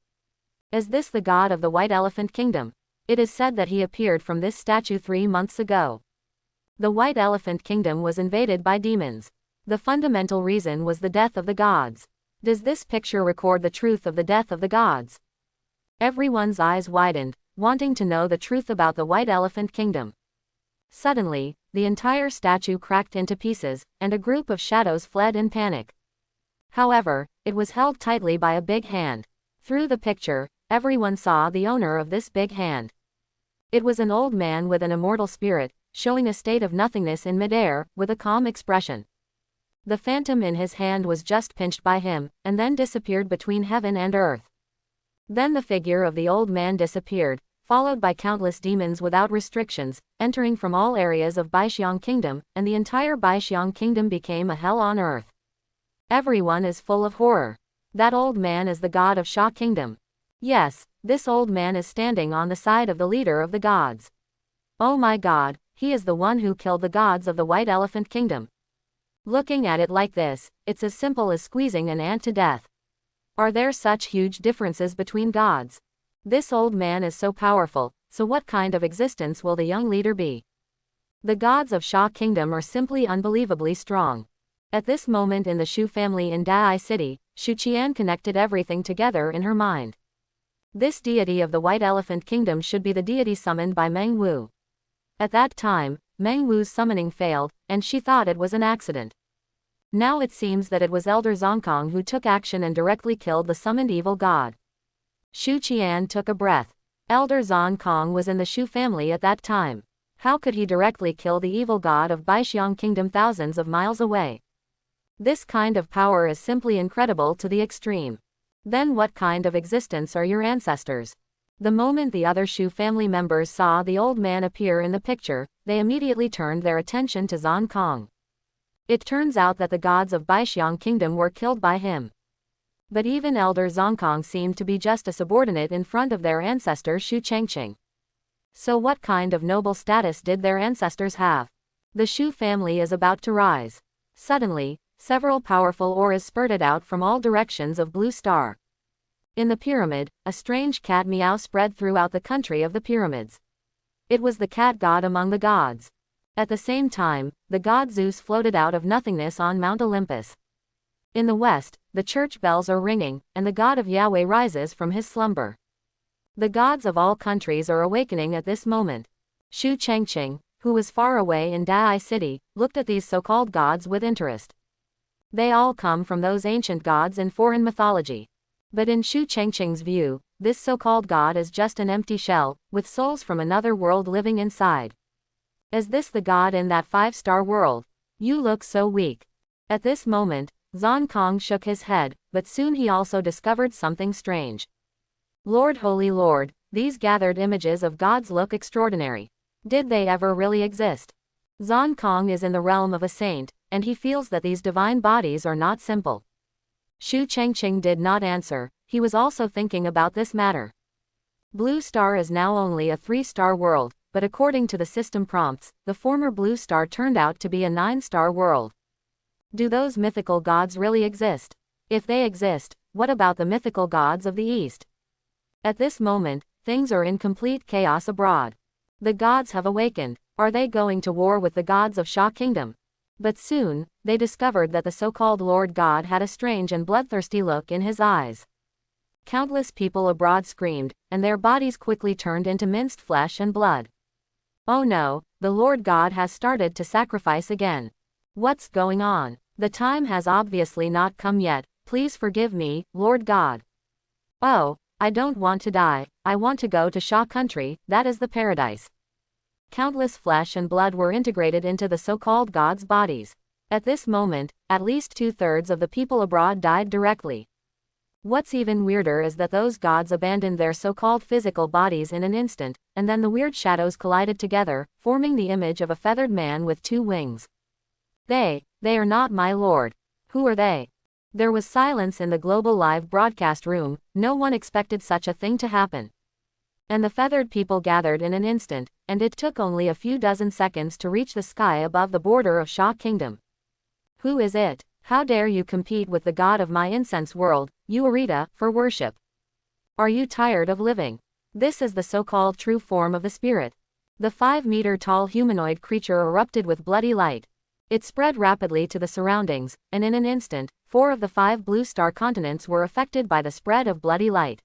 Is this the god of the White Elephant Kingdom? It is said that he appeared from this statue 3 months ago. The White Elephant Kingdom was invaded by demons. The fundamental reason was the death of the gods. Does this picture record the truth of the death of the gods? Everyone's eyes widened, wanting to know the truth about the White Elephant Kingdom. Suddenly, the entire statue cracked into pieces, and a group of shadows fled in panic. However, it was held tightly by a big hand. Through the picture, everyone saw the owner of this big hand. It was an old man with an immortal spirit, showing a state of nothingness in midair, with a calm expression. The phantom in his hand was just pinched by him, and then disappeared between heaven and earth. Then the figure of the old man disappeared, followed by countless demons without restrictions, entering from all areas of Baixiang Kingdom, and the entire Baixiang Kingdom became a hell on earth. Everyone is full of horror. That old man is the god of Sha Kingdom. Yes, this old man is standing on the side of the leader of the gods. Oh my god, he is the one who killed the gods of the White Elephant Kingdom. Looking at it like this, it's as simple as squeezing an ant to death. Are there such huge differences between gods? This old man is so powerful, so what kind of existence will the young leader be? The gods of Sha Kingdom are simply unbelievably strong. At this moment in the Shu family in Dai City, Shu Qian connected everything together in her mind. This deity of the White Elephant Kingdom should be the deity summoned by Meng Wu. At that time, Meng Wu's summoning failed, and she thought it was an accident. Now it seems that it was Elder Zongkong who took action and directly killed the summoned evil god. Shu Qian took a breath. Elder Zongkong was in the Shu family at that time. How could he directly kill the evil god of Baixiang Kingdom thousands of miles away? This kind of power is simply incredible to the extreme. Then what kind of existence are your ancestors? The moment the other Shu family members saw the old man appear in the picture, they immediately turned their attention to Zong Kong. It turns out that the gods of Baixiang Kingdom were killed by him. But even Elder Zongkong seemed to be just a subordinate in front of their ancestor Shu Chengqing. So what kind of noble status did their ancestors have? The Shu family is about to rise. Suddenly, several powerful auras spurted out from all directions of Blue Star. In the pyramid, a strange cat meow spread throughout the country of the pyramids. It was the cat god among the gods. At the same time, the god Zeus floated out of nothingness on Mount Olympus. In the west, the church bells are ringing, and the god of Yahweh rises from his slumber. The gods of all countries are awakening at this moment. Shu Chengqing, who was far away in Dai City, looked at these so-called gods with interest. They all come from those ancient gods in foreign mythology. But in Shu Chengqing's view, this so-called god is just an empty shell, with souls from another world living inside. Is this the god in that 5-star world? You look so weak. At this moment, Zong Kong shook his head, but soon he also discovered something strange. Lord, Holy Lord, these gathered images of gods look extraordinary. Did they ever really exist? Zong Kong is in the realm of a saint, and he feels that these divine bodies are not simple. Shu Chengqing did not answer, he was also thinking about this matter. Blue Star is now only a 3-star world, but according to the system prompts, the former Blue Star turned out to be a 9-star world. Do those mythical gods really exist? If they exist, what about the mythical gods of the East? At this moment, things are in complete chaos abroad. The gods have awakened. Are they going to war with the gods of Sha Kingdom? But soon, they discovered that the so-called Lord God had a strange and bloodthirsty look in his eyes. Countless people abroad screamed, and their bodies quickly turned into minced flesh and blood. Oh no, the Lord God has started to sacrifice again. What's going on? The time has obviously not come yet. Please forgive me, Lord God. Oh, I don't want to die. I want to go to Sha country, that is the paradise. Countless flesh and blood were integrated into the so-called gods' bodies. At this moment, at least 2/3 of the people abroad died directly. What's even weirder is that those gods abandoned their so-called physical bodies in an instant, and then the weird shadows collided together, forming the image of a feathered man with 2 wings. They are not my lord. Who are they? There was silence in the global live broadcast room. No one expected such a thing to happen. And the feathered people gathered in an instant, and it took only a few dozen seconds to reach the sky above the border of Sha Kingdom. Who is it? How dare you compete with the god of my incense world, you Arita, for worship? Are you tired of living? This is the so-called true form of the spirit. The 5-meter-tall humanoid creature erupted with bloody light. It spread rapidly to the surroundings, and in an instant, 4 of the 5 blue star continents were affected by the spread of bloody light.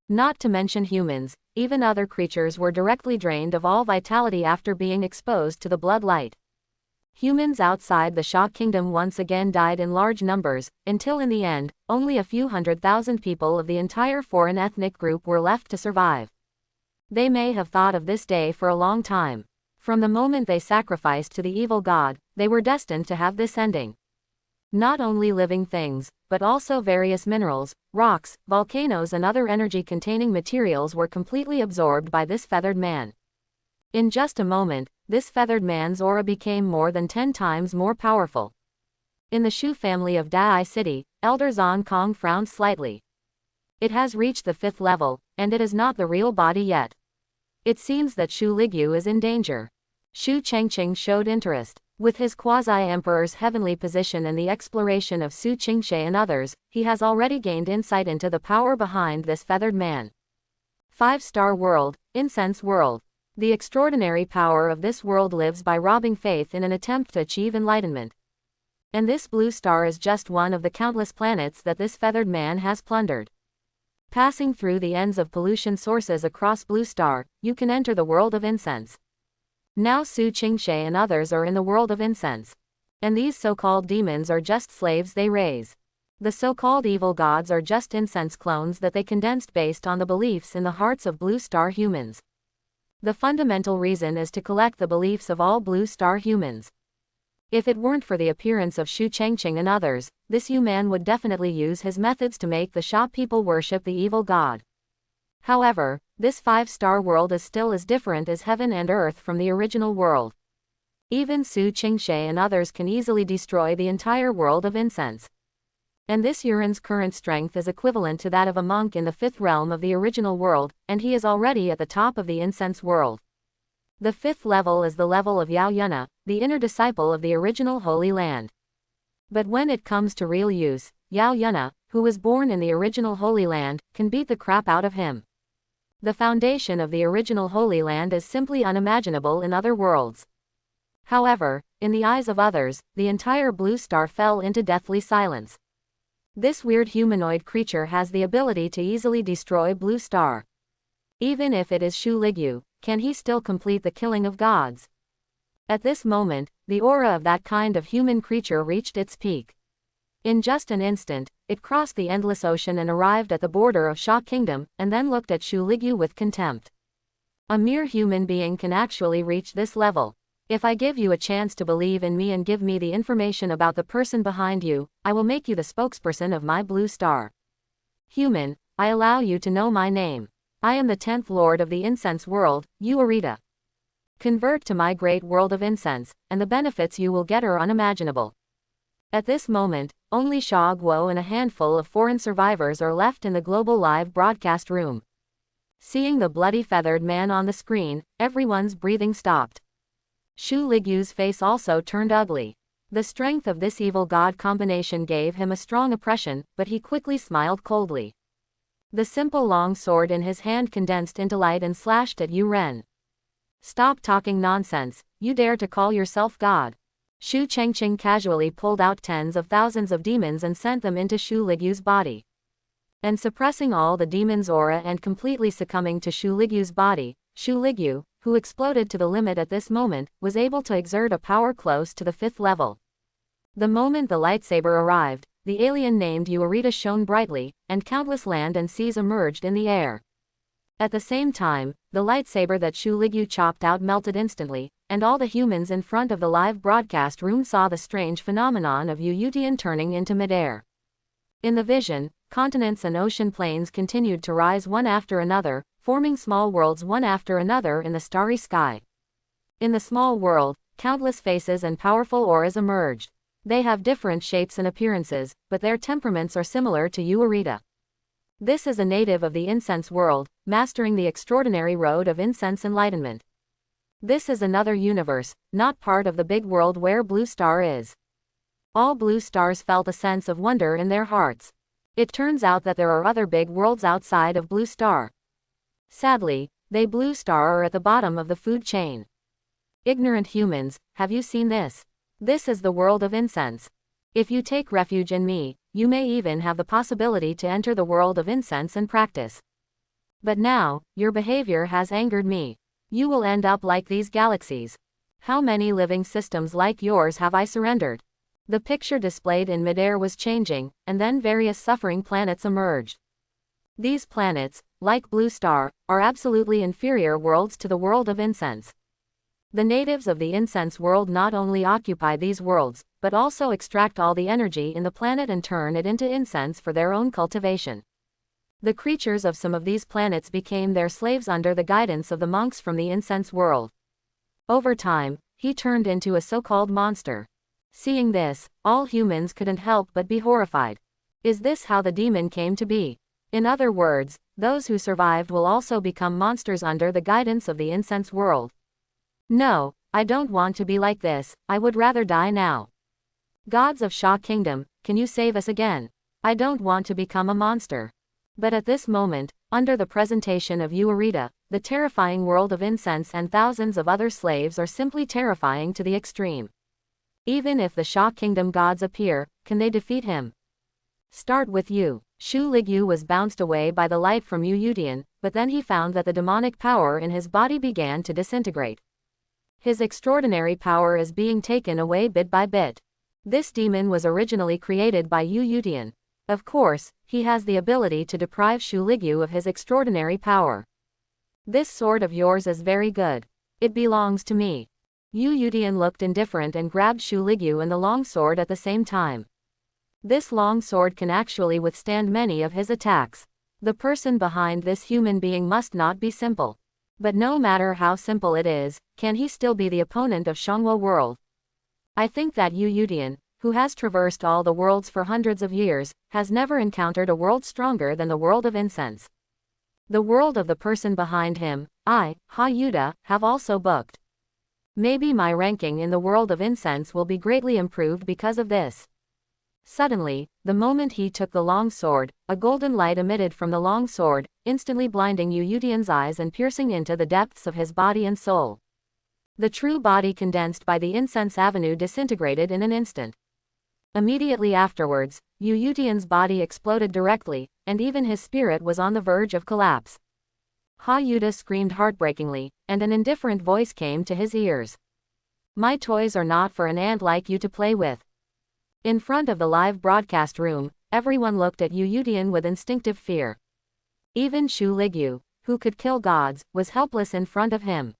Not to mention humans, even other creatures were directly drained of all vitality after being exposed to the blood light. Humans outside the Sha Kingdom once again died in large numbers, until in the end, only a few 100,000 people of the entire foreign ethnic group were left to survive. They may have thought of this day for a long time. From the moment they sacrificed to the evil god, they were destined to have this ending. Not only living things, but also various minerals, rocks, volcanoes and other energy-containing materials were completely absorbed by this feathered man. In just a moment, this feathered man's aura became more than 10 times more powerful. In the Shu family of Dai City, Elder Zhang Kong frowned slightly. It has reached the 5th level, and it is not the real body yet. It seems that Shu Ligyu is in danger. Shu Chengqing showed interest. With his Quasi-Emperor's heavenly position and the exploration of Su Qingshe and others, he has already gained insight into the power behind this feathered man. 5-star world, incense world. The extraordinary power of this world lives by robbing faith in an attempt to achieve enlightenment. And this blue star is just one of the countless planets that this feathered man has plundered. Passing through the ends of pollution sources across Blue Star, you can enter the world of incense. Now Su Qingshe and others are in the world of incense. And these so-called demons are just slaves they raise. The so-called evil gods are just incense clones that they condensed based on the beliefs in the hearts of Blue Star humans. The fundamental reason is to collect the beliefs of all Blue Star humans. If it weren't for the appearance of Shu Chengqing and others, this man would definitely use his methods to make the Sha people worship the evil god. However, this 5-star world is still as different as heaven and earth from the original world. Even Su Qingshe and others can easily destroy the entire world of incense. And this Yuren's current strength is equivalent to that of a monk in the 5th realm of the original world, and he is already at the top of the incense world. The 5th level is the level of Yao Yuna, the inner disciple of the original Holy Land. But when it comes to real use, Yao Yuna, who was born in the original Holy Land, can beat the crap out of him. The foundation of the original Holy Land is simply unimaginable in other worlds. However, in the eyes of others, the entire Blue Star fell into deathly silence. This weird humanoid creature has the ability to easily destroy Blue Star. Even if it is Shu Ligyu, can he still complete the killing of gods? At this moment, the aura of that kind of human creature reached its peak. In just an instant, it crossed the endless ocean and arrived at the border of Sha Kingdom, and then looked at Shu Ligyu with contempt. A mere human being can actually reach this level. If I give you a chance to believe in me and give me the information about the person behind you, I will make you the spokesperson of my Blue Star. Human, I allow you to know my name. I am the 10th Lord of the Incense World, you Arita. Convert to my great world of incense, and the benefits you will get are unimaginable. At this moment, only Sha Guo and a handful of foreign survivors are left in the global live broadcast room. Seeing the bloody feathered man on the screen, everyone's breathing stopped. Shu Ligyu's face also turned ugly. The strength of this evil god combination gave him a strong impression, but he quickly smiled coldly. The simple long sword in his hand condensed into light and slashed at Yu Ren. Stop talking nonsense, you dare to call yourself God. Shu Chengqing casually pulled out tens of thousands of demons and sent them into Shu Ligyu's body. And suppressing all the demon's aura and completely succumbing to Shu Ligyu's body, Shu Ligyu, who exploded to the limit at this moment, was able to exert a power close to the 5th level. The moment the lightsaber arrived, the alien named Yuarita shone brightly, and countless land and seas emerged in the air. At the same time, the lightsaber that Shu Ligyu chopped out melted instantly, and all the humans in front of the live broadcast room saw the strange phenomenon of Yutian turning into midair. In the vision, continents and ocean plains continued to rise one after another, forming small worlds one after another in the starry sky. In the small world, countless faces and powerful auras emerged. They have different shapes and appearances, but their temperaments are similar to Yuarita. This is a native of the incense world, mastering the extraordinary road of incense enlightenment. This is another universe, not part of the big world where Blue Star is. All Blue Stars felt a sense of wonder in their hearts. It turns out that there are other big worlds outside of Blue Star. Sadly, they Blue Star are at the bottom of the food chain. Ignorant humans, have you seen this? This is the world of incense. If you take refuge in me, you may even have the possibility to enter the world of incense and practice. But now, your behavior has angered me. You will end up like these galaxies. How many living systems like yours have I surrendered? The picture displayed in midair was changing, and then various suffering planets emerged. These planets, like Blue Star, are absolutely inferior worlds to the world of incense. The natives of the incense world not only occupy these worlds, but also extract all the energy in the planet and turn it into incense for their own cultivation. The creatures of some of these planets became their slaves under the guidance of the monks from the incense world. Over time, he turned into a so-called monster. Seeing this, all humans couldn't help but be horrified. Is this how the demon came to be? In other words, those who survived will also become monsters under the guidance of the incense world. No, I don't want to be like this, I would rather die now. Gods of Sha Kingdom, can you save us again? I don't want to become a monster. But at this moment, under the presentation of Yuarita, the terrifying world of incense and thousands of other slaves are simply terrifying to the extreme. Even if the Sha Kingdom gods appear, can they defeat him? Start with you. Shu Ligyu was bounced away by the light from Yutian, but then he found that the demonic power in his body began to disintegrate. His extraordinary power is being taken away bit by bit. This demon was originally created by Yutian. Of course, he has the ability to deprive Shu Ligyu of his extraordinary power. This sword of yours is very good. It belongs to me. Yutian looked indifferent and grabbed Shu Ligyu and the long sword at the same time. This long sword can actually withstand many of his attacks. The person behind this human being must not be simple. But no matter how simple it is, can he still be the opponent of Shangwo world? I think that Yutian, who has traversed all the worlds for hundreds of years, has never encountered a world stronger than the world of incense. The world of the person behind him, Yuda, have also booked. Maybe my ranking in the world of incense will be greatly improved because of this. Suddenly, the moment he took the long sword, a golden light emitted from the long sword, instantly blinding Yutian's eyes and piercing into the depths of his body and soul. The true body condensed by the incense avenue disintegrated in an instant. Immediately afterwards, Yutian's body exploded directly, and even his spirit was on the verge of collapse. Yuda screamed heartbreakingly, and an indifferent voice came to his ears. My toys are not for an ant like you to play with. In front of the live broadcast room, everyone looked at Yutian with instinctive fear. Even Shu Ligyu, who could kill gods, was helpless in front of him.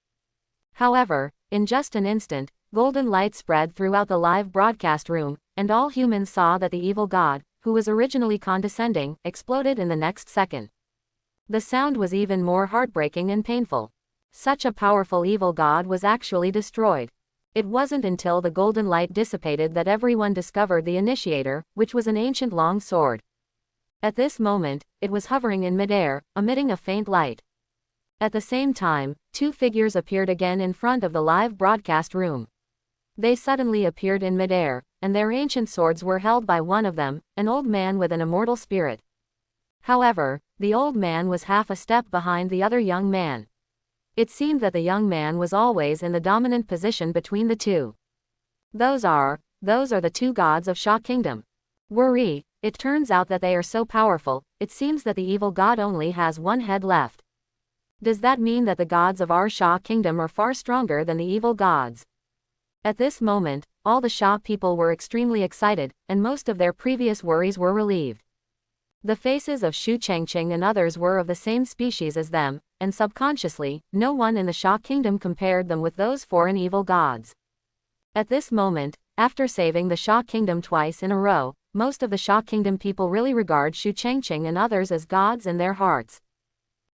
However, in just an instant, golden light spread throughout the live broadcast room, and all humans saw that the evil god, who was originally condescending, exploded in the next second. The sound was even more heartbreaking and painful. Such a powerful evil god was actually destroyed. It wasn't until the golden light dissipated that everyone discovered the initiator, which was an ancient long sword. At this moment, it was hovering in midair, emitting a faint light. At the same time, two figures appeared again in front of the live broadcast room. They suddenly appeared in midair, and their ancient swords were held by one of them, an old man with an immortal spirit. However, the old man was half a step behind the other young man. It seemed that the young man was always in the dominant position between the two. Those are the two gods of Sha Kingdom. Worry, it turns out that they are so powerful, it seems that the evil god only has one head left. Does that mean that the gods of our Sha Kingdom are far stronger than the evil gods? At this moment, all the Sha people were extremely excited, and most of their previous worries were relieved. The faces of Shu Changqing and others were of the same species as them, and subconsciously, no one in the Sha Kingdom compared them with those foreign evil gods. At this moment, after saving the Sha Kingdom twice in a row, most of the Sha Kingdom people really regard Shu Changqing and others as gods in their hearts.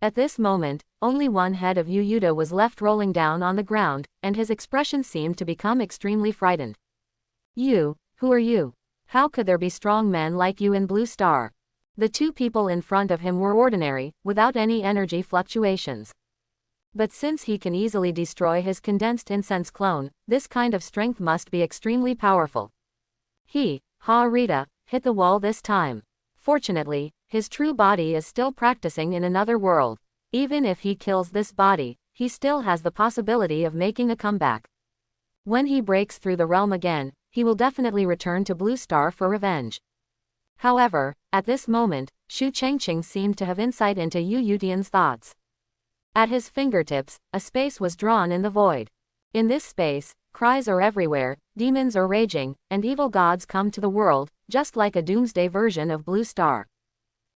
At this moment, only one head of Yu Yuta was left rolling down on the ground, and his expression seemed to become extremely frightened. You, who are you? How could there be strong men like you in Blue Star? The two people in front of him were ordinary, without any energy fluctuations. But since he can easily destroy his condensed incense clone, this kind of strength must be extremely powerful. He, Rita, hit the wall this time. Fortunately, his true body is still practicing in another world. Even if he kills this body, he still has the possibility of making a comeback. When he breaks through the realm again, he will definitely return to Blue Star for revenge. However, at this moment, Shu Changqing seemed to have insight into Yu Yutian's thoughts. At his fingertips, a space was drawn in the void. In this space, cries are everywhere, demons are raging, and evil gods come to the world, just like a doomsday version of Blue Star.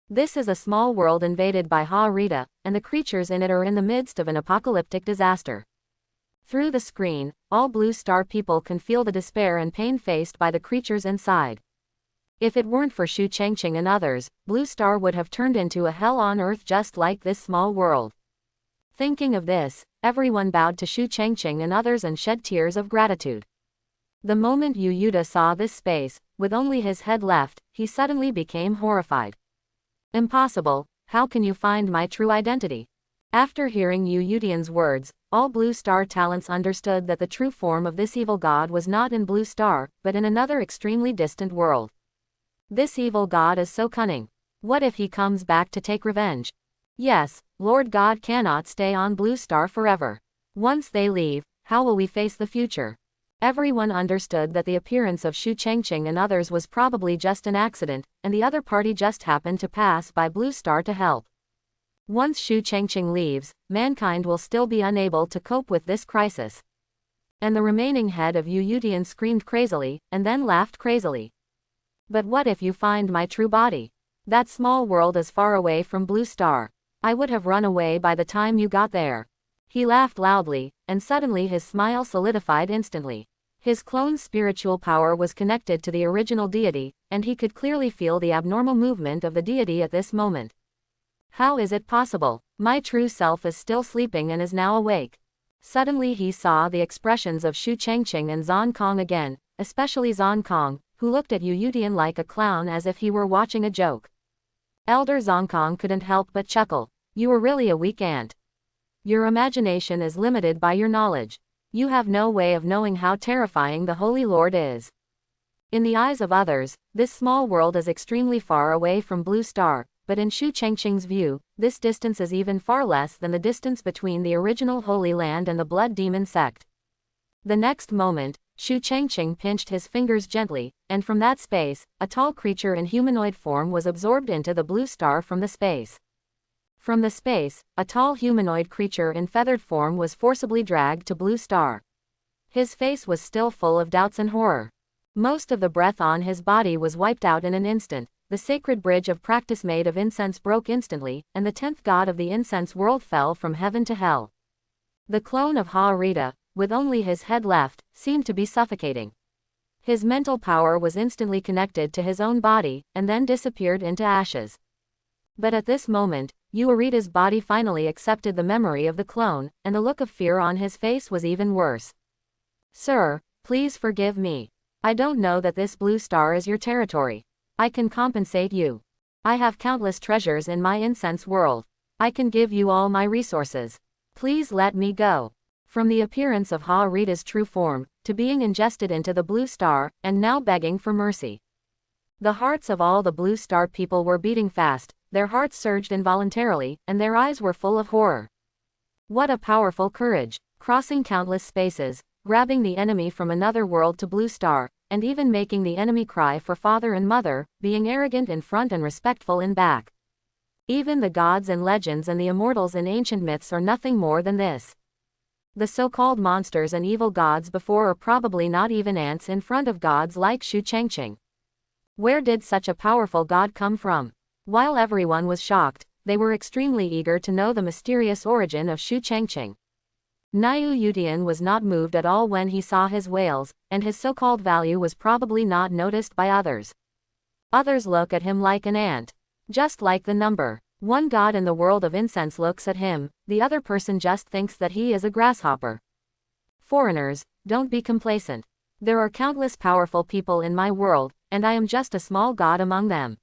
This is a small world invaded by Rita, and the creatures in it are in the midst of an apocalyptic disaster. Through the screen, all Blue Star people can feel the despair and pain faced by the creatures inside. If it weren't for Shu Changqing and others, Blue Star would have turned into a hell on earth just like this small world. Thinking of this, everyone bowed to Shu Changqing and others and shed tears of gratitude. The moment Yu Yuta saw this space, with only his head left, he suddenly became horrified. Impossible, how can you find my true identity? After hearing Yu Yutian's words, all Blue Star talents understood that the true form of this evil god was not in Blue Star, but in another extremely distant world. This evil god is so cunning. What if he comes back to take revenge? Yes, Lord God cannot stay on Blue Star forever. Once they leave, how will we face the future? Everyone understood that the appearance of Shu Changqing and others was probably just an accident, and the other party just happened to pass by Blue Star to help. Once Shu Changqing leaves, mankind will still be unable to cope with this crisis. And the remaining head of Yu Yutian screamed crazily, and then laughed crazily. But what if you find my true body? That small world is far away from Blue Star. I would have run away by the time you got there. He laughed loudly, and suddenly his smile solidified instantly. His clone's spiritual power was connected to the original deity, and he could clearly feel the abnormal movement of the deity at this moment. How is it possible? My true self is still sleeping and is now awake. Suddenly he saw the expressions of Shu Changqing and Zhang Kong again, especially Zhang Kong, who looked at Yu Yutian like a clown as if he were watching a joke. Elder Zhang Kong couldn't help but chuckle. You are really a weak ant. Your imagination is limited by your knowledge. You have no way of knowing how terrifying the Holy Lord is. In the eyes of others, this small world is extremely far away from Blue Star, but in Shu Changqing's view, this distance is even far less than the distance between the original Holy Land and the Blood Demon sect. The next moment, Shu Changqing pinched his fingers gently, and from that space, a tall creature in humanoid form was absorbed into the Blue Star from the space. From the space, a tall humanoid creature in feathered form was forcibly dragged to Blue Star. His face was still full of doubts and horror. Most of the breath on his body was wiped out in an instant. The sacred bridge of practice made of incense broke instantly, and the 10th god of the incense world fell from heaven to hell. The clone of Rita, with only his head left, seemed to be suffocating. His mental power was instantly connected to his own body, and then disappeared into ashes. But at this moment, Rita's body finally accepted the memory of the clone, and the look of fear on his face was even worse. Sir, please forgive me. I don't know that this Blue Star is your territory. I can compensate you. I have countless treasures in my incense world. I can give you all my resources. Please let me go. From the appearance of Ha-Rita's true form, to being ingested into the blue star, and now begging for mercy. The hearts of all the blue star people were beating fast, their hearts surged involuntarily, and their eyes were full of horror. What a powerful courage! Crossing countless spaces, grabbing the enemy from another world to blue star, and even making the enemy cry for father and mother, being arrogant in front and respectful in back. Even the gods and legends and the immortals in ancient myths are nothing more than this. The so-called monsters and evil gods before are probably not even ants in front of gods like Shu Chengqing. Where did such a powerful god come from? While everyone was shocked, they were extremely eager to know the mysterious origin of Shu Chengqing. Niu Yutian was not moved at all when he saw his whales, and his so-called value was probably not noticed by others. Others look at him like an ant. Just like the number. One god in the world of incense looks at him, the other person just thinks that he is a grasshopper. Foreigners, don't be complacent. There are countless powerful people in my world, and I am just a small god among them.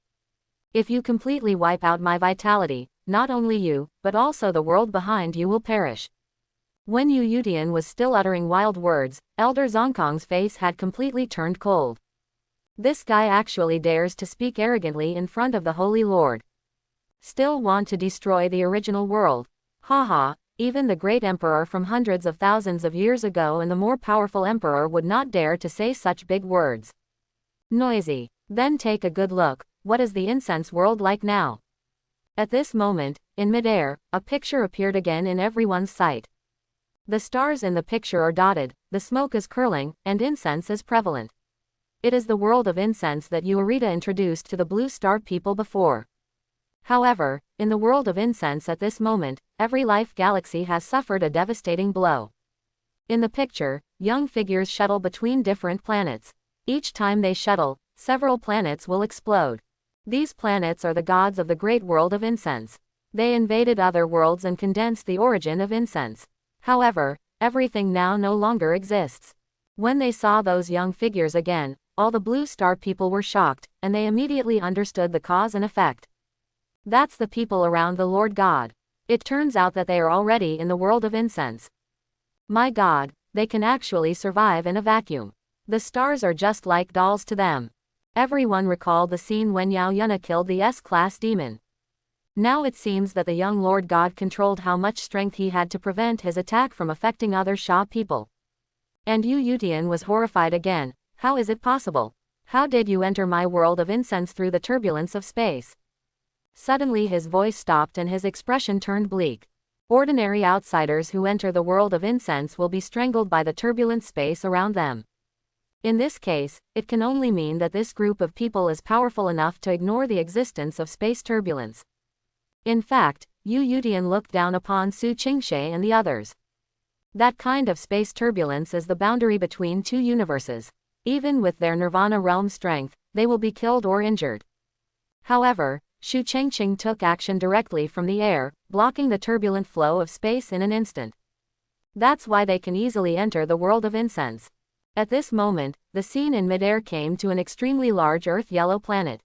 If you completely wipe out my vitality, not only you, but also the world behind you will perish. When Yu Yutian was still uttering wild words, Elder Zongkong's face had completely turned cold. This guy actually dares to speak arrogantly in front of the Holy Lord. Still want to destroy the original world. Haha, even the great emperor from hundreds of thousands of years ago and the more powerful emperor would not dare to say such big words. Noisy. Then take a good look, what is the incense world like now? At this moment, in midair, a picture appeared again in everyone's sight. The stars in the picture are dotted, the smoke is curling, and incense is prevalent. It is the world of incense that Yuarita introduced to the blue star people before. However, in the world of incense at this moment, every life galaxy has suffered a devastating blow. In the picture, young figures shuttle between different planets. Each time they shuttle, several planets will explode. These planets are the gods of the great world of incense. They invaded other worlds and condensed the origin of incense. However, everything now no longer exists. When they saw those young figures again, all the blue star people were shocked, and they immediately understood the cause and effect. That's the people around the Lord God. It turns out that they are already in the world of incense. My God, they can actually survive in a vacuum. The stars are just like dolls to them. Everyone recalled the scene when Yao Yuna killed the S-class demon. Now it seems that the young Lord God controlled how much strength he had to prevent his attack from affecting other Sha people. And Yu Yutian was horrified again. How is it possible? How did you enter my world of incense through the turbulence of space? Suddenly his voice stopped and his expression turned bleak. Ordinary outsiders who enter the world of incense will be strangled by the turbulent space around them. In this case, it can only mean that this group of people is powerful enough to ignore the existence of space turbulence. In fact, Yu Yutian looked down upon Su Qingshe and the others. That kind of space turbulence is the boundary between two universes. Even with their Nirvana realm strength, they will be killed or injured. However, Shu Chengqing took action directly from the air, blocking the turbulent flow of space in an instant. That's why they can easily enter the world of incense. At this moment, the scene in midair came to an extremely large earth-yellow planet.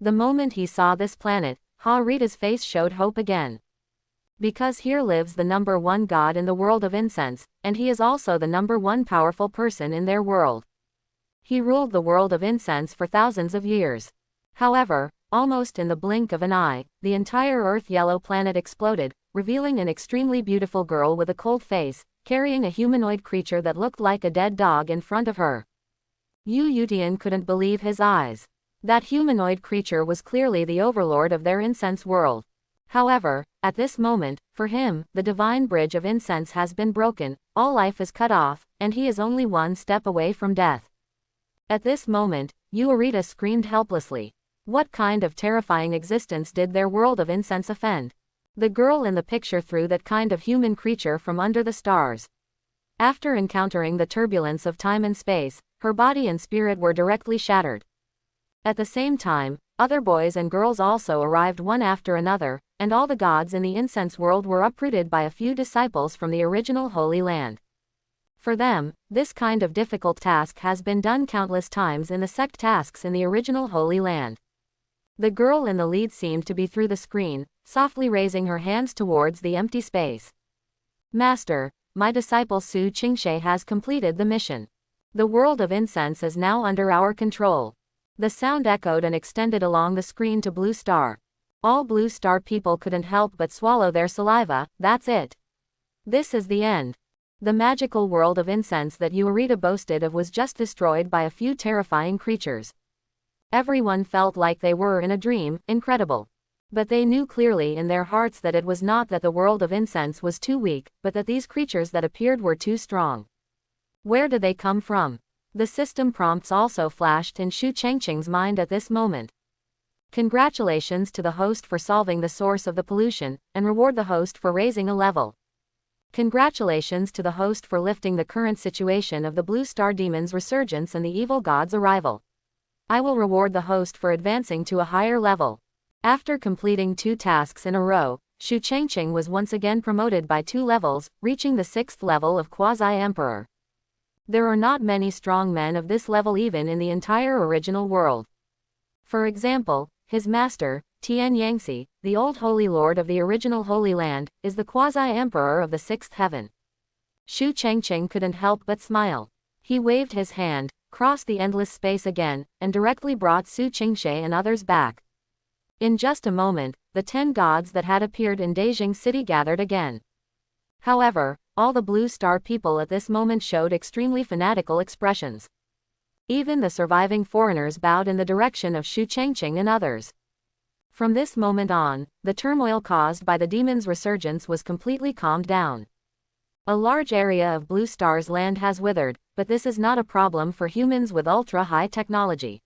The moment he saw this planet, Ha-Rita's face showed hope again. Because here lives the number one god in the world of incense, and he is also the number one powerful person in their world. He ruled the world of incense for thousands of years. However, almost in the blink of an eye, the entire earth-yellow planet exploded, revealing an extremely beautiful girl with a cold face, carrying a humanoid creature that looked like a dead dog in front of her. Yu Yutian couldn't believe his eyes. That humanoid creature was clearly the overlord of their incense world. However, at this moment, for him, the divine bridge of incense has been broken, all life is cut off, and he is only one step away from death. At this moment, Yuarita screamed helplessly. What kind of terrifying existence did their world of incense offend? The girl in the picture threw that kind of human creature from under the stars. After encountering the turbulence of time and space, her body and spirit were directly shattered. At the same time, other boys and girls also arrived one after another, and all the gods in the incense world were uprooted by a few disciples from the original Holy Land. For them, this kind of difficult task has been done countless times in the sect tasks in the original Holy Land. The girl in the lead seemed to be through the screen, softly raising her hands towards the empty space. Master, my disciple Su Qingshe has completed the mission. The world of incense is now under our control." The sound echoed and extended along the screen to Blue Star. All Blue Star people couldn't help but swallow their saliva. That's it. This is the end. The magical world of incense that Uerita boasted of was just destroyed by a few terrifying creatures. Everyone felt like they were in a dream. Incredible. But they knew clearly in their hearts that it was not that the world of incense was too weak, but that these creatures that appeared were too strong. Where did they come from? The system prompts also flashed in Shu Chengqing's mind at this moment. Congratulations to the host for solving the source of the pollution, and reward the host for raising a level. Congratulations to the host for lifting the current situation of the Blue Star Demon's resurgence and the evil god's arrival. I will reward the host for advancing to a higher level. After completing 2 tasks in a row, Shu Chengqing was once again promoted by 2 levels, reaching the 6th level of Quasi-Emperor. There are not many strong men of this level even in the entire original world. For example, his master, Tian Yangxi, the old Holy Lord of the original Holy Land, is the Quasi-Emperor of the 6th heaven. Shu Chengqing couldn't help but smile. He waved his hand, crossed the endless space again, and directly brought Su Qingshe and others back. In just a moment, the 10 gods that had appeared in Beijing City gathered again. However, all the Blue Star people at this moment showed extremely fanatical expressions. Even the surviving foreigners bowed in the direction of Shu Chengqing and others. From this moment on, the turmoil caused by the demon's resurgence was completely calmed down. A large area of Blue Star's land has withered, but this is not a problem for humans with ultra-high technology.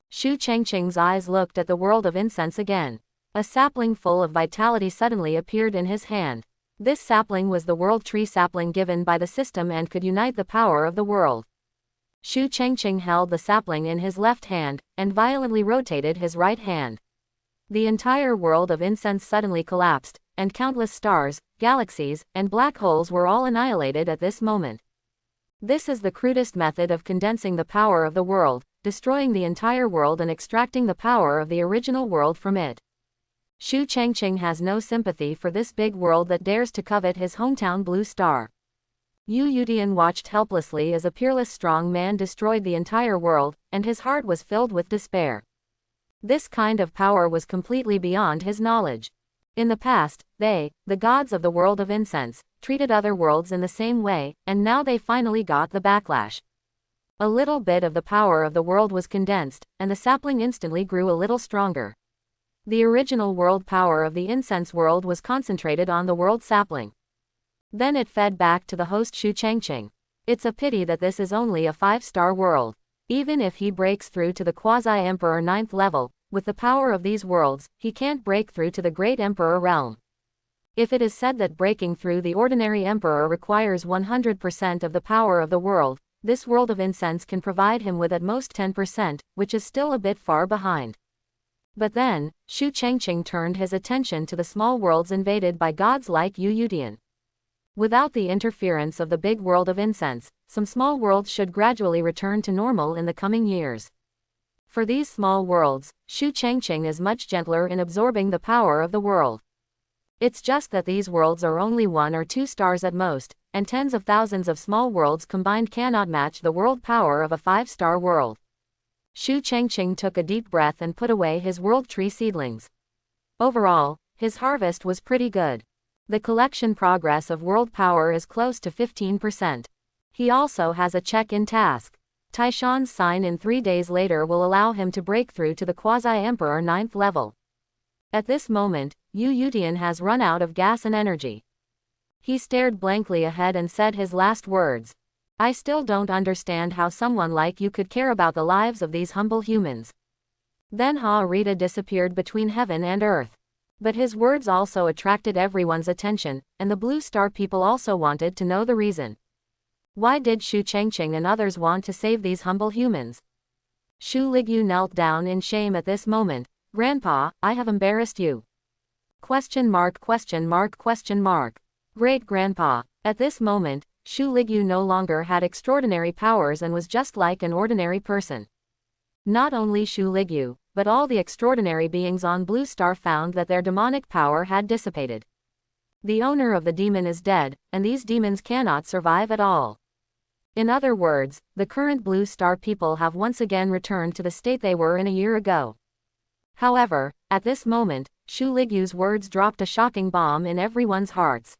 Shu Chengqing's eyes looked at the world of incense again. A sapling full of vitality suddenly appeared in his hand. This sapling was the world tree sapling given by the system and could unite the power of the world. Shu Chengqing held the sapling in his left hand, and violently rotated his right hand. The entire world of incense suddenly collapsed, and countless stars, galaxies, and black holes were all annihilated at this moment. This is the crudest method of condensing the power of the world, destroying the entire world and extracting the power of the original world from it. Shu Chengqing has no sympathy for this big world that dares to covet his hometown Blue Star. Yu Yutian watched helplessly as a peerless strong man destroyed the entire world, and his heart was filled with despair. This kind of power was completely beyond his knowledge. In the past, they, the gods of the world of incense, treated other worlds in the same way, and now they finally got the backlash. A little bit of the power of the world was condensed, and the sapling instantly grew a little stronger. The original world power of the incense world was concentrated on the world sapling. Then it fed back to the host Shu Chengqing. It's a pity that this is only a 5-star world. Even if he breaks through to the Quasi-Emperor 9th level, with the power of these worlds, he can't break through to the Great Emperor realm. If it is said that breaking through the ordinary emperor requires 100% of the power of the world, this world of incense can provide him with at most 10%, which is still a bit far behind. But then, Shu Chengqing turned his attention to the small worlds invaded by gods like Yu Yutian. Without the interference of the big world of incense, some small worlds should gradually return to normal in the coming years. For these small worlds, Shu Chengqing is much gentler in absorbing the power of the world. It's just that these worlds are only 1 or 2 stars at most, and tens of thousands of small worlds combined cannot match the world power of a 5-star world. Shu Chengqing took a deep breath and put away his world tree seedlings. Overall, his harvest was pretty good. The collection progress of world power is close to 15%. He also has a check-in task. Taishan's sign in 3 days later will allow him to break through to the Quasi-Emperor 9th level. At this moment, Yu Yutian has run out of gas and energy. He stared blankly ahead and said his last words. I still don't understand how someone like you could care about the lives of these humble humans. Then Rita disappeared between heaven and earth. But his words also attracted everyone's attention, and the Blue Star people also wanted to know the reason. Why did Shu Chengqing and others want to save these humble humans? Shu Ligyu knelt down in shame at this moment. Grandpa, I have embarrassed you. Question mark, question mark, question mark. Great grandpa. At this moment, Shu Ligyu no longer had extraordinary powers and was just like an ordinary person. Not only Shu Ligyu, but all the extraordinary beings on Blue Star found that their demonic power had dissipated. The owner of the demon is dead, and these demons cannot survive at all. In other words, the current Blue Star people have once again returned to the state they were in a year ago. However, at this moment, Shu Ligyu's words dropped a shocking bomb in everyone's hearts.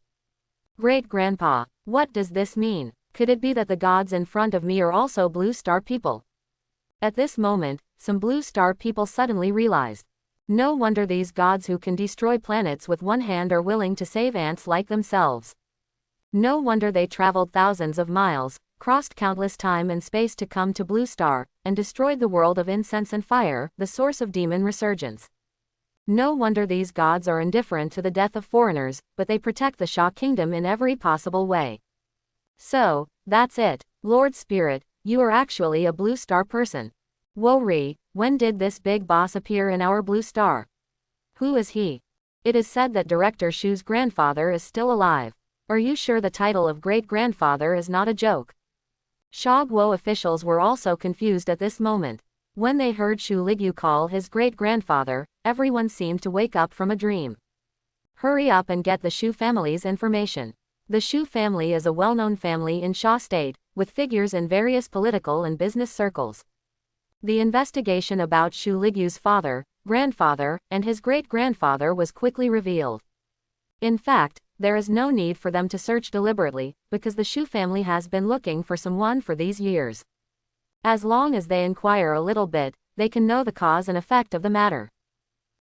Great-grandpa, what does this mean? Could it be that the gods in front of me are also Blue Star people? At this moment, some Blue Star people suddenly realized. No wonder these gods who can destroy planets with one hand are willing to save ants like themselves. No wonder they traveled thousands of miles, crossed countless time and space to come to Blue Star, and destroyed the world of incense and fire, the source of demon resurgence. No wonder these gods are indifferent to the death of foreigners, but they protect the Sha Kingdom in every possible way. So, that's it, Lord Spirit, you are actually a Blue Star person. Wori, when did this big boss appear in our Blue Star? Who is he? It is said that Director Shu's grandfather is still alive. Are you sure the title of great-grandfather is not a joke? Sha Guo officials were also confused at this moment. When they heard Shu Ligyu call his great-grandfather, everyone seemed to wake up from a dream. Hurry up and get the Shu family's information. The Shu family is a well-known family in Sha State, with figures in various political and business circles. The investigation about Shu Ligyu's father, grandfather, and his great-grandfather was quickly revealed. In fact, there is no need for them to search deliberately, because the Shu family has been looking for someone for these years. As long as they inquire a little bit, they can know the cause and effect of the matter.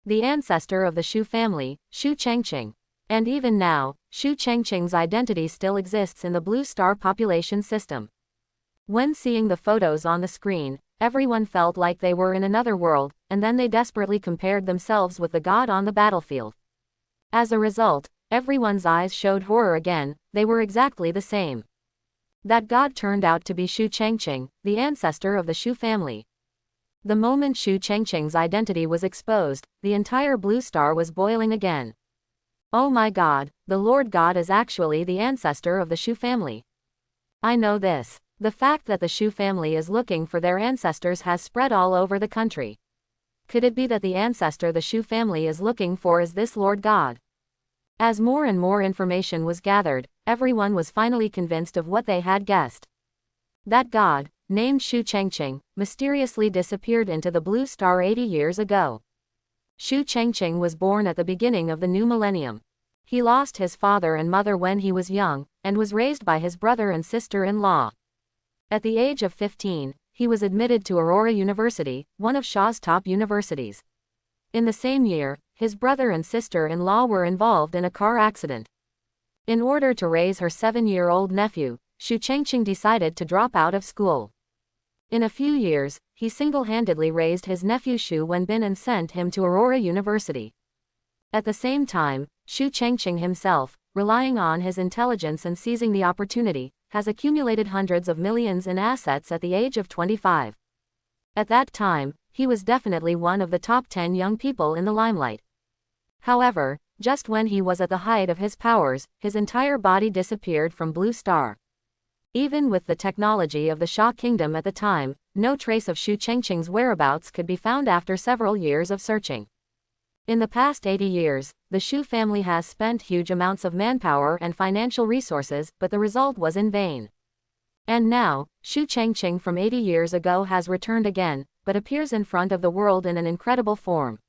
The ancestor of the Shu family, Shu Chengqing. And even now, Shu Chengqing's identity still exists in the Blue Star population system. When seeing the photos on the screen, everyone felt like they were in another world, and then they desperately compared themselves with the god on the battlefield. As a result, everyone's eyes showed horror again, they were exactly the same. That god turned out to be Shu Chengqing, the ancestor of the Shu family. The moment Shu Chengqing's identity was exposed, the entire Blue Star was boiling again. Oh my god, the Lord God is actually the ancestor of the Shu family. I know this. The fact that the Shu family is looking for their ancestors has spread all over the country. Could it be that the ancestor the Shu family is looking for is this Lord God? As more and more information was gathered, everyone was finally convinced of what they had guessed. That god, named Shu Chengqing, mysteriously disappeared into the Blue Star 80 years ago. Shu Chengqing was born at the beginning of the new millennium. He lost his father and mother when he was young, and was raised by his brother and sister-in-law. At the age of 15, he was admitted to Aurora University, one of Sha's top universities. In the same year, his brother and sister-in-law were involved in a car accident. In order to raise her 7-year-old nephew, Shu Chengqing decided to drop out of school. In a few years, he single-handedly raised his nephew Shu Wenbin and sent him to Aurora University. At the same time, Shu Chengqing himself, relying on his intelligence and seizing the opportunity, has accumulated hundreds of millions in assets at the age of 25. At that time, he was definitely one of the top 10 young people in the limelight. However, just when he was at the height of his powers, his entire body disappeared from Blue Star. Even with the technology of the Sha Kingdom at the time, no trace of Shu Chengqing's whereabouts could be found after several years of searching. In the past 80 years, the Shu family has spent huge amounts of manpower and financial resources, but the result was in vain. And now, Shu Chengqing from 80 years ago has returned again, but appears in front of the world in an incredible form.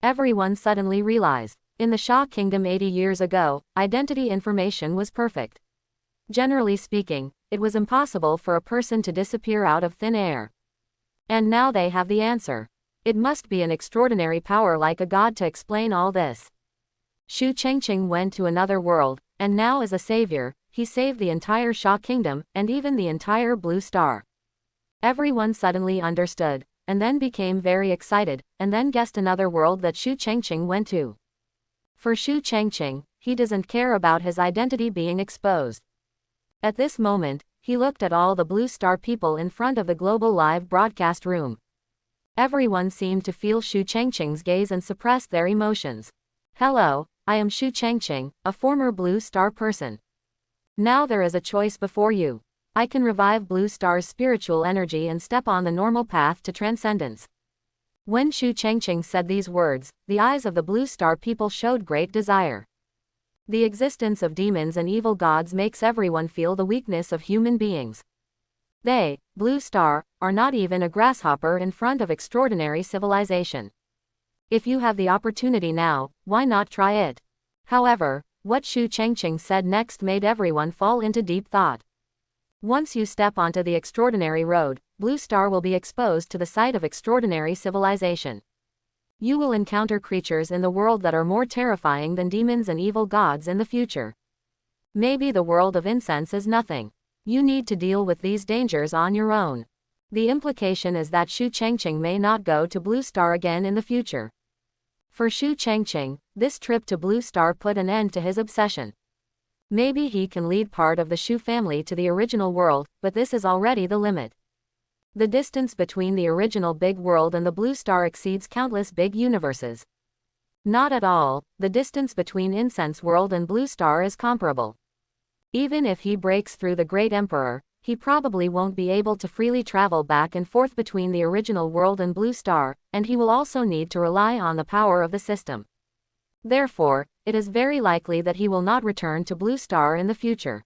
Everyone suddenly realized, in the Sha Kingdom 80 years ago, identity information was perfect. Generally speaking, it was impossible for a person to disappear out of thin air. And now they have the answer. It must be an extraordinary power like a god to explain all this. Shu Chengqing went to another world, and now as a savior, he saved the entire Sha Kingdom, and even the entire Blue Star. Everyone suddenly understood, and then became very excited, and then guessed another world that Shu Chengqing went to. For Shu Chengqing, he doesn't care about his identity being exposed. At this moment, he looked at all the Blue Star people in front of the global live broadcast room. Everyone seemed to feel Shu Chengqing's gaze and suppressed their emotions. Hello, I am Shu Chengqing, a former Blue Star person. Now there is a choice before you. I can revive Blue Star's spiritual energy and step on the normal path to transcendence. When Shu Chengqing said these words, the eyes of the Blue Star people showed great desire. The existence of demons and evil gods makes everyone feel the weakness of human beings. They, Blue Star, are not even a grasshopper in front of extraordinary civilization. If you have the opportunity now, why not try it? However, what Shu Chengqing said next made everyone fall into deep thought. Once you step onto the extraordinary road, Blue Star will be exposed to the sight of extraordinary civilization. You will encounter creatures in the world that are more terrifying than demons and evil gods in the future. Maybe the world of incense is nothing. You need to deal with these dangers on your own. The implication is that Shu Chengqing may not go to Blue Star again in the future. For Shu Chengqing, this trip to Blue Star put an end to his obsession. Maybe he can lead part of the Shu family to the original world, but this is already the limit. The distance between the original big world and the Blue Star exceeds countless big universes. Not at all, the distance between Incense World and Blue Star is comparable. Even if he breaks through the Great Emperor, he probably won't be able to freely travel back and forth between the original world and Blue Star, and he will also need to rely on the power of the system. Therefore, it is very likely that he will not return to Blue Star in the future.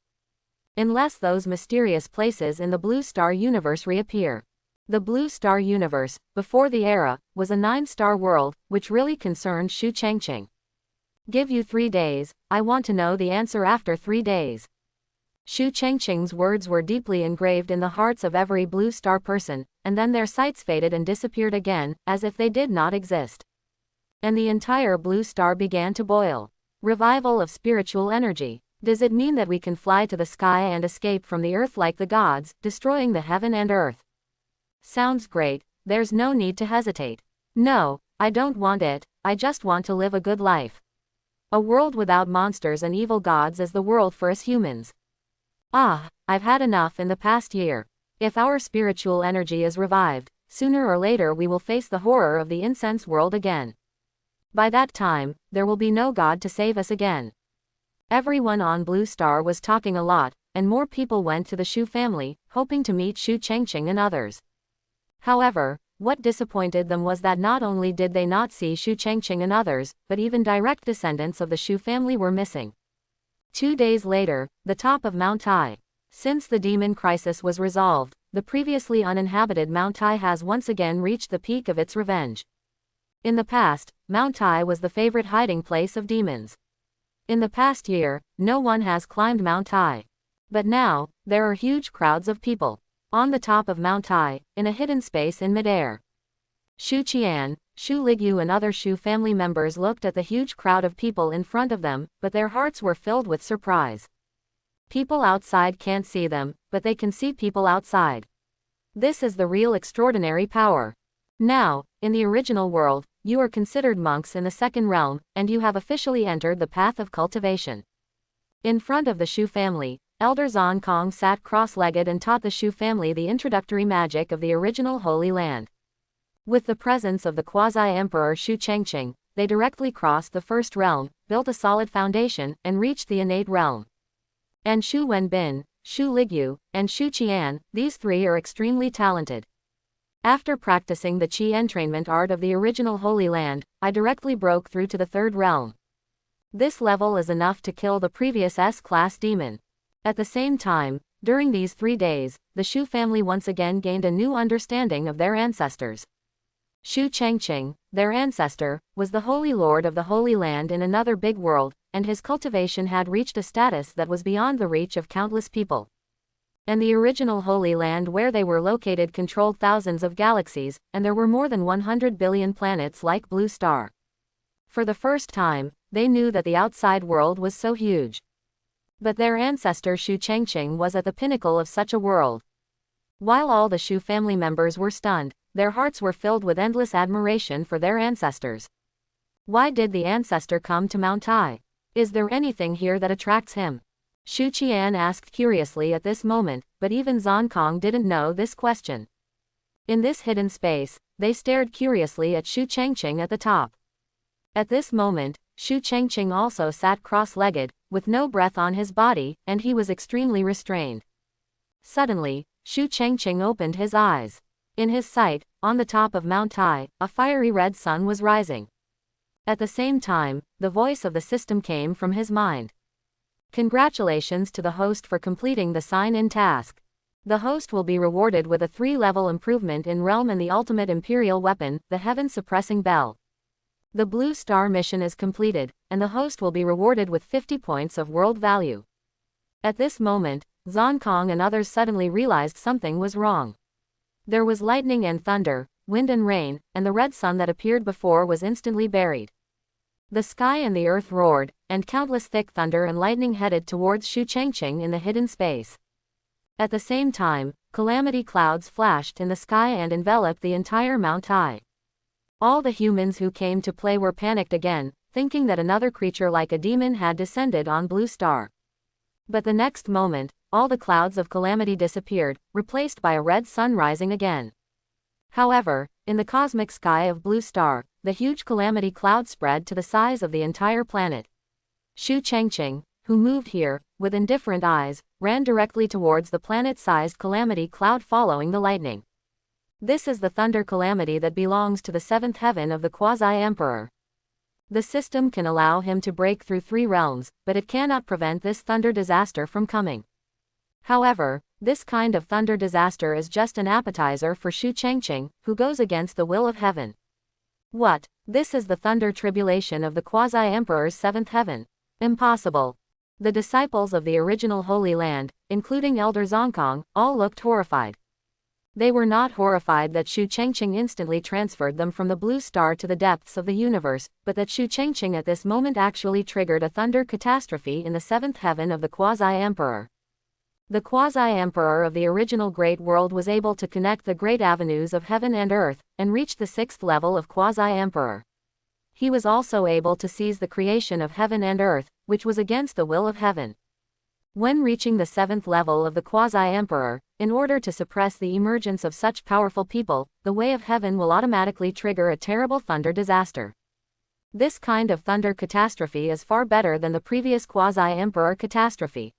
Unless those mysterious places in the Blue Star universe reappear. The Blue Star universe, before the era, was a 9-star world, which really concerned Shu Chengqing. Give you 3 days, I want to know the answer after 3 days. Shu Chengqing's words were deeply engraved in the hearts of every Blue Star person, and then their sights faded and disappeared again, as if they did not exist. And the entire Blue Star began to boil. Revival of spiritual energy. Does it mean that we can fly to the sky and escape from the earth like the gods, destroying the heaven and earth? Sounds great, there's no need to hesitate. No, I don't want it, I just want to live a good life. A world without monsters and evil gods is the world for us humans. I've had enough in the past year. If our spiritual energy is revived, sooner or later we will face the horror of the incense world again. By that time, there will be no god to save us again. Everyone on Blue Star was talking a lot, and more people went to the Shu family, hoping to meet Shu Chengqing and others. However, what disappointed them was that not only did they not see Shu Chengqing and others, but even direct descendants of the Shu family were missing. 2 days later, the top of Mount Tai. Since the demon crisis was resolved, the previously uninhabited Mount Tai has once again reached the peak of its revenge. In the past, Mount Tai was the favorite hiding place of demons. In the past year, no one has climbed Mount Tai. But now, there are huge crowds of people. On the top of Mount Tai, in a hidden space in midair. Shu Qian, Shu Ligyu and other Shu family members looked at the huge crowd of people in front of them, but their hearts were filled with surprise. People outside can't see them, but they can see people outside. This is the real extraordinary power. Now, in the original world, you are considered monks in the second realm, and you have officially entered the path of cultivation. In front of the Shu family, Elder Zon Kong sat cross-legged and taught the Shu family the introductory magic of the original Holy Land. With the presence of the Quasi-Emperor Shu Chengqing, they directly crossed the first realm, built a solid foundation, and reached the innate realm. And Shu Wenbin, Shu Ligyu, and Shu Qian, these 3 are extremely talented. After practicing the Qi entrainment art of the original Holy Land, I directly broke through to the 3rd realm. This level is enough to kill the previous S-class demon. At the same time, during these 3 days, the Shu family once again gained a new understanding of their ancestors. Shu Chengqing, their ancestor, was the Holy Lord of the Holy Land in another big world, and his cultivation had reached a status that was beyond the reach of countless people. And the original Holy Land where they were located controlled thousands of galaxies, and there were more than 100 billion planets like Blue Star. For the first time, they knew that the outside world was so huge. But their ancestor Shu Chengqing was at the pinnacle of such a world. While all the Shu family members were stunned, their hearts were filled with endless admiration for their ancestors. Why did the ancestor come to Mount Tai? Is there anything here that attracts him? Shu Qian asked curiously at this moment, but even Zon Kong didn't know this question. In this hidden space, they stared curiously at Shu Chengqing at the top. At this moment, Shu Chengqing also sat cross-legged, with no breath on his body, and he was extremely restrained. Suddenly, Shu Chengqing opened his eyes. In his sight, on the top of Mount Tai, a fiery red sun was rising. At the same time, the voice of the system came from his mind. Congratulations to the host for completing the sign-in task. The host will be rewarded with a 3-level improvement in realm and the ultimate imperial weapon, the heaven-suppressing bell. The Blue Star mission is completed, and the host will be rewarded with 50 points of world value. At this moment, Zonkong and others suddenly realized something was wrong. There was lightning and thunder, wind and rain, and the red sun that appeared before was instantly buried. The sky and the earth roared, and countless thick thunder and lightning headed towards Shu Changqing in the hidden space. At the same time, calamity clouds flashed in the sky and enveloped the entire Mount Tai. All the humans who came to play were panicked again, thinking that another creature like a demon had descended on Blue Star. But the next moment, all the clouds of calamity disappeared, replaced by a red sun rising again. However, in the cosmic sky of Blue Star, the huge calamity cloud spread to the size of the entire planet. Shu Changqing, who moved here, with indifferent eyes, ran directly towards the planet-sized calamity cloud following the lightning. This is the thunder calamity that belongs to the 7th heaven of the Quasi-Emperor. The system can allow him to break through 3 realms, but it cannot prevent this thunder disaster from coming. However, this kind of thunder disaster is just an appetizer for Shu Changqing, who goes against the will of heaven. What? This is the thunder tribulation of the Quasi-Emperor's 7th heaven. Impossible. The disciples of the original Holy Land, including Elder Zonkong, all looked horrified. They were not horrified that Shu Changqing instantly transferred them from the Blue Star to the depths of the universe, but that Shu Changqing at this moment actually triggered a thunder catastrophe in the 7th heaven of the Quasi-Emperor. The Quasi-Emperor of the original Great World was able to connect the great avenues of heaven and earth, and reach the 6th level of Quasi-Emperor. He was also able to seize the creation of heaven and earth, which was against the will of heaven. When reaching the 7th level of the Quasi-Emperor, in order to suppress the emergence of such powerful people, the way of heaven will automatically trigger a terrible thunder disaster. This kind of thunder catastrophe is far better than the previous Quasi-Emperor catastrophe.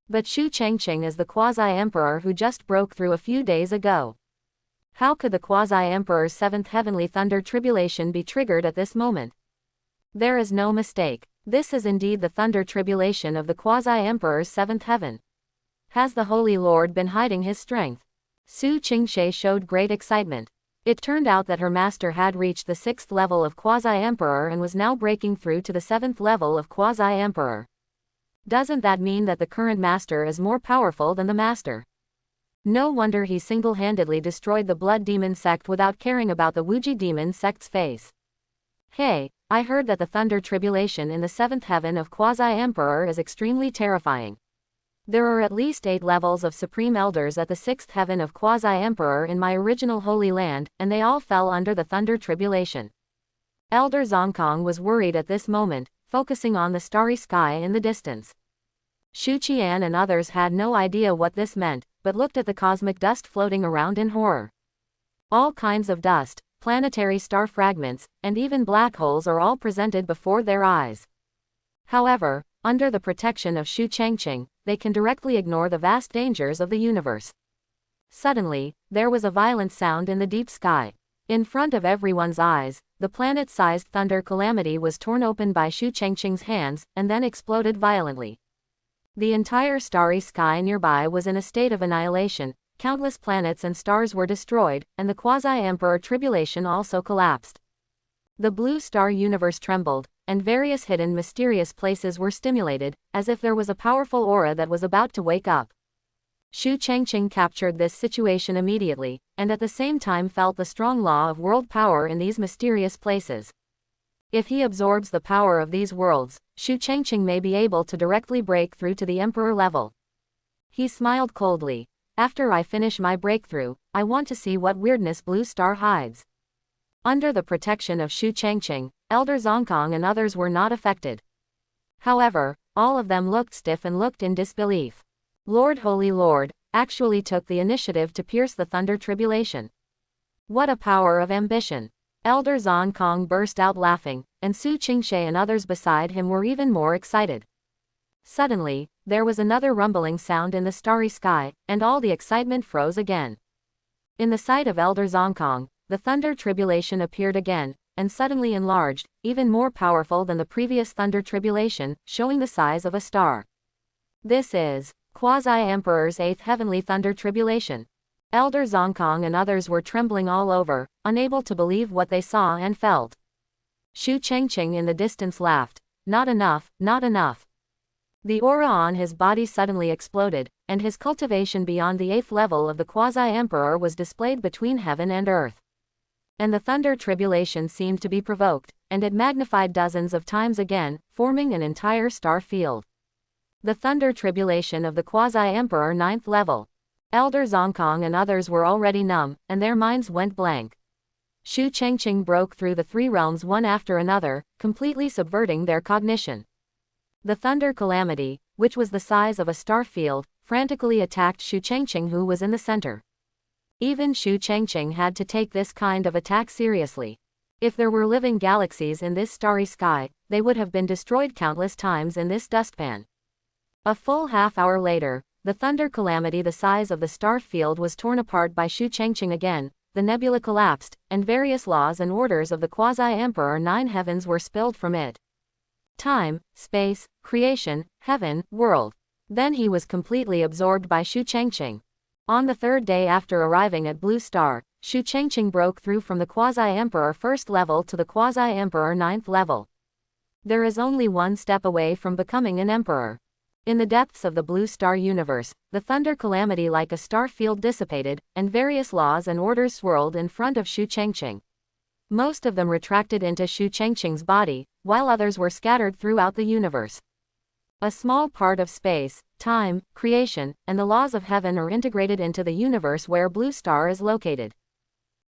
But Shu Changqing is the Quasi-Emperor who just broke through a few days ago. How could the Quasi-Emperor's 7th heavenly thunder tribulation be triggered at this moment? There is no mistake. This is indeed the thunder tribulation of the Quasi-Emperor's 7th heaven. Has the Holy Lord been hiding his strength? Su Qingshe showed great excitement. It turned out that her master had reached the 6th level of Quasi-Emperor and was now breaking through to the 7th level of Quasi-Emperor. Doesn't that mean that the current master is more powerful than the master? No wonder he single-handedly destroyed the Blood Demon sect without caring about the Wuji Demon sect's face. Hey, I heard that the thunder tribulation in the 7th heaven of Quasi-Emperor is extremely terrifying. There are at least 8 levels of Supreme Elders at the 6th heaven of Quasi-Emperor in my original Holy Land, and they all fell under the thunder tribulation. Elder Zonkong was worried at this moment, focusing on the starry sky in the distance. Shu Qian and others had no idea what this meant, but looked at the cosmic dust floating around in horror. All kinds of dust, planetary star fragments, and even black holes are all presented before their eyes. However, under the protection of Shu Changqing, they can directly ignore the vast dangers of the universe. Suddenly, there was a violent sound in the deep sky. In front of everyone's eyes, the planet-sized thunder calamity was torn open by Shu Changqing's hands, and then exploded violently. The entire starry sky nearby was in a state of annihilation, countless planets and stars were destroyed, and the Quasi-Emperor tribulation also collapsed. The Blue Star universe trembled, and various hidden mysterious places were stimulated, as if there was a powerful aura that was about to wake up. Shu Changqing captured this situation immediately, and at the same time felt the strong law of world power in these mysterious places. If he absorbs the power of these worlds, Shu Changqing may be able to directly break through to the Emperor level. He smiled coldly. After I finish my breakthrough, I want to see what weirdness Blue Star hides. Under the protection of Shu Changqing, Elder Zonkong and others were not affected. However, all of them looked stiff and looked in disbelief. Lord Holy Lord actually took the initiative to pierce the thunder tribulation. What a power of ambition! Elder Zonkong burst out laughing, and Su Qingshe and others beside him were even more excited. Suddenly, there was another rumbling sound in the starry sky, and all the excitement froze again. In the sight of Elder Zonkong, the thunder tribulation appeared again, and suddenly enlarged, even more powerful than the previous thunder tribulation, showing the size of a star. This is Quasi-Emperor's 8th heavenly thunder tribulation. Elder Zongkong and others were trembling all over, unable to believe what they saw and felt. Shu Chengqing in the distance laughed. Not enough, not enough. The aura on his body suddenly exploded, and his cultivation beyond the 8th level of the Quasi-Emperor was displayed between heaven and earth. And the thunder tribulation seemed to be provoked, and it magnified dozens of times again, forming an entire star field. The thunder tribulation of the Quasi-Emperor 9th level. Elder Zongkong and others were already numb, and their minds went blank. Shu Chengqing broke through the 3 realms one after another, completely subverting their cognition. The thunder calamity, which was the size of a star field, frantically attacked Shu Chengqing, who was in the center. Even Shu Chengqing had to take this kind of attack seriously. If there were living galaxies in this starry sky, they would have been destroyed countless times in this dustpan. A full half-hour later, the thunder calamity the size of the star field was torn apart by Shu Chengqing again, the nebula collapsed, and various laws and orders of the Quasi-Emperor 9 heavens were spilled from it. Time, space, creation, heaven, world. Then he was completely absorbed by Shu Chengqing. On the 3rd day after arriving at Blue Star, Shu Chengqing broke through from the Quasi-Emperor 1st level to the Quasi-Emperor 9th level. There is only one step away from becoming an emperor. In the depths of the Blue Star universe, the thunder calamity like a star field dissipated, and various laws and orders swirled in front of Shu Chengqing. Most of them retracted into Shu Chengqing's body, while others were scattered throughout the universe. A small part of space, time, creation, and the laws of heaven are integrated into the universe where Blue Star is located.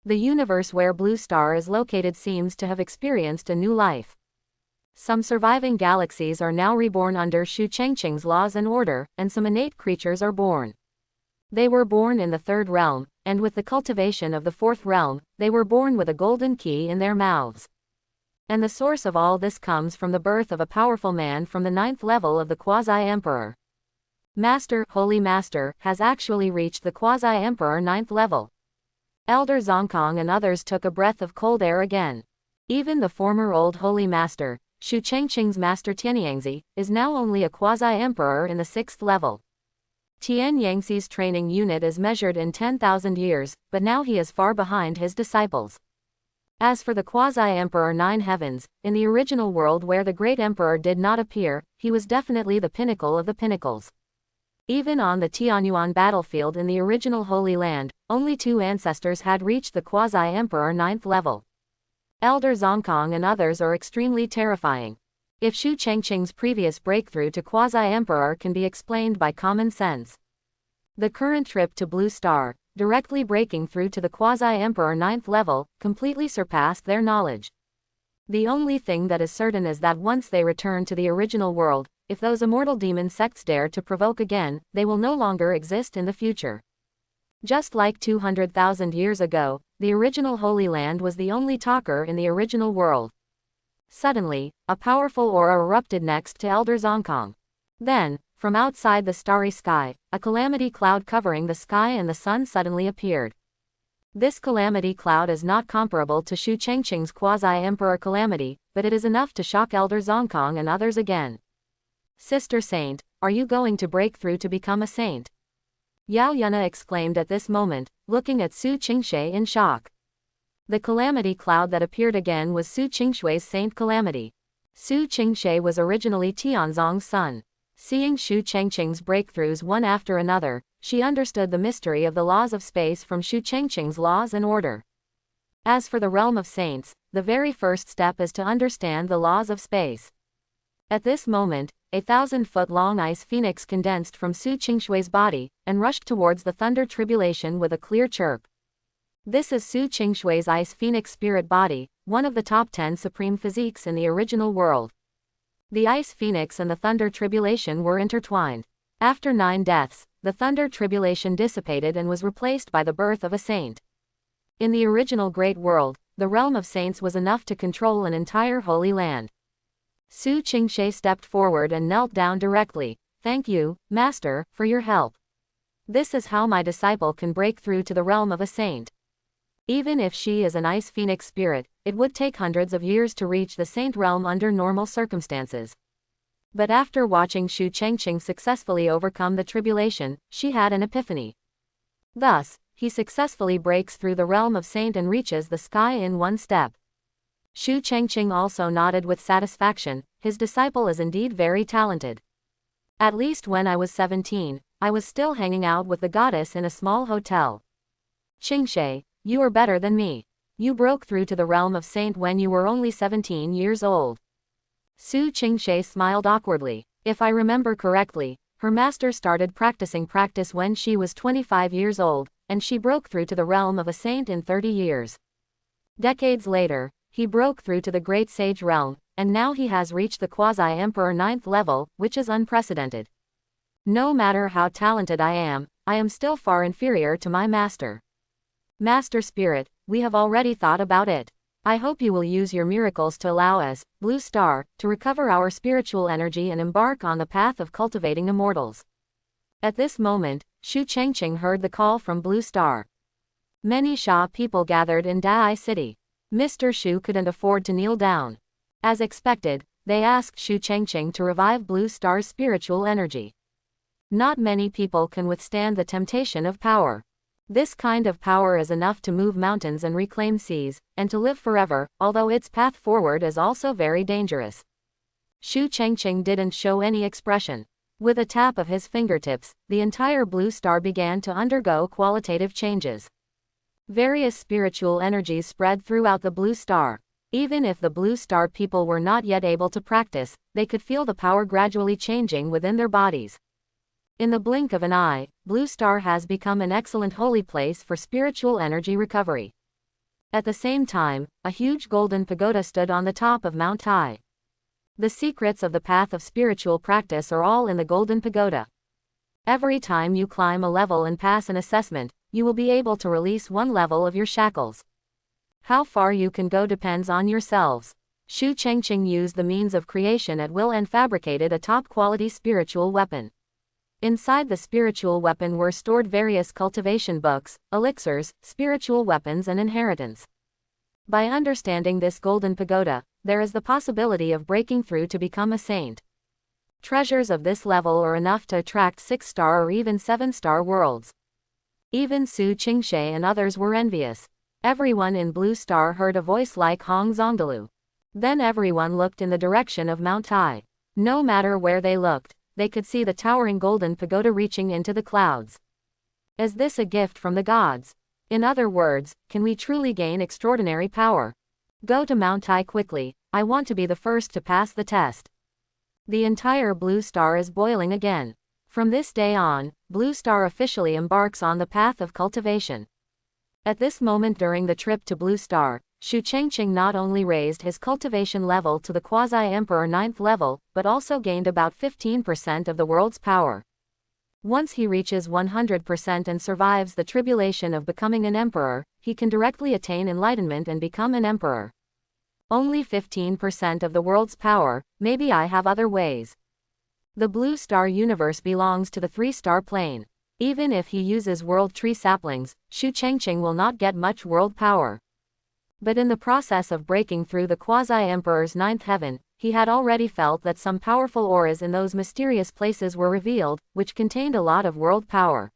The universe where Blue Star is located seems to have experienced a new life. Some surviving galaxies are now reborn under Shu Chengqing's laws and order, and some innate creatures are born. They were born in the 3rd realm, and with the cultivation of the 4th realm, they were born with a golden key in their mouths. And the source of all this comes from the birth of a powerful man from the 9th level of the Quasi-Emperor. Master, Holy Master, has actually reached the Quasi-Emperor 9th level. Elder Zongkong and others took a breath of cold air again. Even the former old Holy Master, Shu Chengqing's master Tianyangzi, is now only a Quasi-Emperor in the 6th level. Tianyangzi's training unit is measured in 10,000 years, but now he is far behind his disciples. As for the Quasi-Emperor 9 heavens, in the original world where the great emperor did not appear, he was definitely the pinnacle of the pinnacles. Even on the Tianyuan battlefield in the original Holy Land, only 2 ancestors had reached the Quasi-Emperor 9th level. Elder Zongkong and others are extremely terrifying. If Shu Chengqing's previous breakthrough to Quasi-Emperor can be explained by common sense, the current trip to Blue Star, directly breaking through to the Quasi-Emperor 9th level, completely surpassed their knowledge. The only thing that is certain is that once they return to the original world, if those immortal demon sects dare to provoke again, they will no longer exist in the future. Just like 200,000 years ago, the original Holy Land was the only talker in the original world. Suddenly, a powerful aura erupted next to Elder Zongkong. Then, from outside the starry sky, a calamity cloud covering the sky and the sun suddenly appeared. This calamity cloud is not comparable to Shu Chengqing's Quasi-Emperor calamity, but it is enough to shock Elder Zongkong and others again. Sister Saint, are you going to break through to become a saint? Yao Yuna exclaimed at this moment, looking at Su Qingshui in shock. The calamity cloud that appeared again was Su Qingshui's saint calamity. Su Qingshui was originally Tianzong's son. Seeing Shu Chengqing's breakthroughs one after another, she understood the mystery of the laws of space from Shu Chengqing's laws and order. As for the realm of saints, the very first step is to understand the laws of space. At this moment, a 1,000-foot-long ice phoenix condensed from Su Qingshui's body, and rushed towards the thunder tribulation with a clear chirp. This is Su Qingshui's ice phoenix spirit body, one of the top 10 supreme physiques in the original world. The ice phoenix and the thunder tribulation were intertwined. After 9 deaths, the thunder tribulation dissipated and was replaced by the birth of a saint. In the original great world, the realm of saints was enough to control an entire holy land. Su Qingshui stepped forward and knelt down directly. Thank you, Master, for your help. This is how my disciple can break through to the realm of a saint. Even if she is an ice phoenix spirit, it would take hundreds of years to reach the saint realm under normal circumstances. But after watching Shu Chengqing successfully overcome the tribulation, she had an epiphany. Thus, he successfully breaks through the realm of saint and reaches the sky in one step. Shu Chengqing also nodded with satisfaction. His disciple is indeed very talented. At least when I was 17, I was still hanging out with the goddess in a small hotel. Qingshe, you are better than me. You broke through to the realm of saint when you were only 17 years old. Su Qingshe smiled awkwardly. If I remember correctly, her master started practicing when she was 25 years old, and she broke through to the realm of a saint in 30 years. Decades later, he broke through to the great sage realm, and now he has reached the Quasi-Emperor 9th level, which is unprecedented. No matter how talented I am still far inferior to my master. Master Spirit, we have already thought about it. I hope you will use your miracles to allow us, Blue Star, to recover our spiritual energy and embark on the path of cultivating immortals. At this moment, Shu Chengqing heard the call from Blue Star. Many Sha people gathered in Dai City. Mr. Shu couldn't afford to kneel down. As expected, they asked Shu Chengqing to revive Blue Star's spiritual energy. Not many people can withstand the temptation of power. This kind of power is enough to move mountains and reclaim seas, and to live forever, although its path forward is also very dangerous. Shu Chengqing didn't show any expression. With a tap of his fingertips, the entire Blue Star began to undergo qualitative changes. Various spiritual energies spread throughout the Blue Star. Even if the Blue Star people were not yet able to practice, they could feel the power gradually changing within their bodies. In the blink of an eye, Blue Star has become an excellent holy place for spiritual energy recovery. At the same time, a huge golden pagoda stood on the top of Mount Tai. The secrets of the path of spiritual practice are all in the golden pagoda. Every time you climb a level and pass an assessment, you will be able to release one level of your shackles. How far you can go depends on yourselves. Shu Chengqing used the means of creation at will and fabricated a top-quality spiritual weapon. Inside the spiritual weapon were stored various cultivation books, elixirs, spiritual weapons and inheritance. By understanding this golden pagoda, there is the possibility of breaking through to become a saint. Treasures of this level are enough to attract 6-star or even 7-star worlds. Even Su Qingshe and others were envious. Everyone in Blue Star heard a voice like Hong Zongdalu. Then everyone looked in the direction of Mount Tai. No matter where they looked, they could see the towering golden pagoda reaching into the clouds. Is this a gift from the gods? In other words, can we truly gain extraordinary power? Go to Mount Tai quickly, I want to be the first to pass the test. The entire Blue Star is boiling again. From this day on, Blue Star officially embarks on the path of cultivation. At this moment during the trip to Blue Star, Shu Chengqing not only raised his cultivation level to the Quasi-Emperor 9th level, but also gained about 15% of the world's power. Once he reaches 100% and survives the tribulation of becoming an emperor, he can directly attain enlightenment and become an emperor. Only 15% of the world's power, maybe I have other ways. The Blue Star universe belongs to the 3-star plane. Even if he uses world tree saplings, Shu Chengqing will not get much world power. But in the process of breaking through the Quasi-Emperor's 9th heaven, he had already felt that some powerful auras in those mysterious places were revealed, which contained a lot of world power.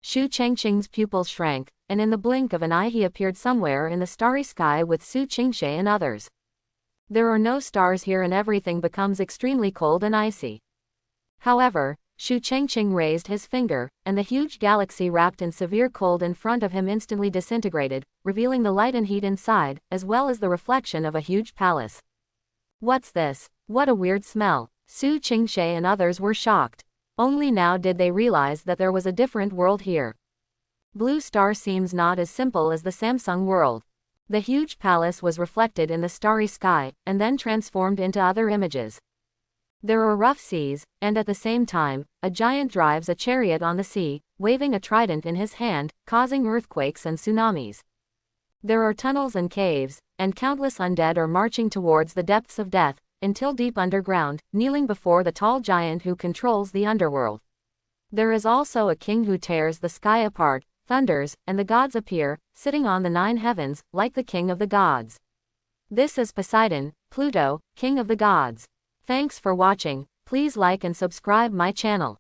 Shu Chengqing's pupils shrank, and in the blink of an eye he appeared somewhere in the starry sky with Su Qingshe and others. There are no stars here and everything becomes extremely cold and icy. However, Shu Chengqing raised his finger, and the huge galaxy wrapped in severe cold in front of him instantly disintegrated, revealing the light and heat inside, as well as the reflection of a huge palace. What's this? What a weird smell. Su Qingshe and others were shocked. Only now did they realize that there was a different world here. Blue Star seems not as simple as the Samsung world. The huge palace was reflected in the starry sky, and then transformed into other images. There are rough seas, and at the same time, a giant drives a chariot on the sea, waving a trident in his hand, causing earthquakes and tsunamis. There are tunnels and caves, and countless undead are marching towards the depths of death, until deep underground, kneeling before the tall giant who controls the underworld. There is also a king who tears the sky apart, thunders, and the gods appear, sitting on the 9 heavens, like the king of the gods. This is Poseidon, Pluto, king of the gods. Thanks for watching. Please like and subscribe my channel.